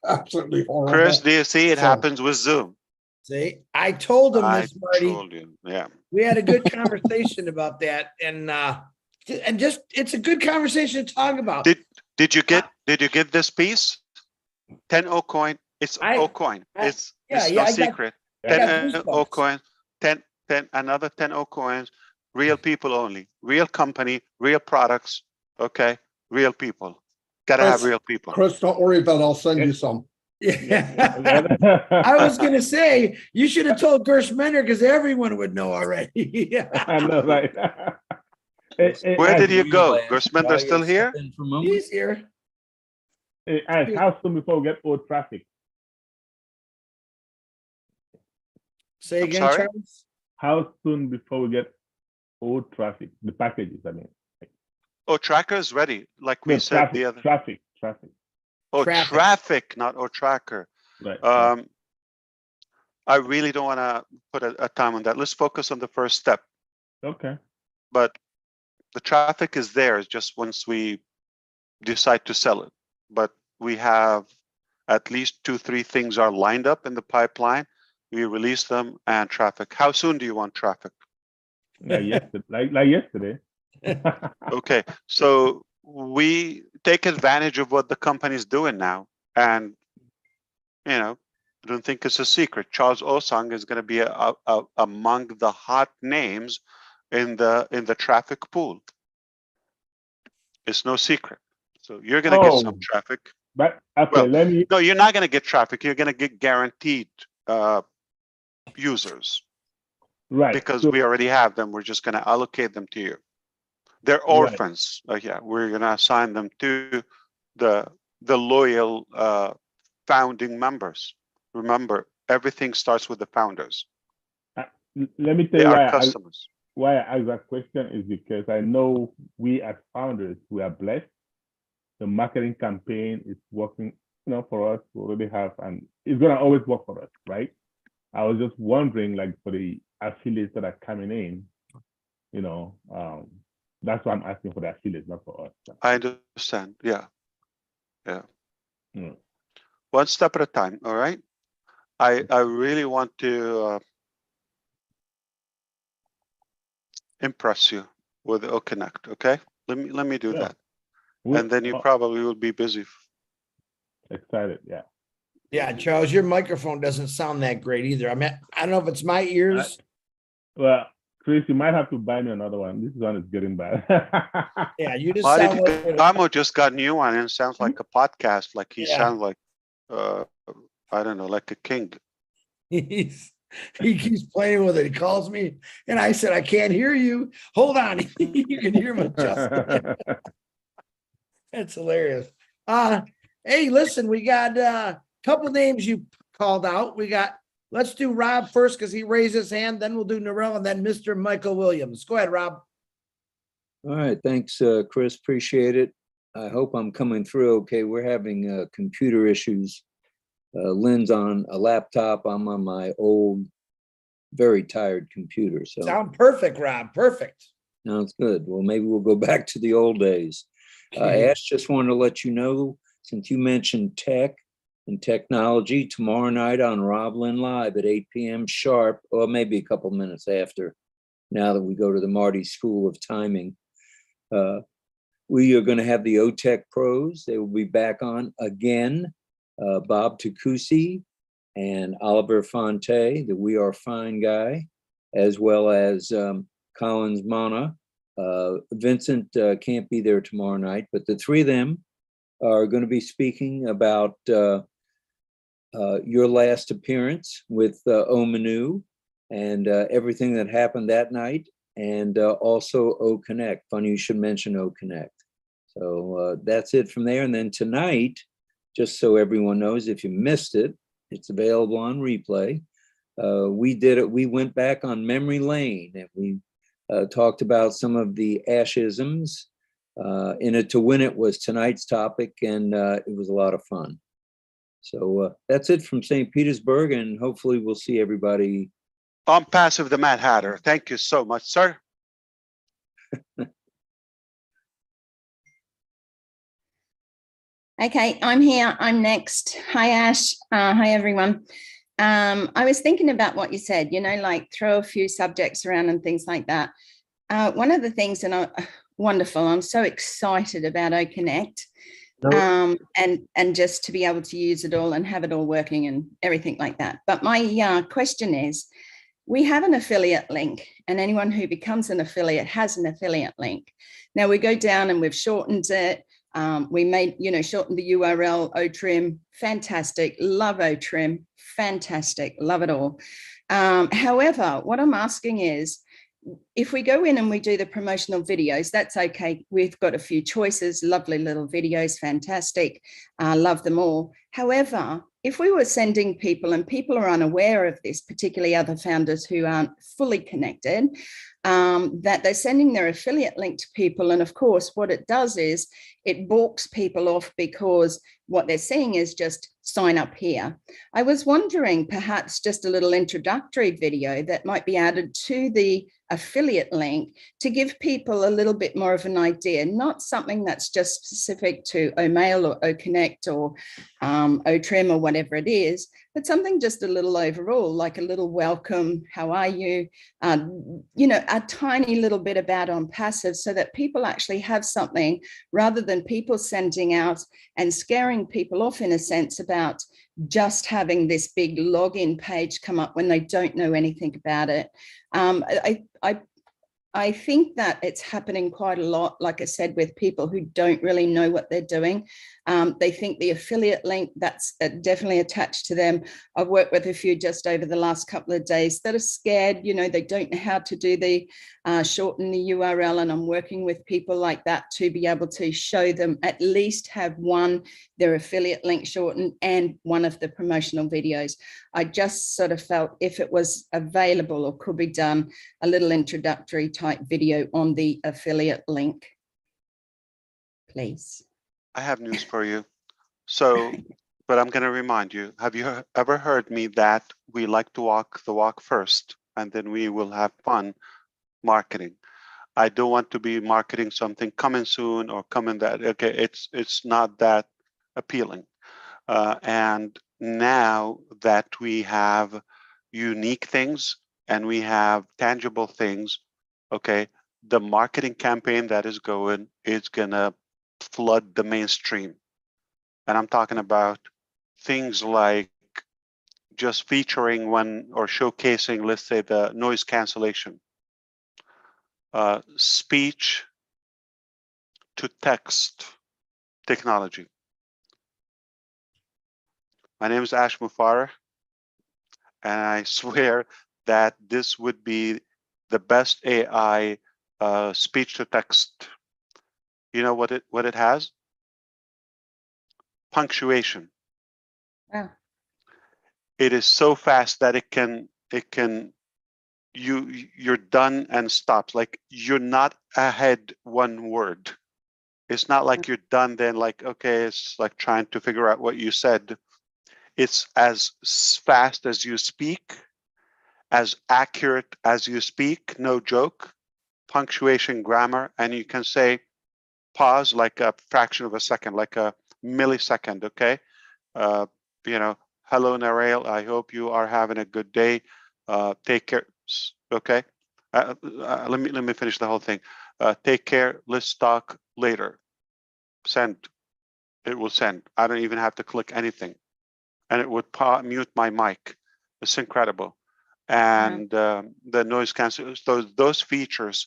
absolutely horrible. Chris, do you see it happens with Zoom? See, I told him I this, Marty. told you. Yeah. We had a good conversation about that, and just it's a good conversation to talk about. Did you get this piece? 10 O coin. It's O coin. It's no secret. 10 O coins, 10, another 10 O coins, real people only, real company, real products, okay? Real people. Gotta have real people. Chris, don't worry about it. I'll send you some. I was gonna say you should have told Gershmender because everyone would know already. I know, right? Where did you go? Gershmender still here? He's here. Hey, Ash, how soon before we get old traffic? Say again, sorry? Charles. How soon before we get old traffic? The packages, I mean. Oh, tracker is ready, like we No, said traffic, the other. traffic. Oh, Traffic. traffic, not oh tracker. Right. I really don't want to put a time on that. Let's focus on the first step. Okay. But the traffic is there. It's just once we decide to sell it. But we have at least 2-3 things are lined up in the pipeline. We release them and traffic. How soon do you want traffic? Like yesterday. Okay, so we take advantage of what the company's doing now, and I don't think it's a secret. Charles Osang is going to be among the hot names in the traffic pool. It's no secret. So you're going to get some traffic. But okay, well, no, you're not going to get traffic. You're going to get guaranteed users, right? Because we already have them. We're just going to allocate them to you. They're orphans. Yeah, we're going to assign them to the loyal founding members. Remember, everything starts with the founders. Let me tell They you are customers. why I ask that question is because I know we as founders, we are blessed. The marketing campaign is working, for us. We already have, and it's gonna always work for us, right? I was just wondering, like for the affiliates that are coming in, that's why I'm asking for the affiliates, not for us. I understand. Yeah. One step at a time. All right. I really want to impress you with OConnect. Okay. Let me do that. And then you probably will be busy. Excited. Yeah. Yeah, Charles, your microphone doesn't sound that great either. I mean, I don't know if it's my ears. Well, Chris, you might have to buy me another one. This one is getting bad. Yeah, you just sound like Amo just got a new one and it sounds like a podcast. Like he sounds like I don't know, like a king. he keeps playing with it. He calls me and I said, I can't hear you. Hold on. You can hear me just. That's hilarious. Hey, listen, we got a couple names you called out. Let's do Rob first because he raised his hand. Then we'll do Narelle and then Mr. Michael Williams. Go ahead, Rob. All right. Thanks, Chris. Appreciate it. I hope I'm coming through okay. We're having computer issues. Lynn's on a laptop. I'm on my old, very tired computer. So sound perfect, Rob. Perfect. Sounds good. Well, maybe we'll go back to the old days. Ash, just wanted to let you know, since you mentioned tech and technology, tomorrow night on Rob Lynn Live at 8 p.m. sharp, or maybe a couple minutes after, now that we go to the Marty School of Timing, we are going to have the OTech pros. They will be back on again. Bob Takusi and Oliver Fonte, the We Are Fine guy, as well as Collins Mana. Vincent can't be there tomorrow night, but the three of them are going to be speaking about your last appearance with Omanu and everything that happened that night, and also OConnect. Funny you should mention OConnect. So that's it from there. And then tonight, just so everyone knows, if you missed it, it's available on replay. We went back on memory lane and we talked about some of the Ashisms. In It to Win It was tonight's topic, and it was a lot of fun. So that's it from St. Petersburg, and hopefully we'll see everybody. ONPASSIVE, the Mad Hatter. Thank you so much, sir. Okay, I'm here. I'm next. Hi, Ash. Hi, everyone. I was thinking about what you said, like throw a few subjects around and things like that. One of the things, and wonderful, I'm so excited about OConnect. and just to be able to use it all and have it all working and everything like that. But my question is, we have an affiliate link, and anyone who becomes an affiliate has an affiliate link. Now we go down and we've shortened it. We made, shortened the URL, OTrim, fantastic. Love OTrim, fantastic. Love it all. However, what I'm asking is, if we go in and we do the promotional videos, that's okay. We've got a few choices, lovely little videos, fantastic. Love them all. However, if we were sending people and people are unaware of this, particularly other founders who aren't fully connected, that they're sending their affiliate link to people. And of course, what it does is it balks people off because what they're seeing is just sign up here. I was wondering perhaps just a little introductory video that might be added to the affiliate link to give people a little bit more of an idea, not something that's just specific to OMail or OConnect or OTrim or whatever it is, but something just a little overall, like a little welcome, how are you, a tiny little bit about ONPASSIVE, so that people actually have something rather than people sending out and scaring people off in a sense about just having this big login page come up when they don't know anything about it. I think that it's happening quite a lot, like I said, with people who don't really know what they're doing. They think the affiliate link, that's definitely attached to them. I've worked with a few just over the last couple of days that are scared, they don't know how to do the shorten the URL, and I'm working with people like that to be able to show them at least have their affiliate link shortened and one of the promotional videos. I just sort of felt if it was available or could be done, a little introductory type video on the affiliate link, please. I have news for you. So, but I'm going to remind you, have you ever heard me that we like to walk the walk first, and then we will have fun marketing? I don't want to be marketing something coming soon or coming that, okay, it's not that appealing. And now that we have unique things and we have tangible things, okay, the marketing campaign that is going is gonna flood the mainstream. And I'm talking about things like just featuring one or showcasing, let's say, the noise cancellation, speech to text technology. My name is Ash Mufareh, and I swear that this would be the best AI speech to text. You know what it has? Punctuation. Yeah. It is so fast that you're done and stops. Like you're not ahead one word. It's not like you're done then like, okay, it's like trying to figure out what you said. It's as fast as you speak, as accurate as you speak, no joke, punctuation, grammar, and you can say pause like a fraction of a second, like a millisecond, okay? Hello, Narelle, I hope you are having a good day. Take care, okay? Let me finish the whole thing. Take care, let's talk later. Send, it will send. I don't even have to click anything. And it would mute my mic. It's incredible. And the noise cancellation, those features,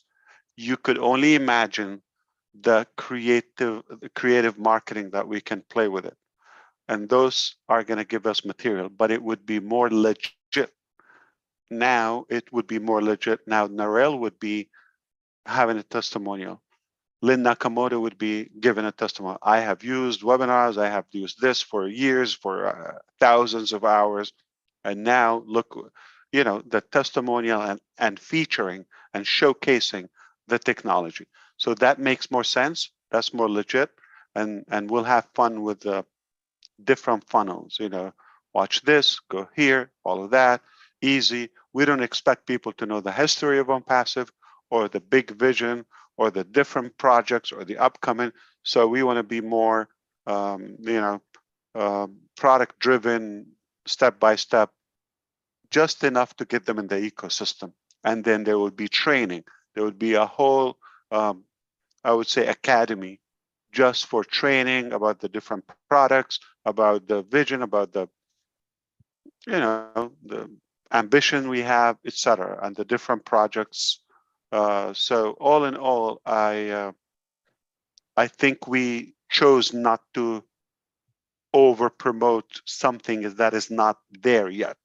you could only imagine the creative marketing that we can play with it. And those are going to give us material, but it would be more legit. Now it would be more legit. Now Narelle would be having a testimonial. Lynn Nakamoto would be given a testimony. I have used webinars. I have used this for years, for thousands of hours. And now look, the testimonial and featuring and showcasing the technology. So that makes more sense. That's more legit. And we'll have fun with the different funnels, watch this, go here, all of that, easy. We don't expect people to know the history of ONPASSIVE or the big vision or the different projects or the upcoming. So we want to be more, product driven, step by step, just enough to get them in the ecosystem. And then there would be training. There would be a whole, I would say, academy just for training about the different products, about the vision, about the, the ambition we have, etc., and the different projects. So all in all, I think we chose not to over promote something that is not there yet.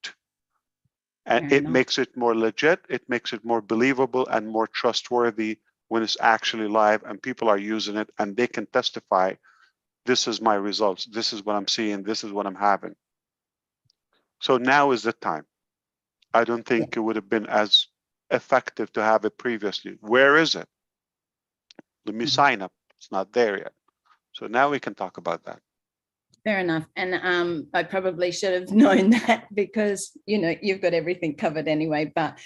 And it makes it more legit, it makes it more believable and more trustworthy when it's actually live and people are using it and they can testify, this is my results, this is what I'm seeing, this is what I'm having. So now is the time. I don't think it would have been as effective to have it previously. Where is it? Let me sign up. It's not there yet. So now we can talk about that. Fair enough. And I probably should have known that because, you've got everything covered anyway. But,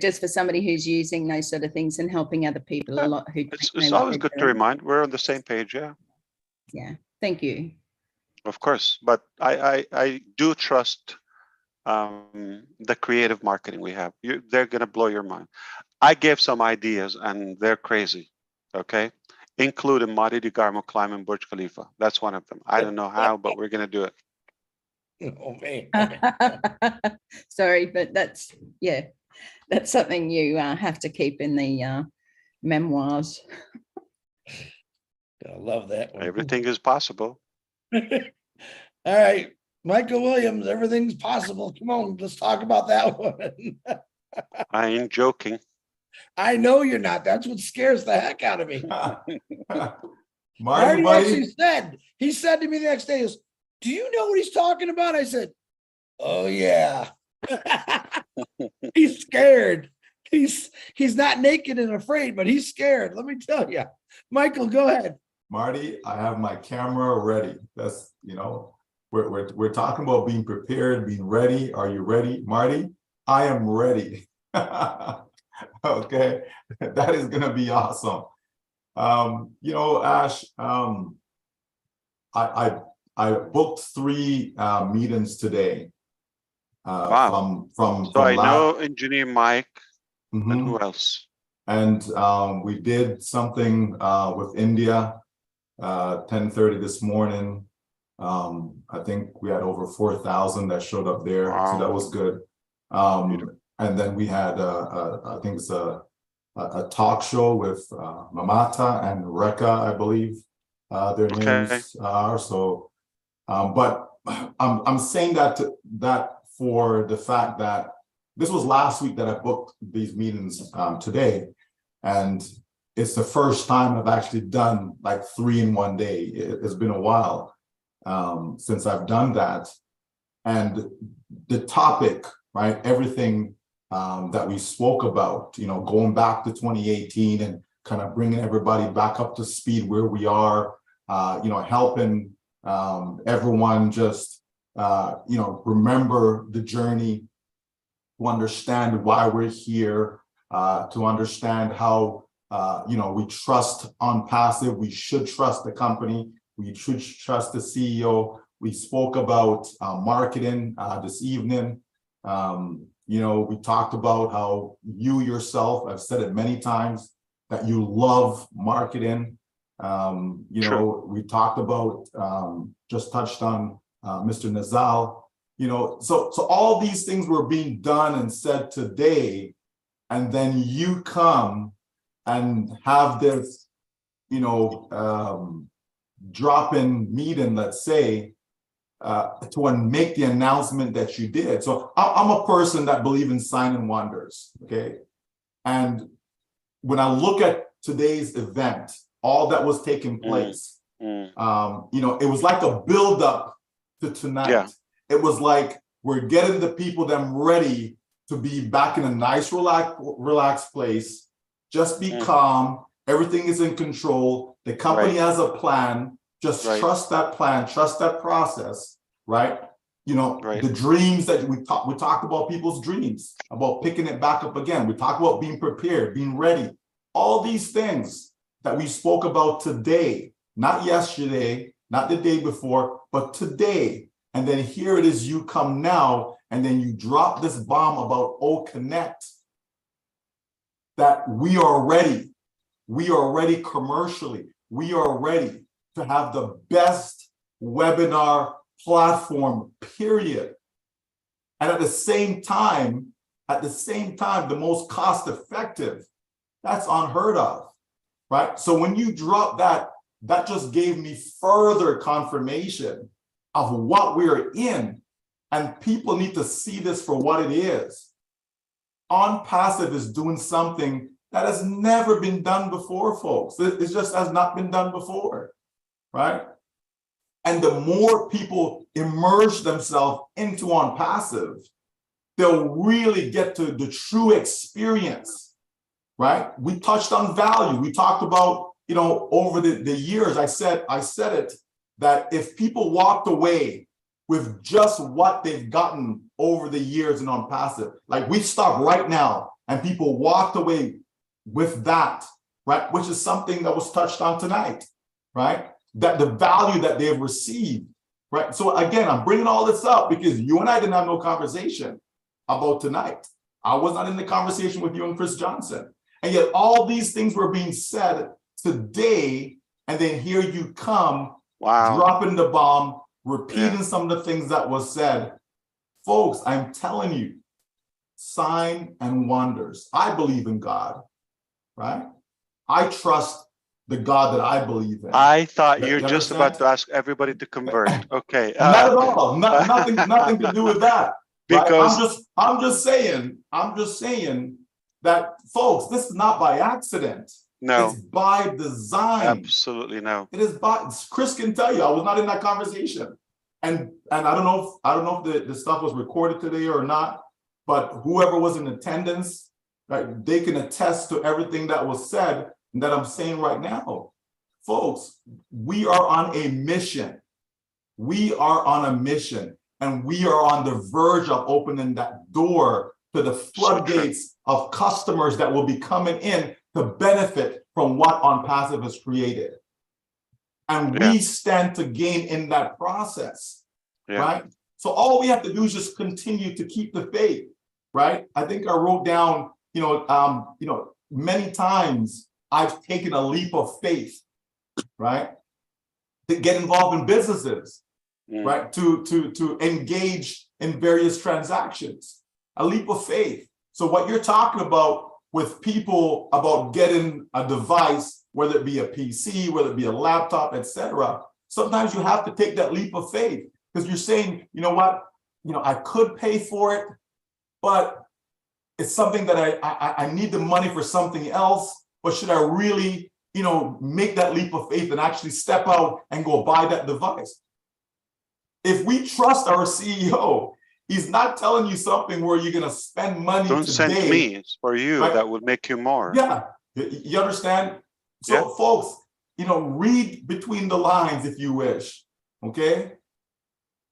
just for somebody who's using those sort of things and helping other people a lot who it's always good to remind. We're on the same page, yeah. Yeah, thank you. Of course, but I do trust the creative marketing we have. They're going to blow your mind. I gave some ideas and they're crazy, okay? Including Madi DeGarmo climbing Burj Khalifa. That's one of them. I don't know how, but we're going to do it. Oh, man. Sorry, but that's something you have to keep in the memoirs. I love that one. Everything is possible. All right, Michael Williams, everything's possible. Come on, let's talk about that one. I ain't joking. I know you're not. That's what scares the heck out of me. Marty, actually said to me the next day, do you know what he's talking about? I said, oh yeah. He's scared. He's not naked and afraid, but he's scared. Let me tell you. Michael, go ahead. Marty, I have my camera ready. That's, we're talking about being prepared, being ready. Are you ready? Marty, I am ready. Okay, that is gonna be awesome. Ash, I booked 3 meetings today. Wow. From I know Engineer Mike, and who else? And we did something with India, 10:30 this morning. I think we had over 4,000 that showed up there, so that was good. And then we had, I think it's a talk show with Mamata and Reka, I believe their names are. So, but I'm saying that for the fact that this was last week that I booked these meetings today, and it's the first time I've actually done like 3 in one day. It's been a while since I've done that, and the topic, right? Everything that we spoke about, going back to 2018 and kind of bringing everybody back up to speed where we are, helping everyone just, remember the journey, to understand why we're here, to understand how, we trust ONPASSIVE, we should trust the company, we should trust the CEO. We spoke about marketing this evening. We talked about how you yourself, I've said it many times, that you love marketing. We talked about, just touched on Mr. Nazal, so all these things were being done and said today, and then you come and have this, drop-in meeting, let's say, to make the announcement that you did. So I'm a person that believes in sign and wonders, okay? And when I look at today's event, all that was taking place, it was like a build-up to tonight. Yeah. It was like we're getting the people them ready to be back in a nice, relaxed place. Just be calm. Everything is in control. The company has a plan. Just trust that plan, trust that process, right? The dreams that we talked about people's dreams, about picking it back up again. We talked about being prepared, being ready. All these things that we spoke about today, not yesterday, not the day before, but today. And then here it is, you come now, and then you drop this bomb about OConnect, that we are ready. We are ready commercially. We are ready. to have the best webinar platform, period. And at the same time, the most cost effective. That's unheard of, right? So when you drop that, that just gave me further confirmation of what we're in. And people need to see this for what it is. ONPASSIVE is doing something that has never been done before, folks. It just has not been done before, right? And the more people immerse themselves into ONPASSIVE, they'll really get to the true experience, right? We touched on value. We talked about, you know, over the years, I said it, that if people walked away with just what they've gotten over the years in ONPASSIVE, like we stopped right now and people walked away with that, right? Which is something that was touched on tonight, right? That the value that they've received, right? So again, I'm bringing all this up because you and I didn't have no conversation about tonight. I was not in the conversation with you and Chris Johnson. And yet all these things were being said today, and then here you come, dropping the bomb, repeating some of the things that was said. Folks, I'm telling you, sign and wonders. I believe in God, right? I trust the God that I believe in. I thought you're just about to ask everybody to convert. Okay. Not at all. Nothing to do with that. Because right? I'm just saying that, folks, this is not by accident. No. It's by design. Absolutely no. It is by, Chris can tell you, I was not in that conversation. And I don't know if the stuff was recorded today or not, but whoever was in attendance, right, they can attest to everything that was said and that I'm saying right now. Folks, we are on a mission. We are on a mission, and we are on the verge of opening that door to the floodgates of customers that will be coming in to benefit from what ONPASSIVE has created. And we stand to gain in that process, right? So all we have to do is just continue to keep the faith, right? I think I wrote down, many times I've taken a leap of faith, right? To get involved in businesses, right? To engage in various transactions, a leap of faith. So what you're talking about with people about getting a device, whether it be a PC, whether it be a laptop, etc., sometimes you have to take that leap of faith because you're saying, you know what, I could pay for it, but it's something that I need the money for something else. But should I really, make that leap of faith and actually step out and go buy that device? If we trust our CEO, he's not telling you something where you're going to spend money Don't today. send me, it's for you, right? That would make you more. Yeah, you understand? So folks, read between the lines if you wish, okay?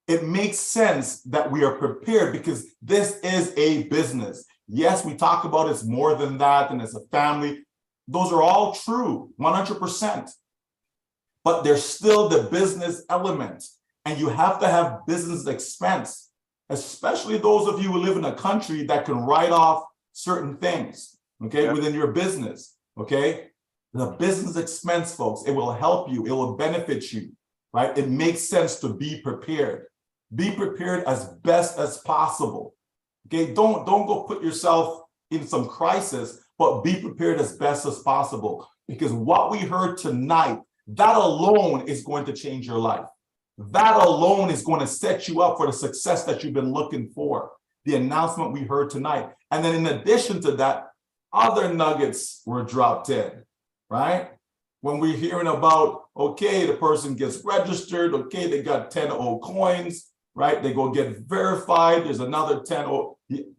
It makes sense that we are prepared because this is a business. Yes, we talk about it's more than that and it's a family. Those are all true, 100%. But there's still the business element, and you have to have business expense, especially those of you who live in a country that can write off certain things, okay, within your business, okay? The business expense, folks, it will help you, it will benefit you, right? It makes sense to be prepared. Be prepared as best as possible, okay? Don't go put yourself in some crisis, but be prepared as best as possible, because what we heard tonight, that alone is going to change your life. That alone is going to set you up for the success that you've been looking for, the announcement we heard tonight. And then in addition to that, other nuggets were dropped in, right? When we're hearing about, okay, the person gets registered, okay, they got 10 old coins, right? They go get verified, there's another 10 old,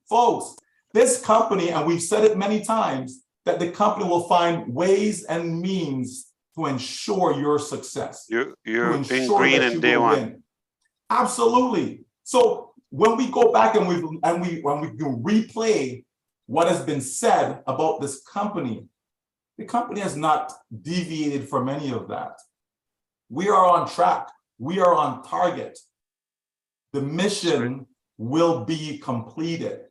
folks, this company, and we've said it many times, that the company will find ways and means to ensure your success. You're in green in day one. Absolutely. So when we go back and we can replay what has been said about this company, the company has not deviated from any of that. We are on track. We are on target. The mission will be completed,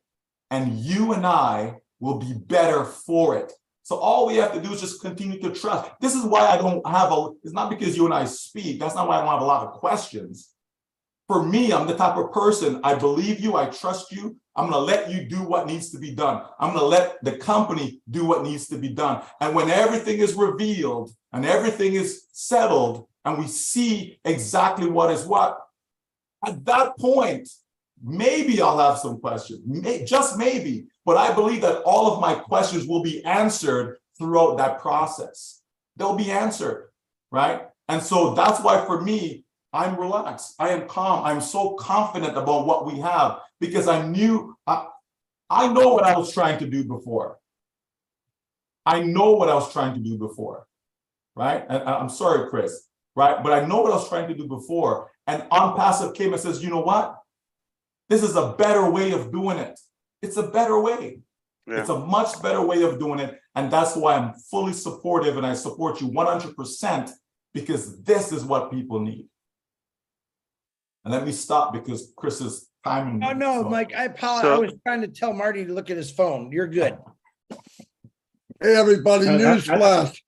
and you and I will be better for it So all we have to do is just continue to trust. This is why I don't have it's not because you and I speak. That's not why I don't have a lot of questions. For me, I'm the type of person, I believe you, I trust you. I'm going to let you do what needs to be done. I'm going to let the company do what needs to be done. And when everything is revealed and everything is settled and we see exactly what is what, at that point, maybe I'll have some questions, just maybe. But I believe that all of my questions will be answered throughout that process. They'll be answered, right? And so that's why for me, I'm relaxed. I am calm. I'm so confident about what we have because I knew, I know what I was trying to do before. I know what I was trying to do before, right? And I'm sorry, Chris, right? But I know what I was trying to do before. And ONPASSIVE came and says, you know what? This is a better way of doing it. It's a better way. Yeah. It's a much better way of doing it. And that's why I'm fully supportive and I support you 100% because this is what people need. And let me stop because Chris's timing. Oh, no, Mike, I apologize. I was trying to tell Marty to look at his phone. You're good. Hey, everybody, newsflash.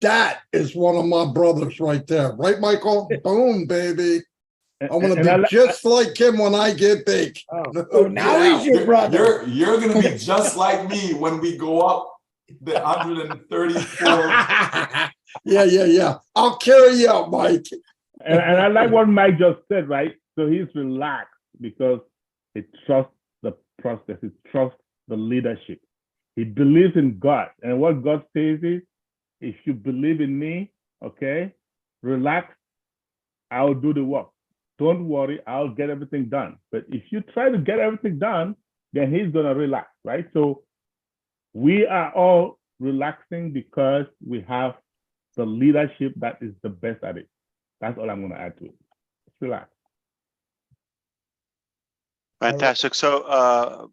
That is one of my brothers right there. Right, Michael? Boom, baby. I want to be just like him when I get big. Oh, now he's your brother. You're going to be just like me when we go up the 134. Yeah. I'll carry you out, Mike. And I like what Mike just said, right? So he's relaxed because he trusts the process. He trusts the leadership. He believes in God. And what God says is, if you believe in me, okay, relax, I'll do the work. Don't worry, I'll get everything done. But if you try to get everything done, then he's going to relax, right? So we are all relaxing because we have the leadership that is the best at it. That's all I'm going to add to it. Just relax. Fantastic. So,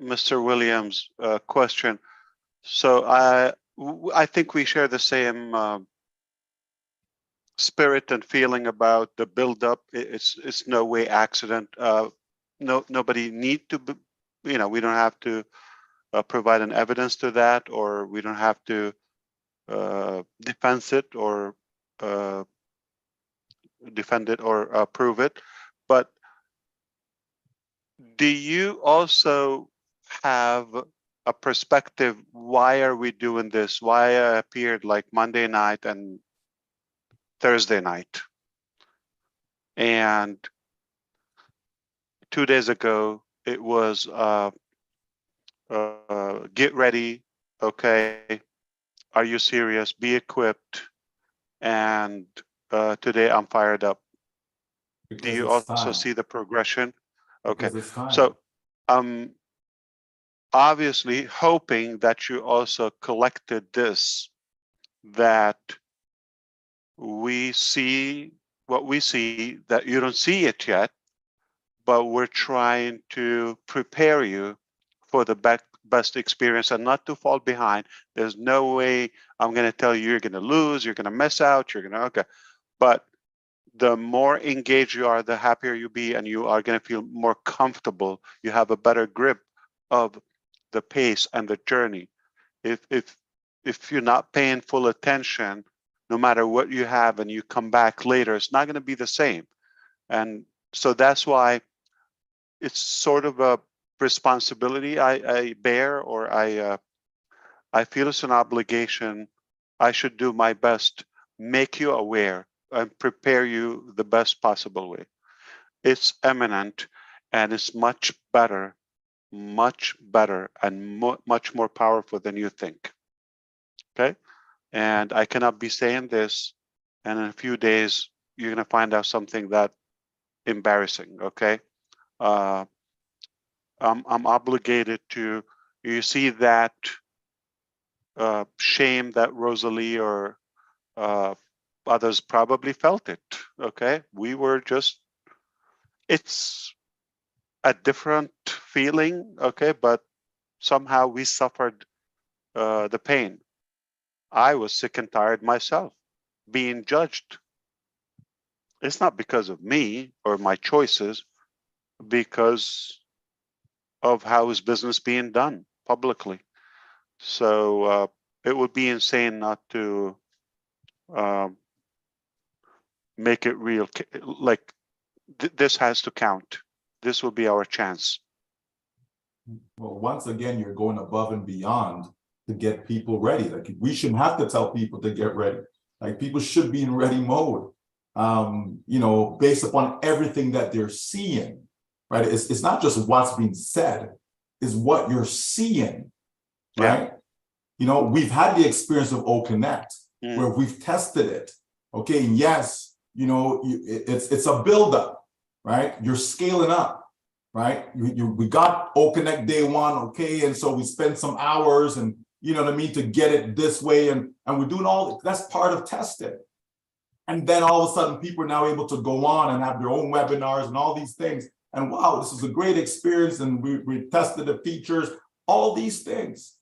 Mr. Williams, question. So I think we share the same spirit and feeling about the buildup. It's no way accident. Nobody need to be, we don't have to provide an evidence to that, or we don't have to defend it or prove it. But do you also have a perspective? Why are we doing this? Why I appeared like Monday night and Thursday night? And 2 days ago, it was get ready, okay? Are you serious? Be equipped. And today I'm fired up. Because do you also see the progression? Okay, so I'm obviously hoping that you also collected this, that we see what we see, that you don't see it yet, but we're trying to prepare you for the best experience and not to fall behind. There's no way I'm going to tell you you're going to lose, you're going to miss out, you're going to, okay. But the more engaged you are, the happier you be, and you are going to feel more comfortable. You have a better grip of the pace and the journey. If you're not paying full attention, no matter what you have, and you come back later, it's not going to be the same. And so that's why it's sort of a responsibility I bear, or I feel it's an obligation. I should do my best, make you aware, and prepare you the best possible way. It's eminent, and it's much better, and much more powerful than you think. Okay? And I cannot be saying this, and in a few days, you're going to find out something that embarrassing, okay? I'm obligated to, you see that shame that Rosalie or others probably felt it, okay? We were just, it's a different feeling, okay? But somehow we suffered the pain. I was sick and tired myself, being judged. It's not because of me or my choices, because of how is business being done publicly. So it would be insane not to make it real. Like this has to count. This will be our chance. Well, once again, you're going above and beyond to get people ready. Like we shouldn't have to tell people to get ready. Like people should be in ready mode, you know, based upon everything that they're seeing, right? It's not just what's being said, it's what you're seeing, right? Yeah. You know, we've had the experience of O Connect where we've tested it. Okay, and yes, you know, it's a buildup, right? You're scaling up. Right, we got O Connect day one, okay, and so we spent some hours, and you know what I mean, to get it this way, and we're doing all that's part of testing. And then all of a sudden, people are now able to go on and have their own webinars and all these things. And wow, this is a great experience, and we tested the features, all these things.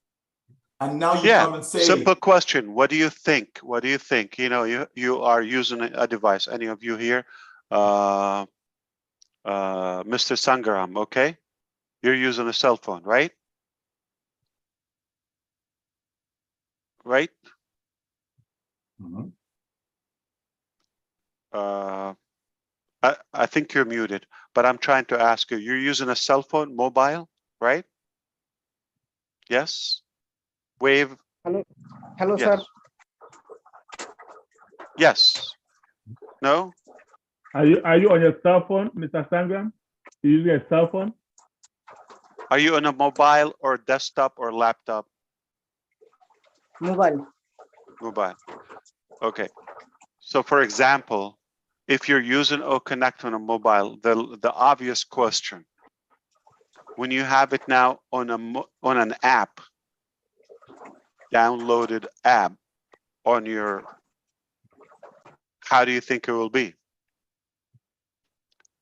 And now you come and say, simple question: what do you think? What do you think? You know, you are using a device. Any of you here? Mr. Sangaram, okay? You're using a cell phone, right? Right? Mm-hmm. I think you're muted, but I'm trying to ask you, you're using a cell phone, mobile, right? Yes? Wave? Hello, hello, yes. sir. Yes. No? Are you on your cell phone, Mr. Sangram? You using a cell phone? Are you on a mobile or desktop or laptop? Mobile. Mobile. Okay. So for example, if you're using O Connect on a mobile, the obvious question, when you have it now on an app, downloaded app on your, how do you think it will be?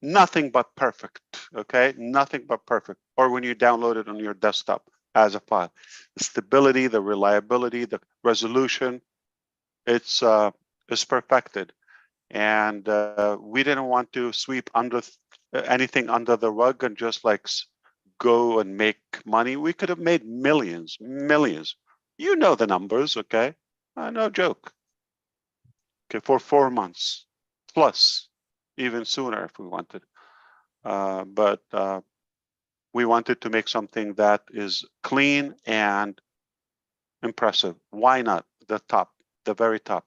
Nothing but perfect, okay? Nothing but perfect. Or when you download it on your desktop as a file. The stability, the reliability, the resolution, it's perfected. And we didn't want to sweep under anything under the rug and just like go and make money. We could have made millions. You know the numbers, okay? No joke. Okay, for 4 months plus, even sooner if we wanted. But we wanted to make something that is clean and impressive. Why not the top, the very top?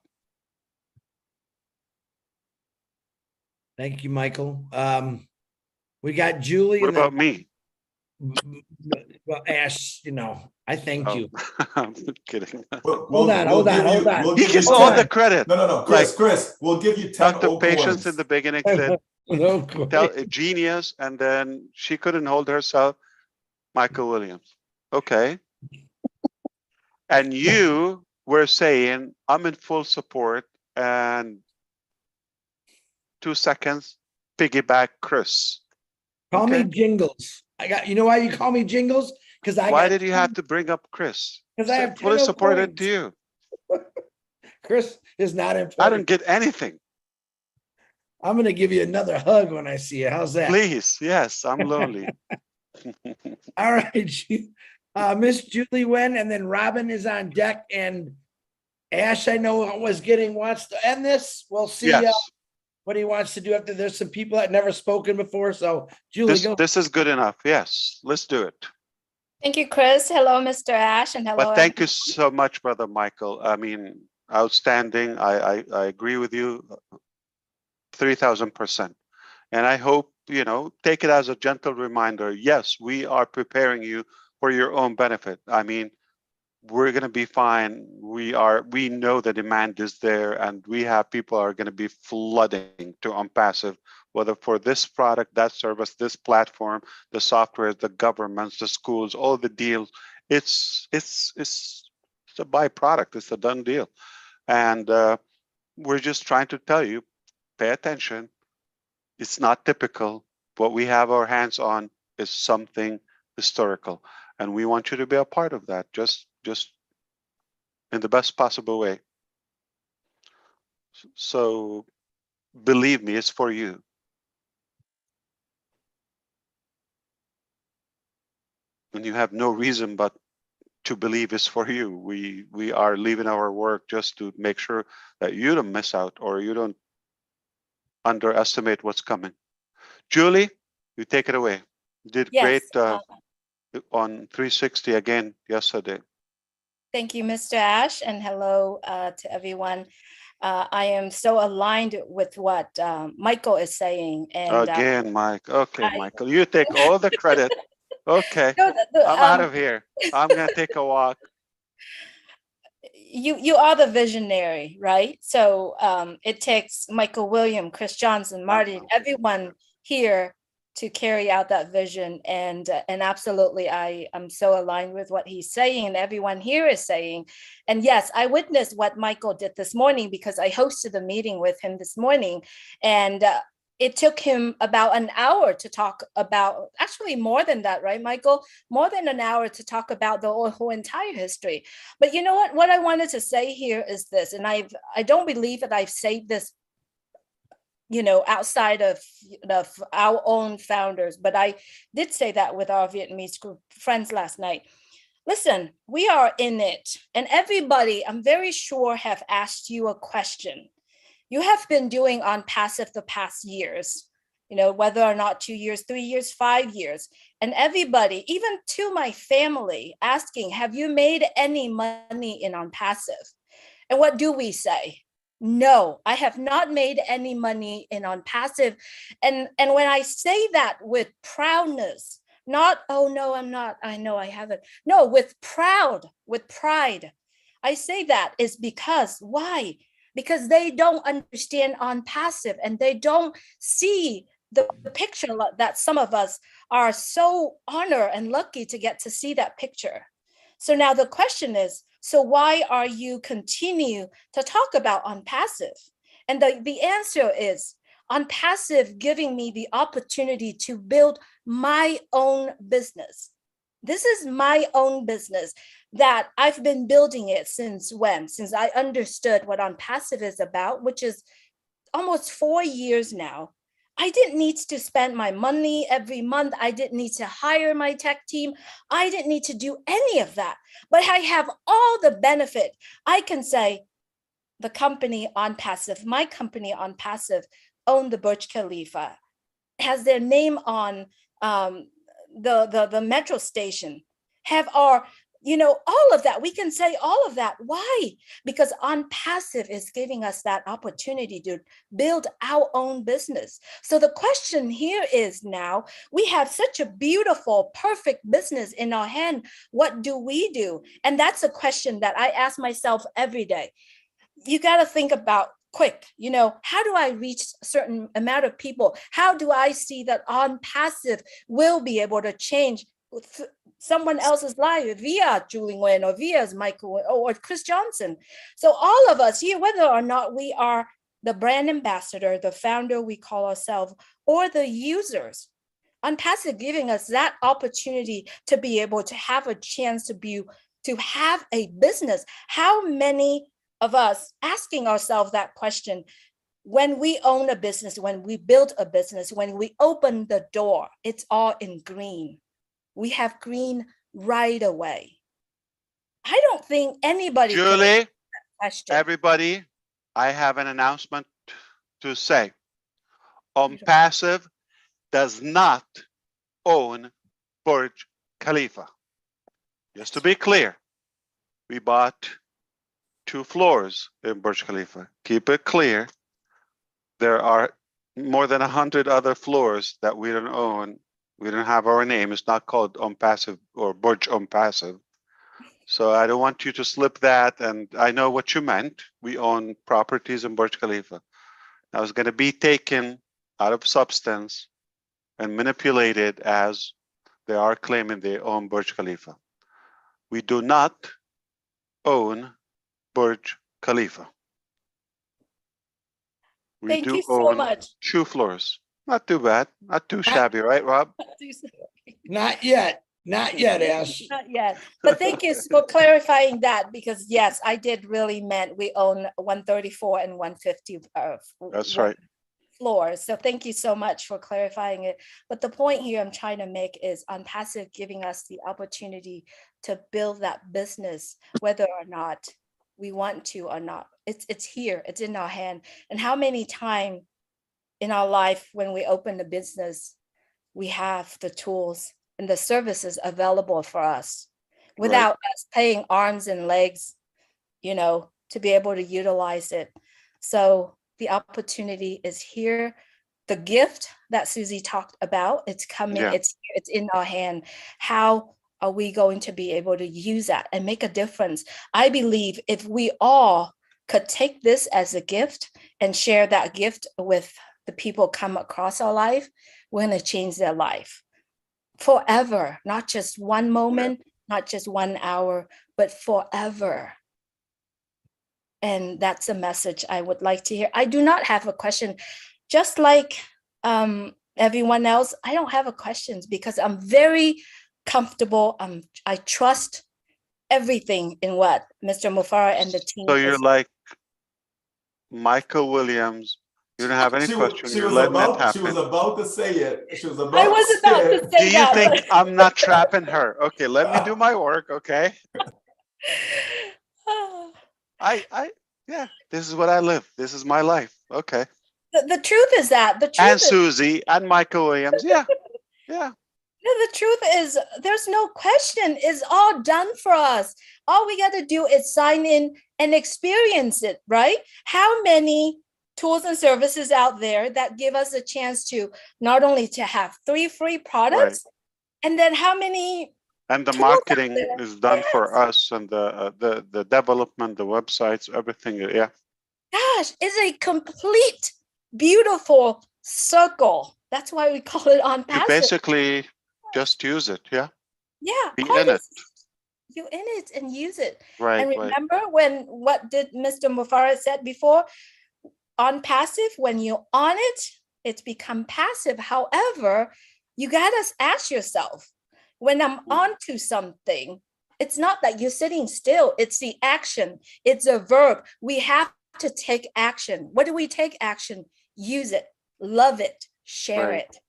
Thank you, Michael. We got Julie. What about me? Well, Ash, you know, I thank you. I'm kidding. Hold on. He gets all the credit. No, Chris, we'll give you 10 Dr. Patience in the beginning said, genius, and then she couldn't hold herself. Michael Williams. Okay. And you were saying, I'm in full support, and 2 seconds, piggyback Chris. Call me Jingles. You know why you call me Jingles? Because why did you have to bring up Chris? Because I have 10 fully supported coins. to you. Chris is not important. I don't get anything. I'm gonna give you another hug when I see you. How's that? Please, yes, I'm lonely. All right, Miss Julie Wen, and then Robin is on deck, and Ash, I know wants to end this. We'll see what he wants to do after. There's some people that never spoken before, so Julie, go. This is good enough. Yes, let's do it. Thank you, Chris. Hello, Mr. Ash, and hello. But thank you so much, Brother Michael. I mean, outstanding. I agree with you 3,000%. And I hope, take it as a gentle reminder. Yes, we are preparing you for your own benefit. I mean, we're going to be fine. We know the demand is there, and we have people are going to be flooding to ONPASSIVE, whether for this product, that service, this platform, the software, the governments, the schools, all the deals. It's a byproduct. It's a done deal. And we're just trying to tell you, pay attention. It's not typical. What we have our hands on is something historical. And we want you to be a part of that, just in the best possible way. So believe me, it's for you. And you have no reason but to believe is for you. We are leaving our work just to make sure that you don't miss out or you don't underestimate what's coming. Julie, you take it away. You did Yes, great on 360 again yesterday. thank you, Mr. Ash, and hello to everyone. I am so aligned with what Michael is saying. And Again, Mike. Okay, Michael, you take all the credit. Okay, No, I'm out of here. I'm gonna take a walk. You are the visionary, right? So it takes Michael William, Chris Johnson, Marty, everyone here to carry out that vision. And absolutely, I am so aligned with what he's saying and everyone here is saying. And yes, I witnessed what Michael did this morning because I hosted a meeting with him this morning. And it took him about an hour to talk about, actually more than that, right, Michael? More than an hour to talk about the whole entire history. But you know what I wanted to say here is this, and I don't believe that I've said this, you know, outside of our own founders, but I did say that with our Vietnamese group friends last night. Listen, we are in it, and everybody, I'm very sure, have asked you a question. You have been doing ONPASSIVE the past years, you know, whether or not 2 years, 3 years, 5 years, and everybody, even to my family, asking, have you made any money in ONPASSIVE? And what do we say? No, I have not made any money in ONPASSIVE. And when I say that with proudness, not, oh no, I'm not, I know I haven't. No, with pride. I say that is because, why? Because they don't understand ONPASSIVE and they don't see the picture that some of us are so honored and lucky to get to see that picture. So now the question is, so why are you continue to talk about ONPASSIVE? And the answer is ONPASSIVE giving me the opportunity to build my own business. This is my own business that I've been building it since when? Since I understood what ONPASSIVE is about, which is almost 4 years now. I didn't need to spend my money every month. I didn't need to hire my tech team. I didn't need to do any of that, but I have all the benefit. I can say the company ONPASSIVE, my company ONPASSIVE, own the Burj Khalifa, has their name on the metro station, have our, you know, all of that. We can say all of that. Why? Because ONPASSIVE is giving us that opportunity to build our own business. So the question here is, now we have such a beautiful, perfect business in our hand. What do we do? And that's a question that I ask myself every day. You got to think about quick, you know, how do I reach a certain amount of people? How do I see that ONPASSIVE will be able to change someone else's life via Julie Nguyen or via Michael or Chris Johnson? So all of us here, whether or not we are the brand ambassador, the founder we call ourselves, or the users, ONPASSIVE giving us that opportunity to be able to have a chance to have a business. How many of us asking ourselves that question when we own a business, when we build a business, when we open the door, it's all in green. We have green right away. I don't think anybody Julie, can everybody, I have an announcement to say. ONPASSIVE does not own Burj Khalifa. Just to be clear, we bought 2 floors in Burj Khalifa. Keep it clear. There are more than 100 other floors that we don't own. We don't have our name. It's not called ONPASSIVE or Burj ONPASSIVE. So I don't want you to slip that. And I know what you meant. We own properties in Burj Khalifa. Now it's going to be taken out of substance and manipulated as they are claiming they own Burj Khalifa. We do not own Burj Khalifa. We Thank do you so own much. 2 floors. Not too bad. Not too shabby, right, Rob? Not yet. Not yet, Ash. Not yet. But thank you for clarifying that, because yes, I did really meant we own 134 and 150. That's right. floor. So thank you so much for clarifying it. But the point here I'm trying to make is ONPASSIVE giving us the opportunity to build that business, whether or not we want to or not. It's here, it's in our hand. And how many times in our life when we open the business, we have the tools and the services available for us without us paying arms and legs, you know, to be able to utilize it. So the opportunity is here. The gift that Susie talked about, it's coming, it's in our hand. How are we going to be able to use that and make a difference? I believe if we all could take this as a gift and share that gift with the people come across our life, we're going to change their life forever, not just one moment, not just 1 hour, but forever. And that's a message I would like to hear. I do not have a question. Just like everyone else, I don't have a questions because I'm very comfortable. I trust everything in what Mr. Mufareh and the team. So you're like Michael Williams. You don't have any questions. You're letting it happen. She was about to say it. She was about I was about to say Do you think I'm not trapping her? Okay, let me do my work, okay? Yeah, this is what I live. This is my life. Okay. The truth is that and Susie and Michael Williams. Yeah. The truth is there's no question. It's all done for us. All we got to do is sign in and experience it, right? How many tools and services out there that give us a chance to not only to have 3 free products, and then how many. And the marketing is done for us, and the development, the websites, everything. Yeah. Gosh, it's a complete, beautiful circle. That's why we call it ONPASSIVE. You basically just use it. Yeah. Yeah. Be in it. You in it and use it. Right. And remember what did Mr. Mufareh said before? ONPASSIVE, when you're on it, it's become passive. However, you gotta ask yourself, when I'm onto something, it's not that you're sitting still, it's the action, it's a verb. We have to take action. What do we take action? Use it, love it, share it.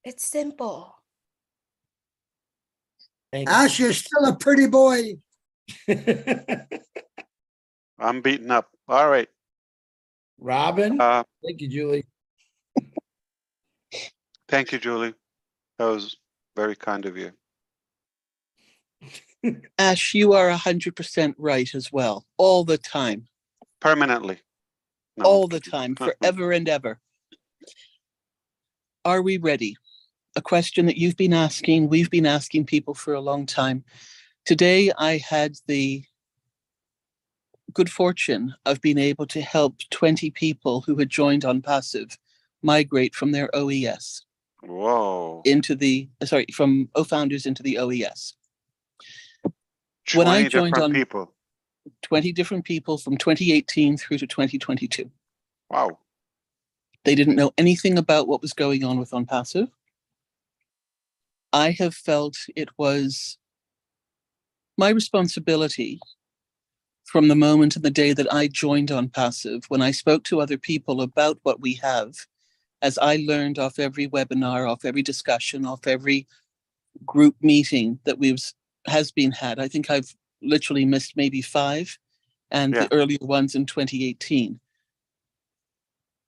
It's simple. Ash, you're still a pretty boy. I'm beaten up. All right. Robin, thank you, Julie. Thank you, Julie. That was very kind of you. Ash, you are 100% right as well, all the time. Permanently. No. All the time, forever and ever. Are we ready? A question that you've been asking, we've been asking people for a long time. Today, I had the good fortune of being able to help 20 people who had joined ONPASSIVE migrate from their OES. Whoa. Into the, from O-Founders into the OES. 20 when I joined different people. 20 different people from 2018 through to 2022. Wow. They didn't know anything about what was going on with ONPASSIVE. I have felt it was my responsibility from the moment and the day that I joined ONPASSIVE, when I spoke to other people about what we have, as I learned off every webinar, off every discussion, off every group meeting that has been had. I think I've literally missed maybe 5, and the earlier ones in 2018.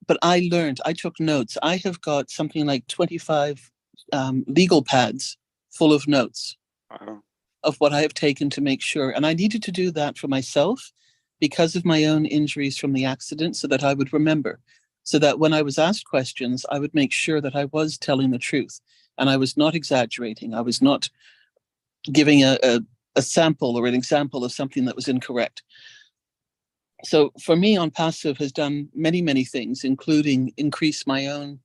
But I learned, I took notes. I have got something like 25 legal pads full of notes of what I have taken to make sure. And I needed to do that for myself because of my own injuries from the accident, so that I would remember, so that when I was asked questions, I would make sure that I was telling the truth and I was not exaggerating. I was not giving a sample or an example of something that was incorrect. So for me, ONPASSIVE has done many, many things, including increase my own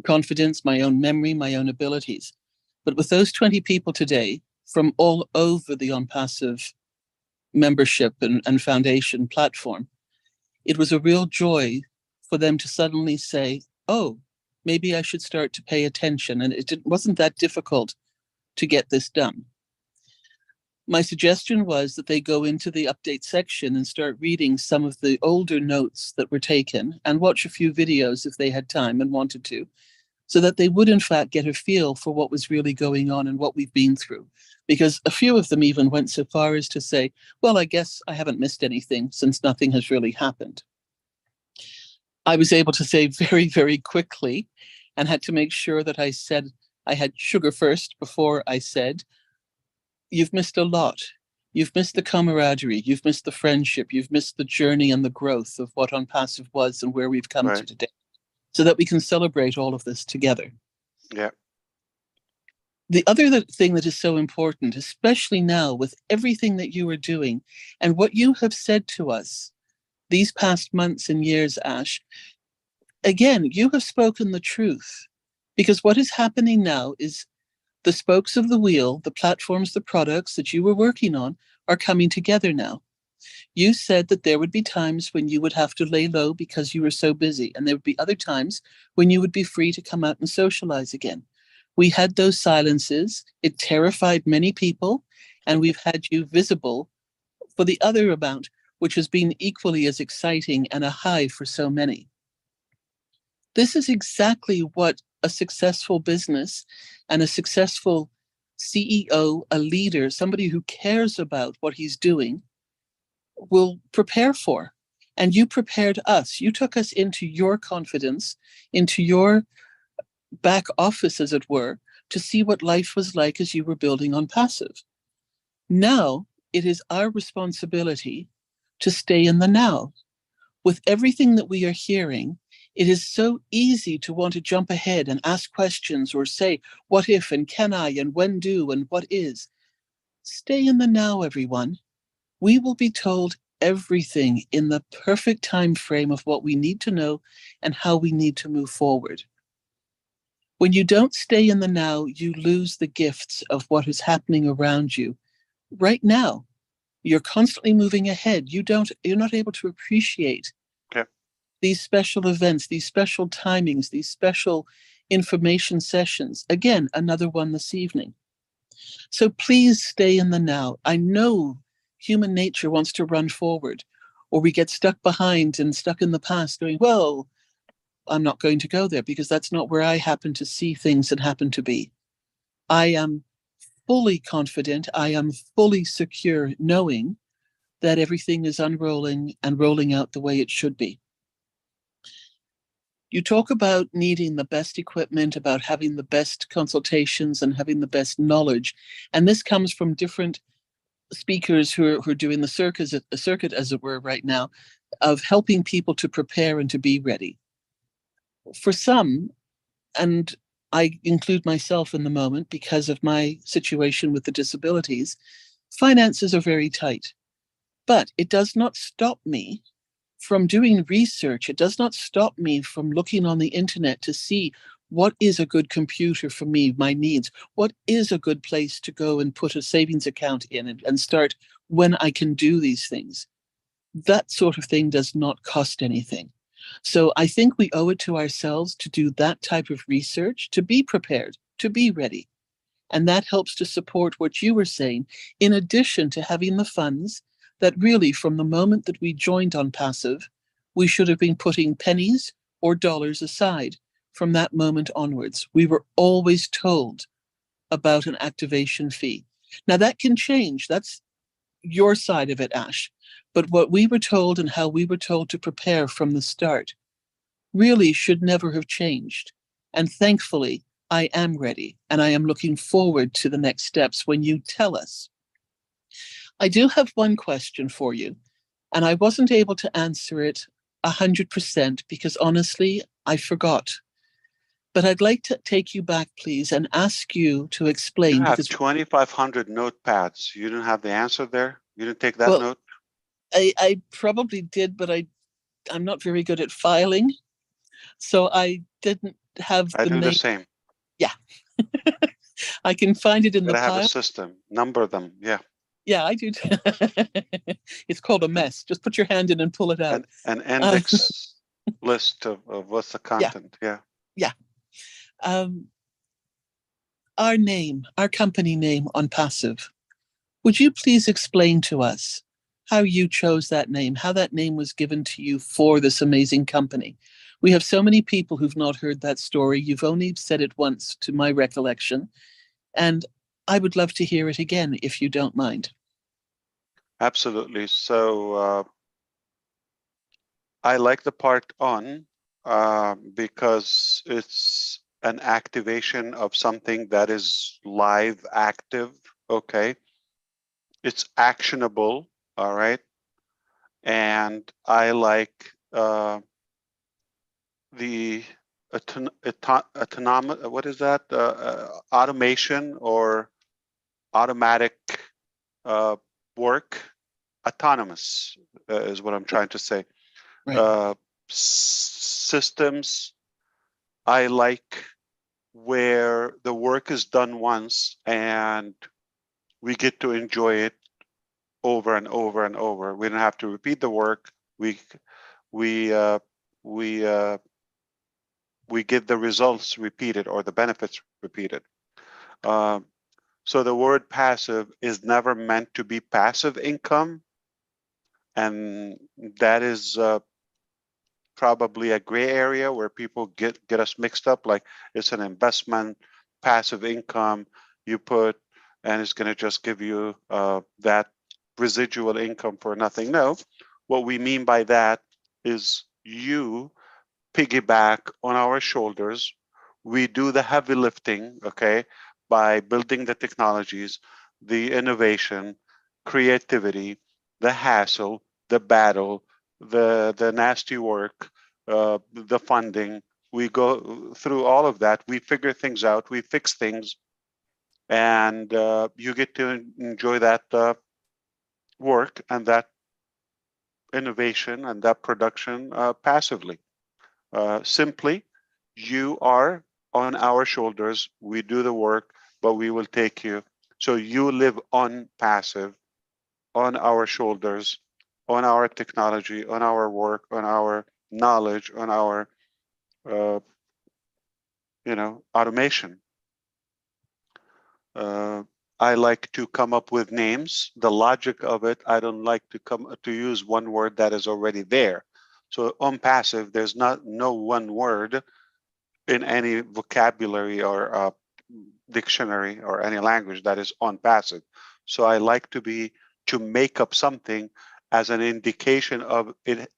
confidence, my own memory, my own abilities. But with those 20 people today from all over the ONPASSIVE membership and foundation platform, it was a real joy for them to suddenly say, oh, maybe I should start to pay attention. And it wasn't that difficult to get this done. My suggestion was that they go into the update section and start reading some of the older notes that were taken and watch a few videos if they had time and wanted to, so that they would in fact get a feel for what was really going on and what we've been through. Because a few of them even went so far as to say, well, I guess I haven't missed anything since nothing has really happened. I was able to say very, very quickly and had to make sure that I said I had sugar first before I said, you've missed a lot. You've missed the camaraderie. You've missed the friendship. You've missed the journey and the growth of what ONPASSIVE was and where we've come to today, so that we can celebrate all of this together. Yeah. The other thing that is so important, especially now with everything that you are doing and what you have said to us these past months and years, Ash, again, you have spoken the truth, because what is happening now is the spokes of the wheel, the platforms, the products that you were working on are coming together now. You said that there would be times when you would have to lay low because you were so busy, and there would be other times when you would be free to come out and socialize again. We had those silences. It terrified many people, and we've had you visible for the other amount, which has been equally as exciting and a high for so many. This is exactly what a successful business and a successful CEO, a leader, somebody who cares about what he's doing, will prepare for. And you prepared us. You took us into your confidence, into your back office, as it were, to see what life was like as you were building ONPASSIVE. Now it is our responsibility to stay in the now. With everything that we are hearing, it is so easy to want to jump ahead and ask questions or say, what if and can I and when do and what is? Stay in the now, everyone. We will be told everything in the perfect time frame of what we need to know and how we need to move forward. When you don't stay in the now, you lose the gifts of what is happening around you right now. You're constantly moving ahead. You're not able to appreciate these special events, these special timings, these special information sessions. Again, another one this evening. So please stay in the now. I know human nature wants to run forward, or we get stuck behind and stuck in the past going, well, I'm not going to go there because that's not where I happen to see things and happen to be. I am fully confident, I am fully secure knowing that everything is unrolling and rolling out the way it should be. You talk about needing the best equipment, about having the best consultations and having the best knowledge. And this comes from different speakers who are doing the circuit, as it were, right now, of helping people to prepare and to be ready. For some, and I include myself in the moment because of my situation with the disabilities, finances are very tight. But it does not stop me from doing research. It does not stop me from looking on the internet to see what is a good computer for me, my needs. What is a good place to go and put a savings account in and start when I can do these things. That sort of thing does not cost anything. So I think we owe it to ourselves to do that type of research, to be prepared, to be ready. And that helps to support what you were saying, in addition to having the funds that really, from the moment that we joined ONPASSIVE, we should have been putting pennies or dollars aside from that moment onwards. We were always told about an activation fee. Now that can change. That's your side of it, Ash. But what we were told and how we were told to prepare from the start really should never have changed. And thankfully, I am ready, and I am looking forward to the next steps when you tell us. I do have one question for you, and I wasn't able to answer it 100% because honestly, I forgot. But I'd like to take you back, please, and ask you to explain. You have 2,500 notepads. You didn't have the answer there? You didn't take that Well, note? I probably did, but I'm not very good at filing. So I didn't have I the do name. the same. Yeah. I can find it in the Gotta have pile. a system. Number them. Yeah. Yeah, I do. It's called a mess. Just put your hand in and pull it out. An index list of what's the content. Yeah. Yeah. Our name, our company name, ONPASSIVE, Would you please explain to us how you chose that name, how that name was given to you for this amazing company? We have so many people who've not heard that story. You've only said it once to my recollection, and I would love to hear it again if you don't mind. Absolutely. So I like the part on because it's an activation of something that is live, active. Okay. It's actionable. All right. And I like the autonomous, what is that? Automation or automatic work. Autonomous is what I'm trying to say. Right. Systems, I like where the work is done once and we get to enjoy it over and over and over. We don't have to repeat the work. We get the results repeated or the benefits repeated. So the word passive is never meant to be passive income. And that is probably a gray area where people get us mixed up, like it's an investment, passive income you put, and it's going to just give you that residual income for nothing. No, what we mean by that is you piggyback on our shoulders. We do the heavy lifting, okay, by building the technologies, the innovation, creativity, the hassle, the battle, the nasty work, the funding. We go through all of that. We figure things out. We fix things, and you get to enjoy that work and that innovation and that production passively. Simply, you are on our shoulders. We do the work, but we will take you. So you live on passive, on our shoulders, on our technology, on our work, on our knowledge, on our, automation. I like to come up with names. The logic of it, I don't like to use one word that is already there. So on passive, there's no one word in any vocabulary or dictionary or any language that is on passive. So I like to make up something as an indication of it.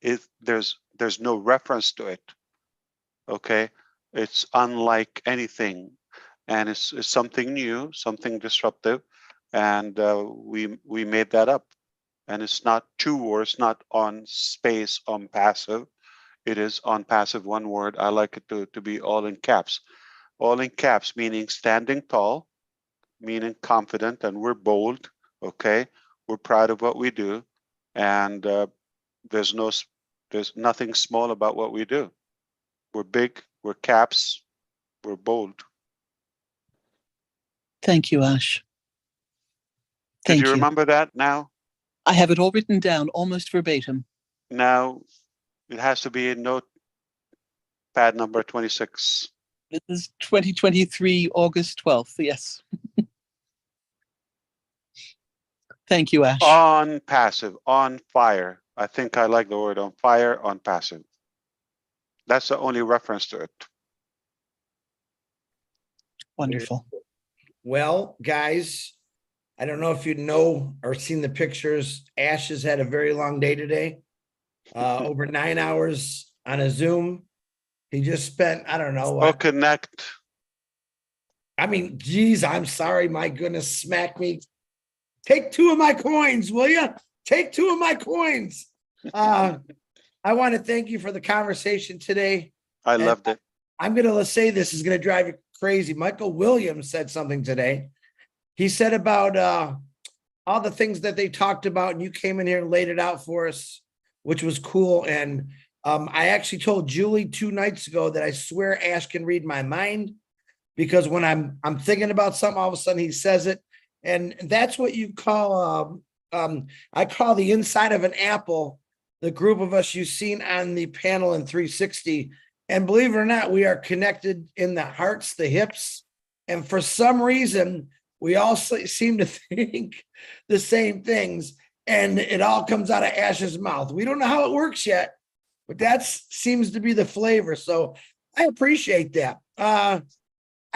There's no reference to it. Okay, it's unlike anything, and it's something new, something disruptive, and we made that up. And it's not two words, not on space, on passive. It is on passive, one word. I like it to be all in caps. All in caps, meaning standing tall, meaning confident, and we're bold, okay? We're proud of what we do, and there's nothing small about what we do. We're big, we're caps, we're bold. Thank you, Ash. Did you remember that now? I have it all written down, almost verbatim. Now, it has to be in notepad number 26. This is 2023, August 12th, yes. Thank you, Ash. On passive, on fire. I think I like the word on fire, on passive. That's the only reference to it. Wonderful. Well, guys, I don't know if you know or seen the pictures. Ash has had a very long day today. Over 9 hours on a Zoom. He just spent, I don't know. Oh, connect. I mean, geez, I'm sorry. My goodness, smack me. Take 2 of my coins, will you? Take 2 of my coins. I want to thank you for the conversation today. I loved it. I'm going to say this is going to drive you crazy. Michael Williams said something today. He said about all the things that they talked about, and you came in here and laid it out for us, which was cool. And I actually told Julie 2 nights ago that I swear Ash can read my mind, because when I'm thinking about something, all of a sudden he says it. And that's what you call, I call the inside of an apple, the group of us you've seen on the panel in 360. And believe it or not, we are connected in the hearts, the hips. And for some reason, we all seem to think the same things, and it all comes out of Ash's mouth. We don't know how it works yet, but that seems to be the flavor. So I appreciate that. I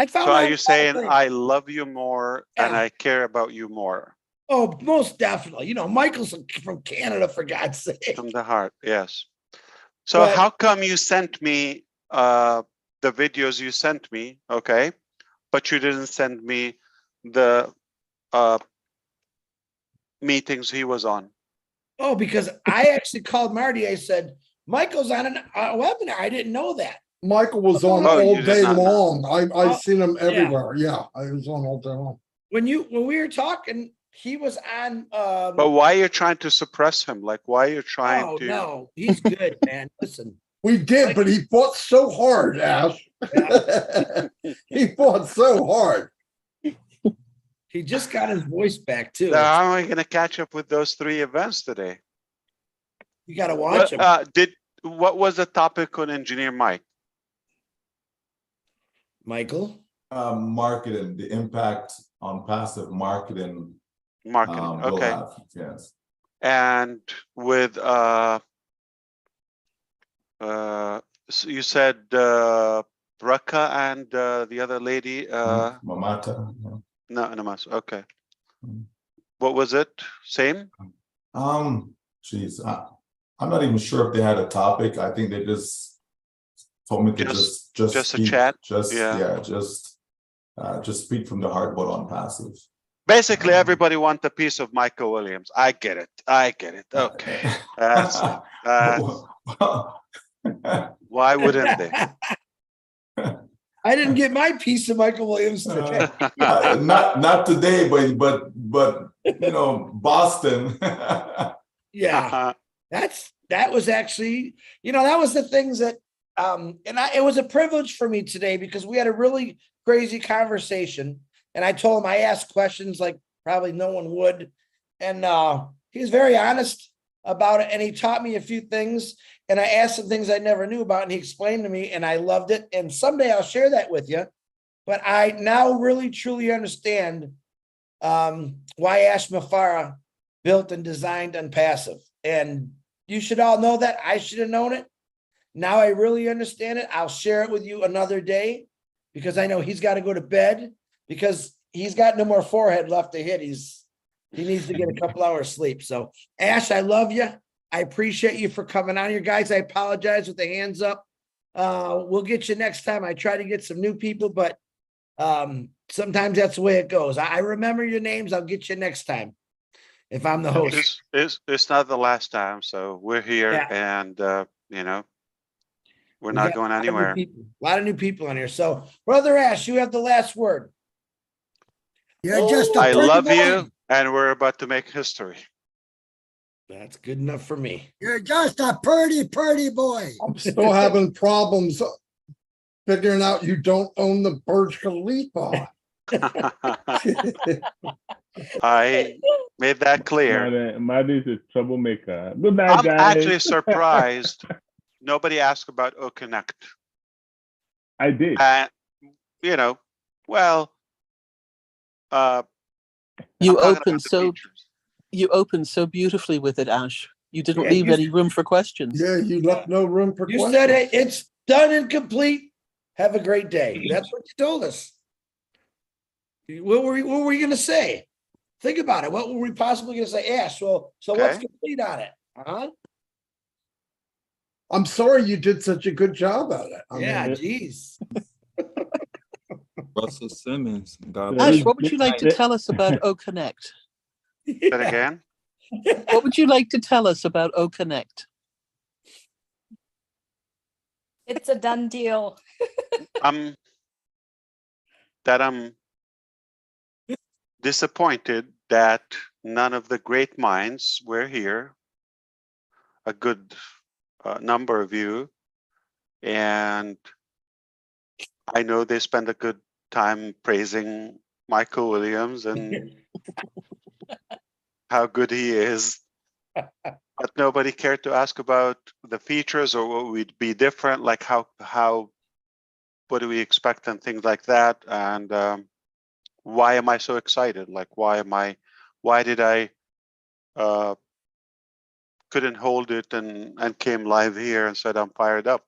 found So are out you a saying lot of I love you more and Yeah. I care about you more? Oh, most definitely. You know, Michael's from Canada, for God's sake. From the heart, yes. So But- how come you sent me the videos you sent me, okay, but you didn't send me the meetings he was on? Oh, because I actually called Marty. I said, Michael's on a webinar. I didn't know that. Michael was on Oh, all you did day not know. long. I seen him everywhere. Yeah, I was on all day long. When we were talking, he was on. But why you're trying to suppress him? Like, why you're trying Oh to? no, he's good, man. Listen, We did, but he fought so hard, Ash. He fought so hard. he just got his voice back too. Now, how am I going to catch up with those 3 events today? You got to watch him. What was the topic on Engineer Mike? Michael? Marketing, the impact on passive marketing. Marketing, will okay. have, yes. And with so you said Raka and the other lady. Mamata. No, okay. What was it? Same? Geez, I'm not even sure if they had a topic. I think they just told me to just a speak, chat. just speak from the heart about ONPASSIVE. Basically, everybody wants a piece of Michael Williams. I get it. Okay. Why wouldn't they? I didn't get my piece of Michael Williams today. Not today, but you know, Boston. Yeah, that was actually, you know, that was the things that it was a privilege for me today because we had a really crazy conversation, and I told him I asked questions like probably no one would, and he was very honest about it, and he taught me a few things, and I asked some things I never knew about, and he explained to me, and I loved it. And someday I'll share that with you, but I now really truly understand why Ash Mufareh built and designed ONPASSIVE. And you should all know that. I should have known it. Now I really understand it. I'll share it with you another day because I know he's got to go to bed because he's got no more forehead left to hit. He needs to get a couple hours sleep. So Ash, I love you. I appreciate you for coming on here, guys. I apologize with the hands up. We'll get you next time. I try to get some new people, but sometimes that's the way it goes. I remember your names. I'll get you next time if I'm the host. It's not the last time, so we're here, and you know, we're not going anywhere. A lot of new people on here. So, Brother Ash, you have the last word. You're just I love you, and we're about to make history. That's good enough for me. You're just a pretty boy. I'm still having problems figuring out you don't own the Burj Khalifa. I made that clear. Maddie's a troublemaker. Good night, I'm guys. actually surprised nobody asked about OConnect. I did. You know, well, you opened so beautifully with it, Ash. You didn't leave any room for questions. Yeah, you left no room for questions. You said it's done and complete. Have a great day. That's what you told us. What were we going to say? Think about it. What were we possibly going to say? Ash, so what's complete on it? I'm sorry you did such a good job at it. Geez. Russell Simmons. Ash, what would you like to tell us about OConnect? Say it again? What would you like to tell us about OConnect? It's a done deal. I'm disappointed that none of the great minds were here. A good number of you, and I know they spend a good time praising Michael Williams and how good he is, but nobody cared to ask about the features or what would be different, like what do we expect and things like that. And why am I so excited? Like, why did I couldn't hold it and came live here and said I'm fired up?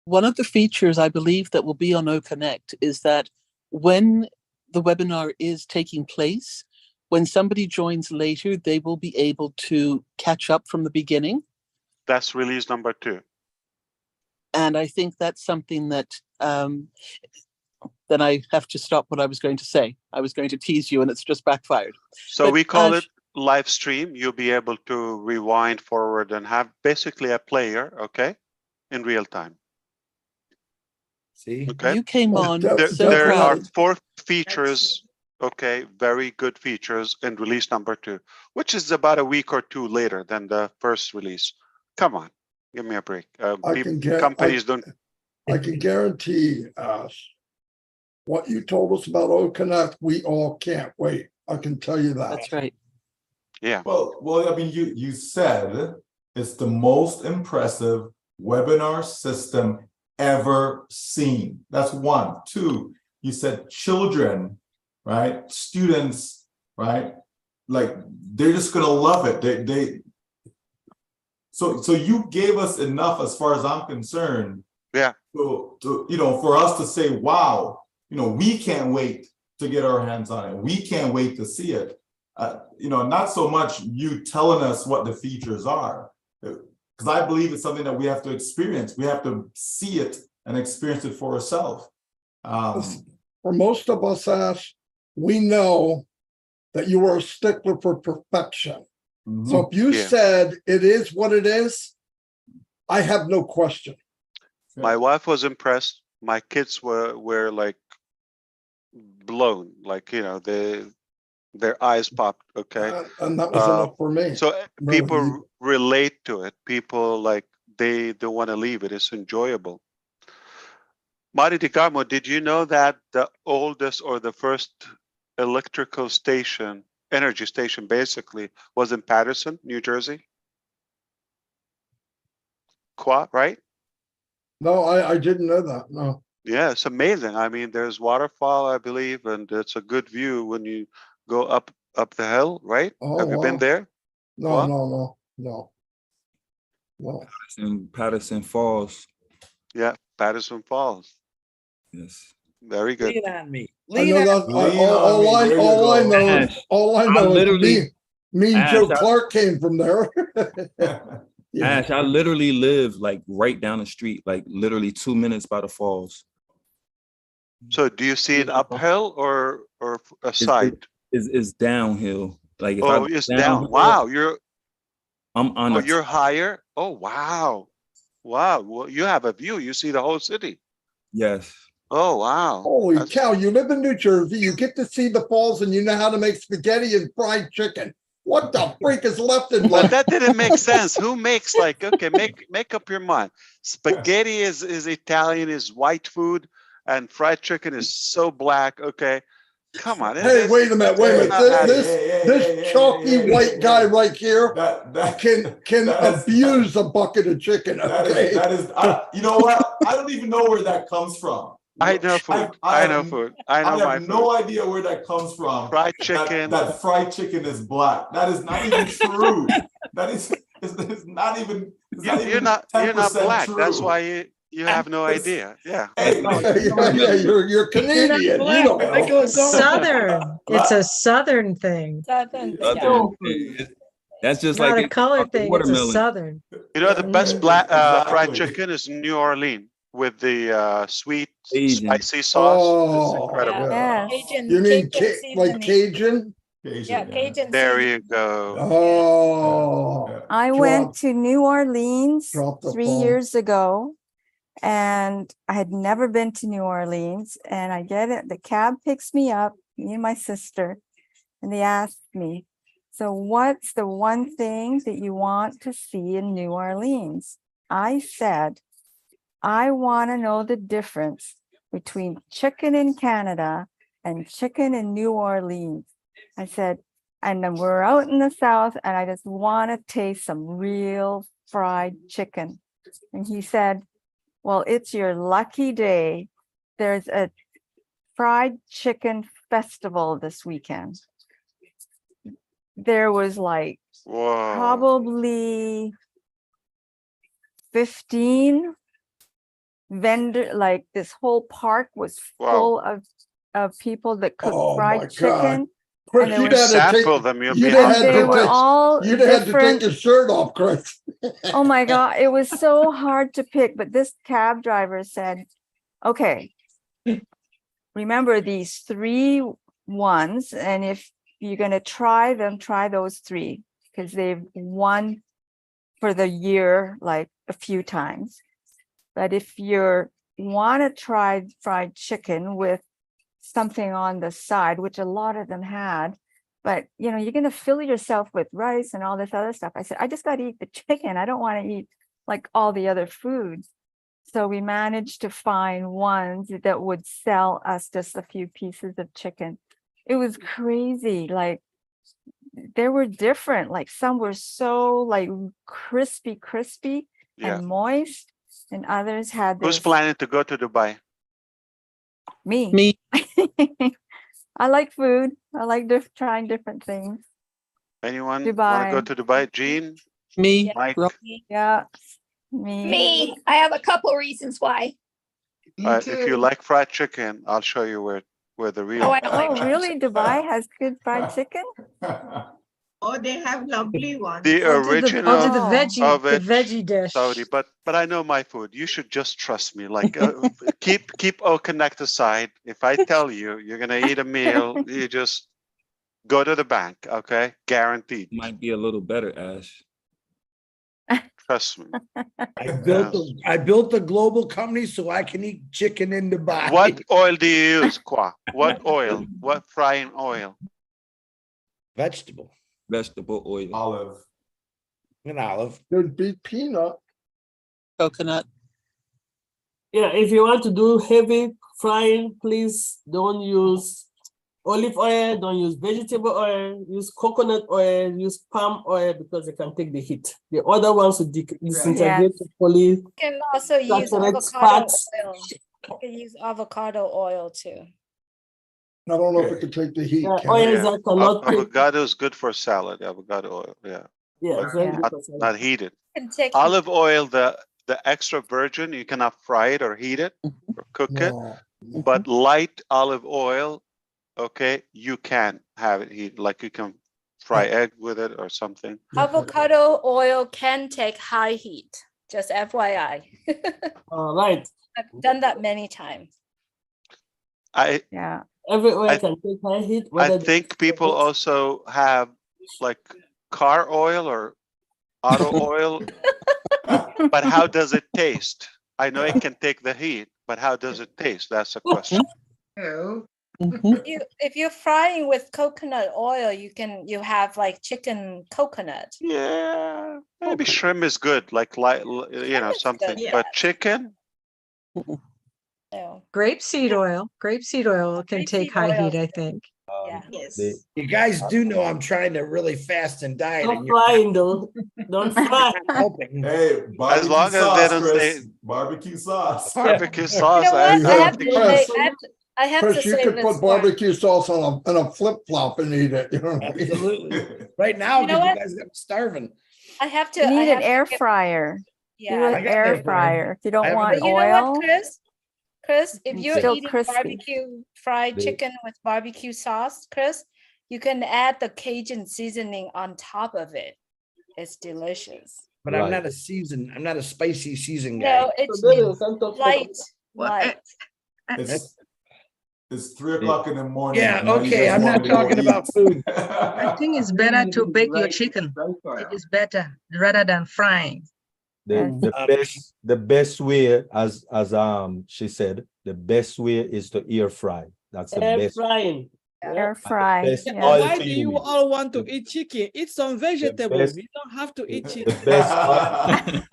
One of the features I believe that will be on OConnect is that when the webinar is taking place, when somebody joins later, they will be able to catch up from the beginning. That's release number 2. And I think that's something that then I have to stop what I was going to say. I was going to tease you and it's just backfired. So But we call Ash, it live stream. You'll be able to rewind forward and have basically a player, okay, in real time. See, okay. you came on so There are proud. 4 features, okay, very good features in release number 2, which is about a week or 2 later than the first release. Come on, give me a break. Companies don't. I can guarantee what you told us about OConnect, we all can't wait. I can tell you that. That's right. Yeah. Well, I mean, you said it's the most impressive webinar system ever seen. That's 1. 2, you said children, right? Students, right? Like they're just gonna love it. So you gave us enough, as far as I'm concerned. Yeah. To for us to say, wow, we can't wait to get our hands on it. We can't wait to see it. Not so much you telling us what the features are, because I believe it's something that we have to experience. We have to see it and experience it for ourselves. For most of us, Ash, we know that you are a stickler for perfection. So if you said it is what it is, I have no question. My wife was impressed. My kids were like blown, like their eyes popped. Okay, and that was enough for me. So people relate to it. People like they don't want to leave it. It's enjoyable. Mari DiCarmo, did you know that the oldest or the first electrical station, energy station, basically was in Patterson, New Jersey? Right? No, I didn't know that. No. Yeah, it's amazing. I mean, there's waterfall, I believe, and it's a good view when you go up the hill, right? Oh, Have you been wow. there? No. Patterson Falls. Yeah, Patterson Falls. Yes. Very good. Lean on me. I know that. All I know is me and Joe Clark came from there. Ash, I literally live like right down the street, like literally 2 minutes by the falls. So do you see it uphill or a side? It's downhill. Like if it's down. Wow, I'm on. You're higher. Oh wow, wow. Well, you have a view. You see the whole city. Yes. Oh wow. Holy cow! You live in New Jersey. You get to see the falls, and you know how to make spaghetti and fried chicken. What the freak is left in life? But that didn't make sense. Who makes okay, make up your mind. Spaghetti is Italian, is white food, and fried chicken is so black. Okay, come on. Hey, wait a minute. This chalky white guy right here can abuse a bucket of chicken. Okay? That is you know what? I don't even know where that comes from. I know food. I know food. I know my food. No idea where that comes from. Fried chicken. That fried chicken is black. That is not even true. That is it's not even. You're not black. True. That's why you have no idea. Yeah. You're Canadian. Southern. It's a Southern thing. Southern. That's just not like a color thing. It's a Southern. You know the best fried chicken is New Orleans with the sweet, spicy sauce. It's incredible. Yeah. You mean like Cajun? Yeah, Cajun. There you go. Oh. I went to New Orleans 3 years ago, and I had never been to New Orleans. And I get it. The cab picks me up, me and my sister, and they asked me, "So what's the one thing that you want to see in New Orleans?" I said, "I want to know the difference between chicken in Canada and chicken in New Orleans." I said, and then we're out in the South, and I just want to taste some real fried chicken. And he said, "Well, it's your lucky day. There's a fried chicken festival this weekend. There was like Whoa. probably 15 vendor, like this whole park was full of people that cooked fried chicken. Chris, And there you'd was- have to Sample take, them, you'll you'd be have happy. had They to were take, all you'd have to take different. your shirt off, Chris. Oh my God, it was so hard to pick, but this cab driver said, okay, remember these 3 ones, and if you're going to try them, try those 3, because they've won for the year like a few times. But if you want to try fried chicken with something on the side, which a lot of them had, but you know, you're going to fill yourself with rice and all this other stuff. I said, I just got to eat the chicken. I don't want to eat like all the other foods. So we managed to find ones that would sell us just a few pieces of chicken. It was crazy. Like they were different. Like some were so like crispy Yeah. and moist, and others had Who's this. planning to go to Dubai? Me. I like food. I like trying different things. Anyone want to Dubai. go to Dubai? Jean? Me. Mike? Yeah. Me. Me. I have a couple reasons why. If you like fried chicken, I'll show you where the real. Oh, I don't like Oh, really? Dubai has good fried chicken? Oh, they have lovely ones. The original I'll do the veggie, of the it, veggie dish. Saudi, but I know my food. You should just trust me. Like keep O Connect aside. If I tell you you're gonna eat a meal, you just go to the bank. Okay, guaranteed. Might be a little better, Ash. Trust me. I built a global company so I can eat chicken in Dubai. What oil do you use, Kwa? What oil? What frying oil? Vegetable. Vegetable oil. Olive. An olive. There'd be peanut. Coconut. Yeah, if you want to do heavy frying, please don't use olive oil, don't use vegetable oil, use coconut oil, use palm oil, because they can take the heat. The other ones will disintegrate the poly. You can also use saturated avocado fats. oil. You can use avocado oil too. I don't know if it could take the heat. Ken. oils that cannot take. Avocado is good for salad. Avocado oil, yeah. Yeah, But very good for salad. not heated. Can take Olive oil, the extra virgin, you cannot fry it or heat it or cook it. But light olive oil, okay, you can have it heat. Like you can fry egg with it or something. avocado oil can take high heat. Just FYI. All right. I've done that many times. Yeah. Every oil I- can take high heat. I whether think people also have like car oil or auto oil. But how does it taste? I know it can take the heat, but how does it taste? That's the question. If you're frying with coconut oil, you have like chicken coconut. Yeah, maybe shrimp is good, like something. good, But chicken, No. Grapeseed oil. Grapeseed oil can take high heat, I think. Yeah. You guys do know I'm trying to really fast and diet. Don't and you're fry, though. Don't fry. helping. Hey, barbecue as long as sauce, they don't Chris. say Barbecue sauce. barbecue sauce. You know what? I have to Chris, say, I have Chris, to you say could this put part. barbecue sauce on a flip flop and eat it. You know what I mean? Absolutely. Right now, You know because you what? guys got me starving. I have to. You need I an have to air give- fryer. Do Yeah. an I got air air fryer. fryer. If you I don't have an want air You know oil. what, Chris, if you're Still eating crispy. barbecue fried chicken with barbecue sauce, Chris, you can add the Cajun seasoning on top of it. It's delicious. But I'm not a spicy seasoned guy. No, it's light. It's 3 o'clock in the morning. Yeah, and now you okay, guys I'm want not me to go talking eat. about food. I think it's better to bake your chicken. It is better rather than frying. The best way, as she said, the best way is to air fry. That's the Air best. frying. Air fry. best Yeah. oil Why to do you use. all want to eat chicken? Eat some vegetables. best- You don't have to eat The chicken. best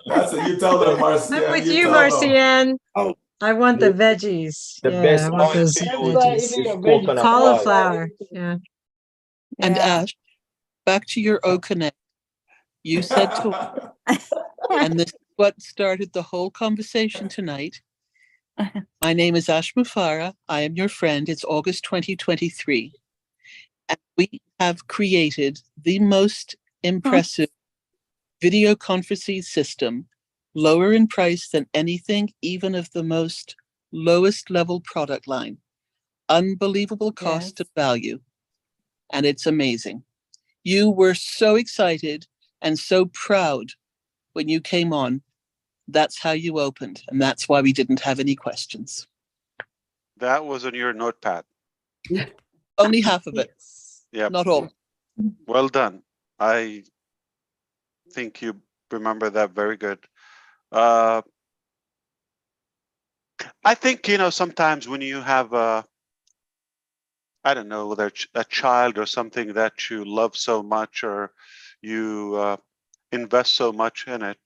That's it. You tell them, Marcia. I'm with you, tell them. Marcian. Oh, I want the veggies. the Yeah, best I want oil those to use veggies. is coconut oil. Cauliflower. Yeah. And Yeah. Ash, back to your O Connect. You said to, and this is what started the whole conversation tonight. My name is Ash Mufareh. I am your friend. It's August 2023. And we have created the most impressive video conferencing system, lower in price than anything, even of the most lowest level product line. Unbelievable cost of value. And it's amazing. You were so excited and so proud when you came on. That's how you opened. And that's why we didn't have any questions. That was on your notepad. Only half of it. Yeah. Not all. Well done. I think you remember that very good. I think, you know, sometimes when you have I don't know, whether a child or something that you love so much, or you invest so much in it,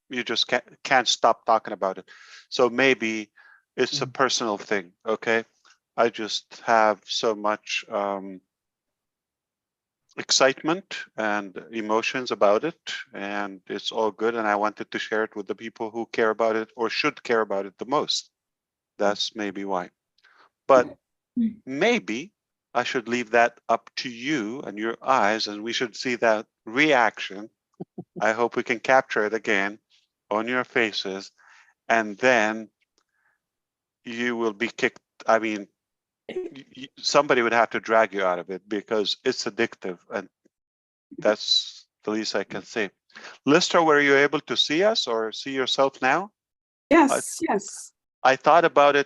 you just can't stop talking about it. So maybe it's a personal thing, okay? I just have so much excitement and emotions about it, and it's all good, and I wanted to share it with the people who care about it or should care about it the most. That's maybe why. But maybe I should leave that up to you and your eyes, and we should see that reaction. I hope we can capture it again on your faces, and then you will be kicked. I mean, somebody would have to drag you out of it because it's addictive, and that's the least I can say. Lister, were you able to see us or see yourself now? Yes, yes. I thought about it